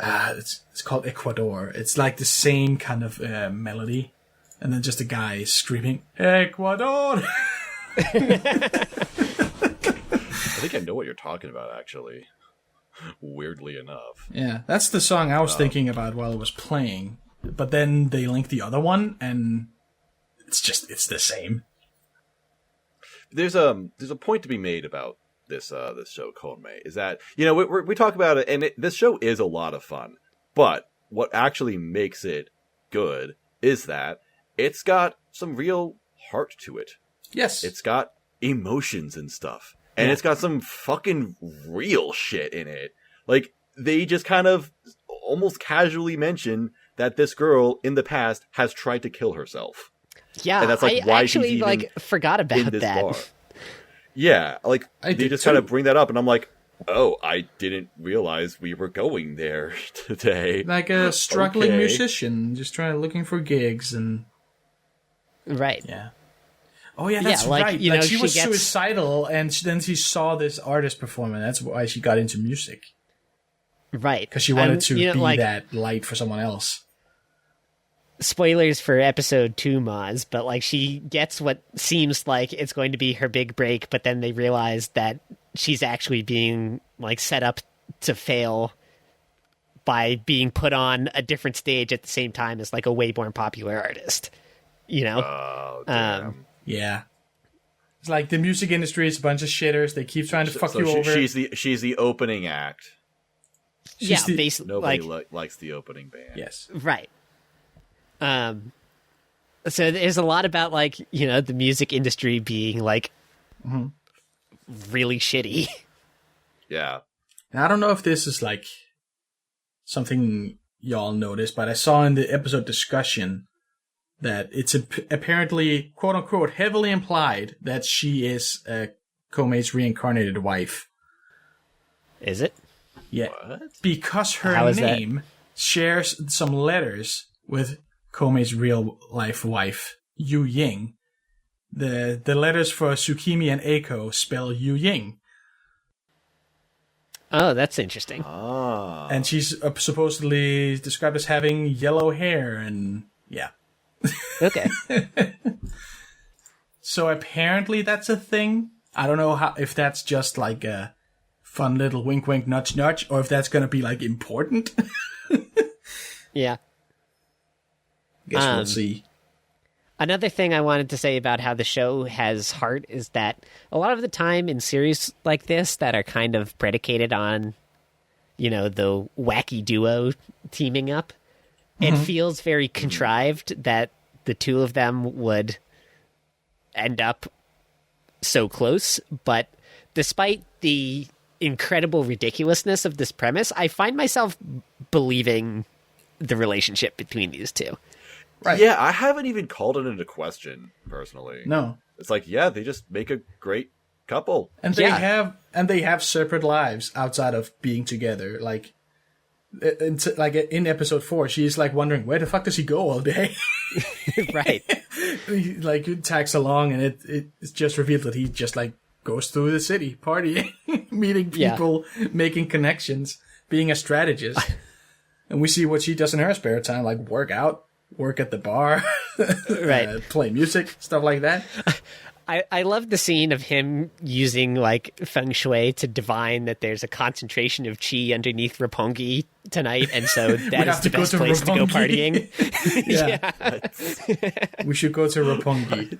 it's called Ecuador. It's like the same kind of melody. And then just a guy screaming, Ecuador! I think I know what you're talking about, actually. Weirdly enough. Yeah, that's the song I was thinking about while it was playing. But then they linked the other one, and it's the same. There's a point to be made about this show, Konmei, is that, you know, we talk about it, and this show is a lot of fun. But what actually makes it good is that it's got some real heart to it. Yes. It's got emotions and stuff. And it's got some fucking real shit in it. Like, they just kind of almost casually mention that this girl in the past has tried to kill herself. Yeah, and that's like why actually she's even forgot about in this that. bar. Yeah, like they just kind of bring that up, and I'm like, oh, I didn't realize we were going there today. Like a struggling musician, just looking for gigs and... Right. Yeah. Oh yeah, that's right. You know, she was suicidal, and then she saw this artist perform, and that's why she got into music. Right. Because she wanted to be that light for someone else. Spoilers for episode 2, Maz, but like she gets what seems like it's going to be her big break, but then they realize that she's actually being like set up to fail by being put on a different stage at the same time as like a way more popular artist. You know? Oh, damn. Yeah. It's like the music industry is a bunch of shitters. They keep trying to fuck you over. She's the opening act. Basically. Nobody likes the opening band. Yes. Right. So there's a lot about like, you know, the music industry being like really shitty. Yeah. Now, I don't know if this is like something y'all noticed, but I saw in the episode discussion that it's apparently, quote unquote, heavily implied that she is Komei's reincarnated wife. Is it? Yeah. What? Because her name shares some letters with Komei's real life wife, Yu Ying. The letters for Tsukimi and Eiko spell Yu Ying. Oh, that's interesting. Ah. And she's supposedly described as having yellow hair and yeah. Okay. So apparently that's a thing. I don't know if that's just like a fun little wink, wink, nudge, nudge, or if that's gonna be like important. Yeah. Guess we'll see. Another thing I wanted to say about how the show has heart is that a lot of the time in series like this that are kind of predicated on, you know, the wacky duo teaming up, it feels very contrived that the two of them would end up so close. But despite the incredible ridiculousness of this premise, I find myself believing the relationship between these two. Right. Yeah, I haven't even called it into question, personally. No. It's like, yeah, they just make a great couple. And they have separate lives outside of being together. Like in episode 4, she's like wondering, where the fuck does he go all day? Right. Like it tags along, and it's just revealed that he just like goes through the city, partying, meeting people, making connections, being a strategist. And we see what she does in her spare time, like work out, work at the bar, right, play music, stuff like that. I love the scene of him using like feng shui to divine that there's a concentration of chi underneath Roppongi tonight, and so that is the best place to go partying. Yeah. We should go to Roppongi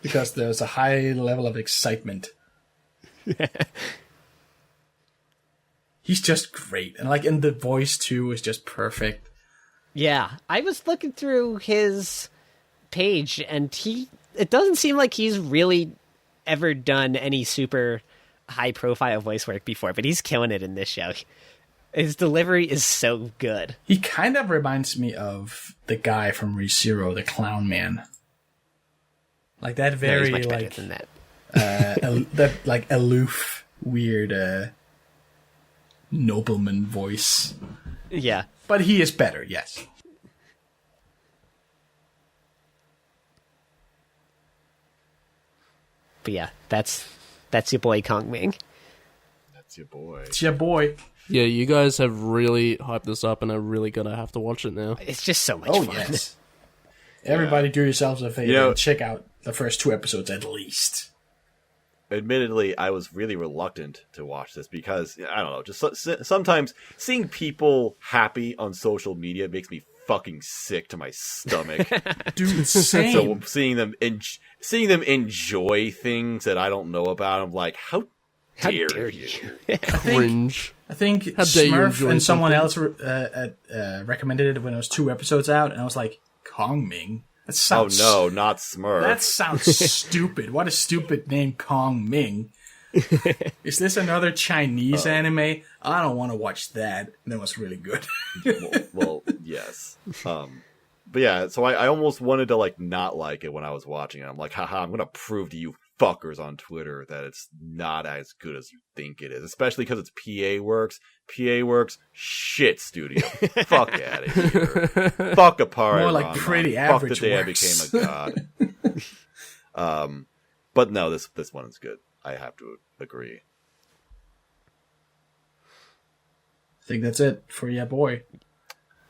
because there's a high level of excitement. He's just great, and like, and the voice too is just perfect. Yeah, I was looking through his page, and it doesn't seem like he's really ever done any super high-profile voice work before, but he's killing it in this show. His delivery is so good. He kind of reminds me of the guy from Re:Zero, the clown man. Like that very, he's much better like, than that. That like aloof, weird, nobleman voice. Yeah. But he is better, yes. But yeah, that's your boy Kong Ming. That's your boy. It's your boy. Yeah, you guys have really hyped this up, and I'm really gonna have to watch it now. It's just so much fun. Yes. Everybody do yourselves a favor and check out the first 2 episodes at least. Admittedly, I was really reluctant to watch this because, I don't know, just sometimes seeing people happy on social media makes me fucking sick to my stomach. Dude, same. So seeing them enjoy things that I don't know about, I'm like, how dare you? Cringe. I think How dare you Smurf enjoy and someone something? else recommended it when it was 2 episodes out, and I was like, Kong Ming? That sounds, oh no, not Smurf. That sounds stupid. What a stupid name, Kong Ming. Is this another Chinese anime? I don't want to watch that. That was really good. well, yes. But yeah, so I almost wanted to like not like it when I was watching it. I'm like, haha, I'm gonna prove to you fuckers on Twitter that it's not as good as you think it is. Especially because it's PA Works. PA Works, shit studio. Fuck out of here. Fuck apart. More like Pretty Average Fuck the day Works. I became a god. But no, this one is good. I have to agree. I think that's it for your boy.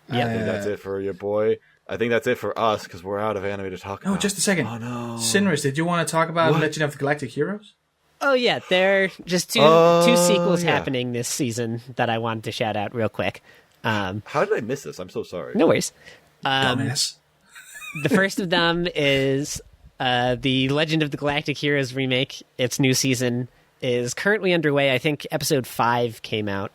Yeah, I think that's it for your boy. I think that's it for us because we're out of anime to talk about. No, just a second. Oh no, Sinris, did you want to talk about Legend of the Galactic Heroes? Oh yeah, there are just two sequels happening this season that I wanted to shout out real quick. How did I miss this? I'm so sorry. No worries. Dumbass. The first of them is the Legend of the Galactic Heroes remake. Its new season is currently underway. I think episode 5 came out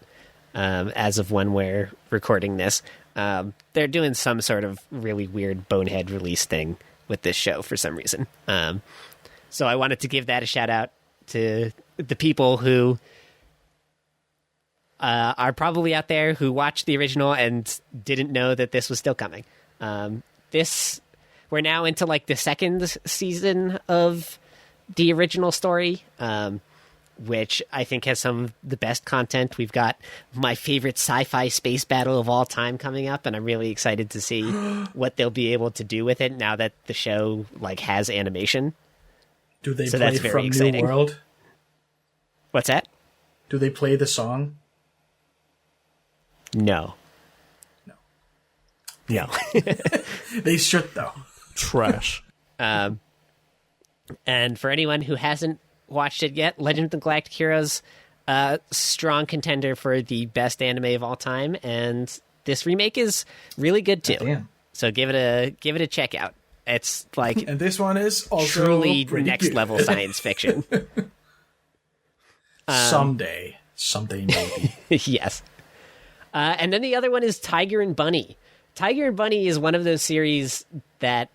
as of when we're recording this. They're doing some sort of really weird bonehead release thing with this show for some reason. So I wanted to give that a shout out to the people who are probably out there who watched the original and didn't know that this was still coming. We're now into like the second season of the original story, which I think has some of the best content. We've got my favorite sci-fi space battle of all time coming up, and I'm really excited to see what they'll be able to do with it now that the show like has animation. Do they So play that's very from exciting. New World? What's that? Do they play the song? No. No. They should, though. Trash. And for anyone who hasn't watched it yet, Legend of the Galactic Heroes, strong contender for the best anime of all time, and this remake is really good too. Damn. So give it a check out. It's like And this one is also truly pretty next good. level science fiction. Someday maybe. Yes. And then the other one is Tiger and Bunny. Tiger and Bunny is one of those series that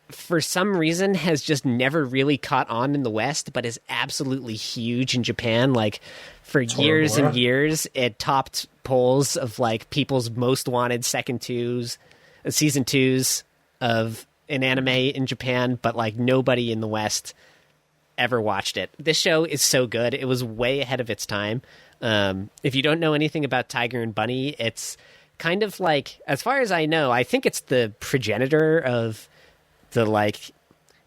for some reason has just never really caught on in the West, but is absolutely huge in Japan. Like for years and years, it topped polls of like people's most wanted season twos of an anime in Japan, but like nobody in the West ever watched it. This show is so good. It was way ahead of its time. If you don't know anything about Tiger and Bunny, it's kind of like, as far as I know, I think it's the progenitor of the like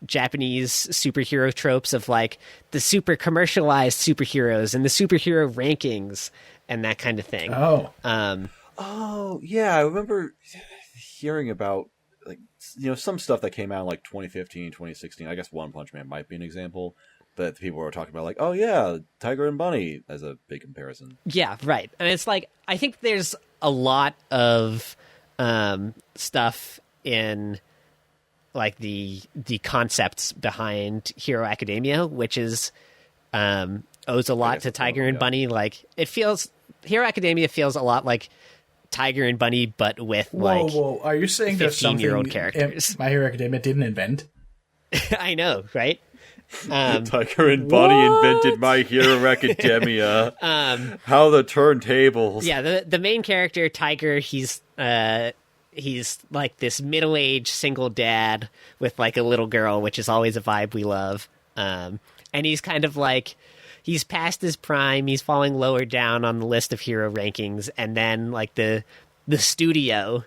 Japanese superhero tropes of like the super commercialized superheroes and the superhero rankings and that kind of thing. Oh. Oh, yeah, I remember hearing about like some stuff that came out in like 2015, 2016. I guess One Punch Man might be an example that people were talking about, like, oh yeah, Tiger and Bunny as a big comparison. Yeah, right. And it's like, I think there's a lot of stuff in like the concepts behind Hero Academia, which is owes a lot to Tiger and Bunny. Like Hero Academia feels a lot like Tiger and Bunny, but with Whoa. Are you saying there's something 15-year-old characters? My Hero Academia didn't invent? I know, right? Tiger and Bunny invented My Hero Academia. How the turntables. Yeah, the main character, Tiger, he's like this middle-aged single dad with like a little girl, which is always a vibe we love. And he's kind of like, he's past his prime, he's falling lower down on the list of hero rankings, and then like the studio,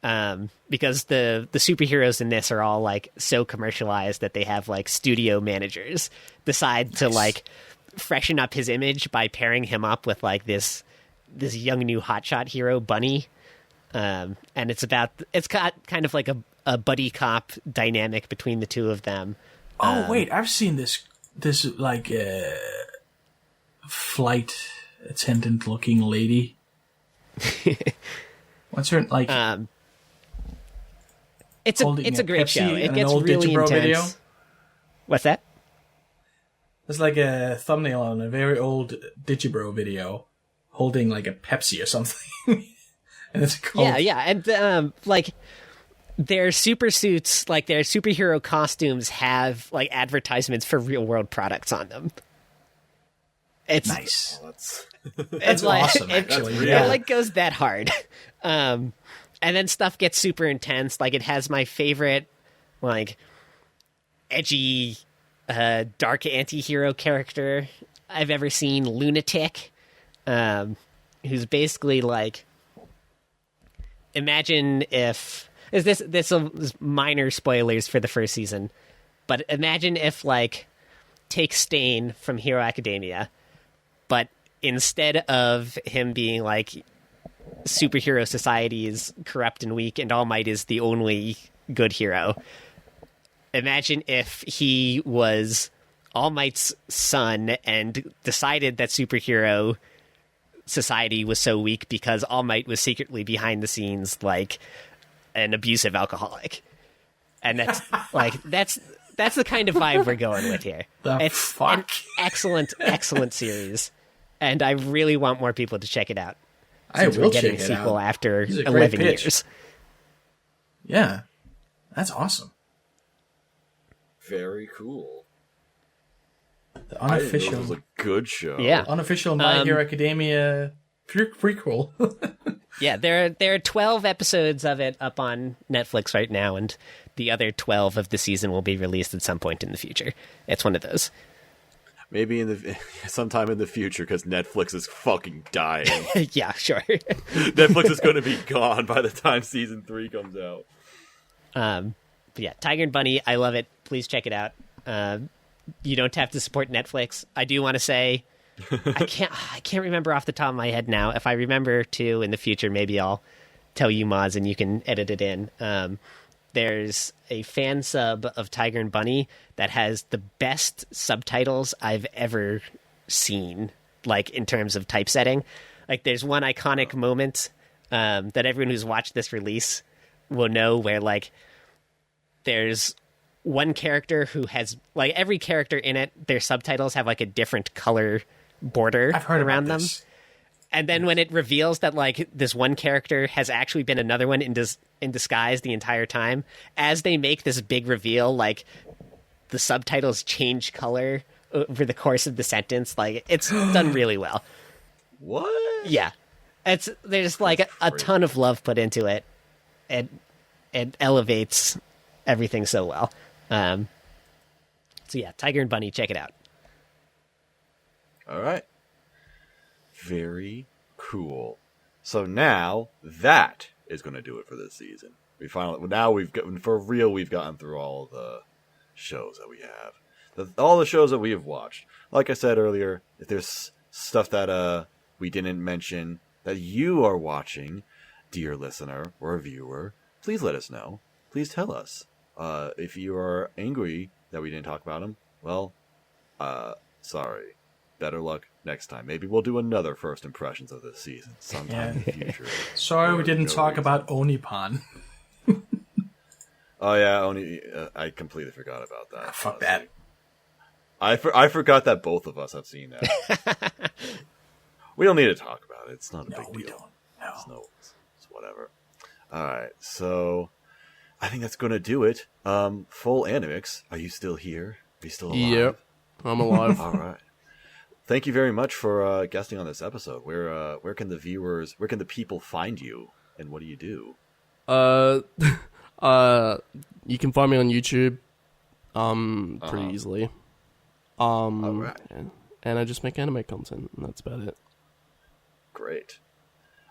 because the superheroes in this are all like so commercialized that they have like studio managers decide to like freshen up his image by pairing him up with like this young new hotshot hero, Bunny. And it's got kind of like a buddy cop dynamic between the two of them. Oh wait, I've seen this like flight attendant looking lady. What's her like? It's a great Pepsi show. It and gets an old really Digibro intense. video? What's that? There's like a thumbnail on a very old Digibro video holding like a Pepsi or something. And it's called... Yeah, and like their super suits, like their superhero costumes, have like advertisements for real world products on them. It's nice. It's like, awesome, actually. It like goes that hard. And then stuff gets super intense. Like it has my favorite, like edgy, dark anti-hero character I've ever seen, Lunatic, who's basically like, imagine if this is minor spoilers for the first season, but imagine if like take Stain from Hero Academia, but instead of him being like superhero society is corrupt and weak and All Might is the only good hero, imagine if he was All Might's son and decided that superhero society was so weak because All Might was secretly behind the scenes like an abusive alcoholic. And that's like that's the kind of vibe we're going with here. It's an excellent series, and I really want more people to check it out. I will we're getting check a it sequel out. after He's a great 11 pitch. years. Yeah, that's awesome. Very cool. The I didn't know unofficial, it was a good show. Yeah. unofficial My Hero Academia prequel. Yeah, there are 12 episodes of it up on Netflix right now, and the other 12 of the season will be released at some point in the future. It's one of those. Maybe sometime in the future, because Netflix is fucking dying. Yeah, sure. Netflix is going to be gone by the time season 3 comes out. But yeah, Tiger and Bunny, I love it. Please check it out. You don't have to support Netflix. I do want to say, I can't remember off the top of my head now. If I remember to in the future, maybe I'll tell you, Moz, and you can edit it in. there's a fan sub of Tiger and Bunny that has the best subtitles I've ever seen, like in terms of typesetting. Like there's one iconic moment that everyone who's watched this release will know, where like there's one character who has, like, every character in it, their subtitles have like a different color border I've heard around about them. this. And then when it reveals that like this one character has actually been another one in disguise the entire time, as they make this big reveal, like the subtitles change color over the course of the sentence. Like it's done really well. What? Yeah, there's like a ton of love put into it, and it elevates everything so well. So yeah, Tiger and Bunny, check it out. All right. Very cool. So now that is going to do it for this season. We've gotten through all the shows that we have. All the shows that we have watched. Like I said earlier, if there's stuff that we didn't mention that you are watching, dear listener or viewer, please let us know. Please tell us. If you are angry that we didn't talk about them, well, sorry. Better luck next time. Maybe we'll do another first impressions of this season sometime in the future. Sorry we didn't talk about Onipan. Oh yeah, I completely forgot about that. Fuck that. I forgot that both of us have seen that. We don't need to talk about it. It's not a big deal. We don't. No. It's whatever. All right, so I think that's going to do it. Full Animix, are you still here? Are you still alive? Yep, I'm alive. All right. Thank you very much for guesting on this episode. Where can the people find you, and what do you do? You can find me on YouTube, pretty easily. All right. And I just make anime content, and that's about it. Great.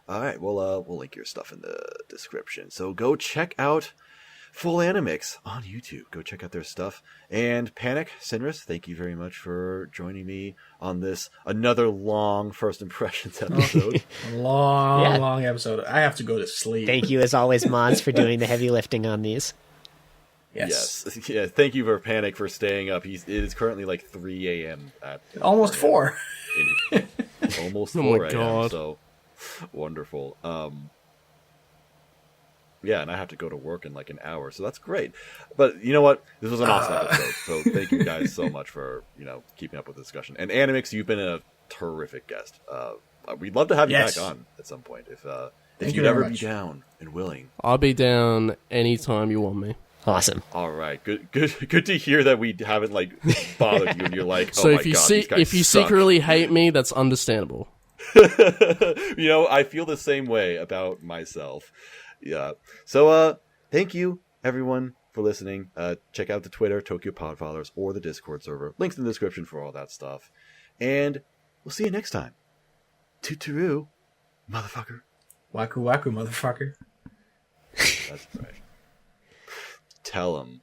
All right. Well, we'll link your stuff in the description. So go check out Full Animix on YouTube. Go check out their stuff. And Panic, Sinris, thank you very much for joining me on this another long first impressions episode. Long episode. I have to go to sleep. Thank you, as always, Mons, for doing the heavy lifting on these. Yes. Yeah. Thank you for Panic for staying up. It is currently like 3 a.m. Almost 4. Almost 4 Oh my a.m. God. So wonderful. Yeah, and I have to go to work in like an hour, so that's great. But you know what? This was an awesome episode, so thank you guys so much for keeping up with the discussion. And Animix, you've been a terrific guest. We'd love to have you back on at some point if you'd ever be down and willing. I'll be down anytime you want me. Awesome. All right, good to hear that we haven't like bothered you, and you're like, oh So my if you God, these guys if you suck. secretly hate me, that's understandable. I feel the same way about myself. Yeah. So, thank you everyone for listening. Check out the Twitter, Tokyo Podfathers, or the Discord server. Links in the description for all that stuff. And we'll see you next time. Toot-tooroo, motherfucker. Waku waku, motherfucker. That's right. Tell him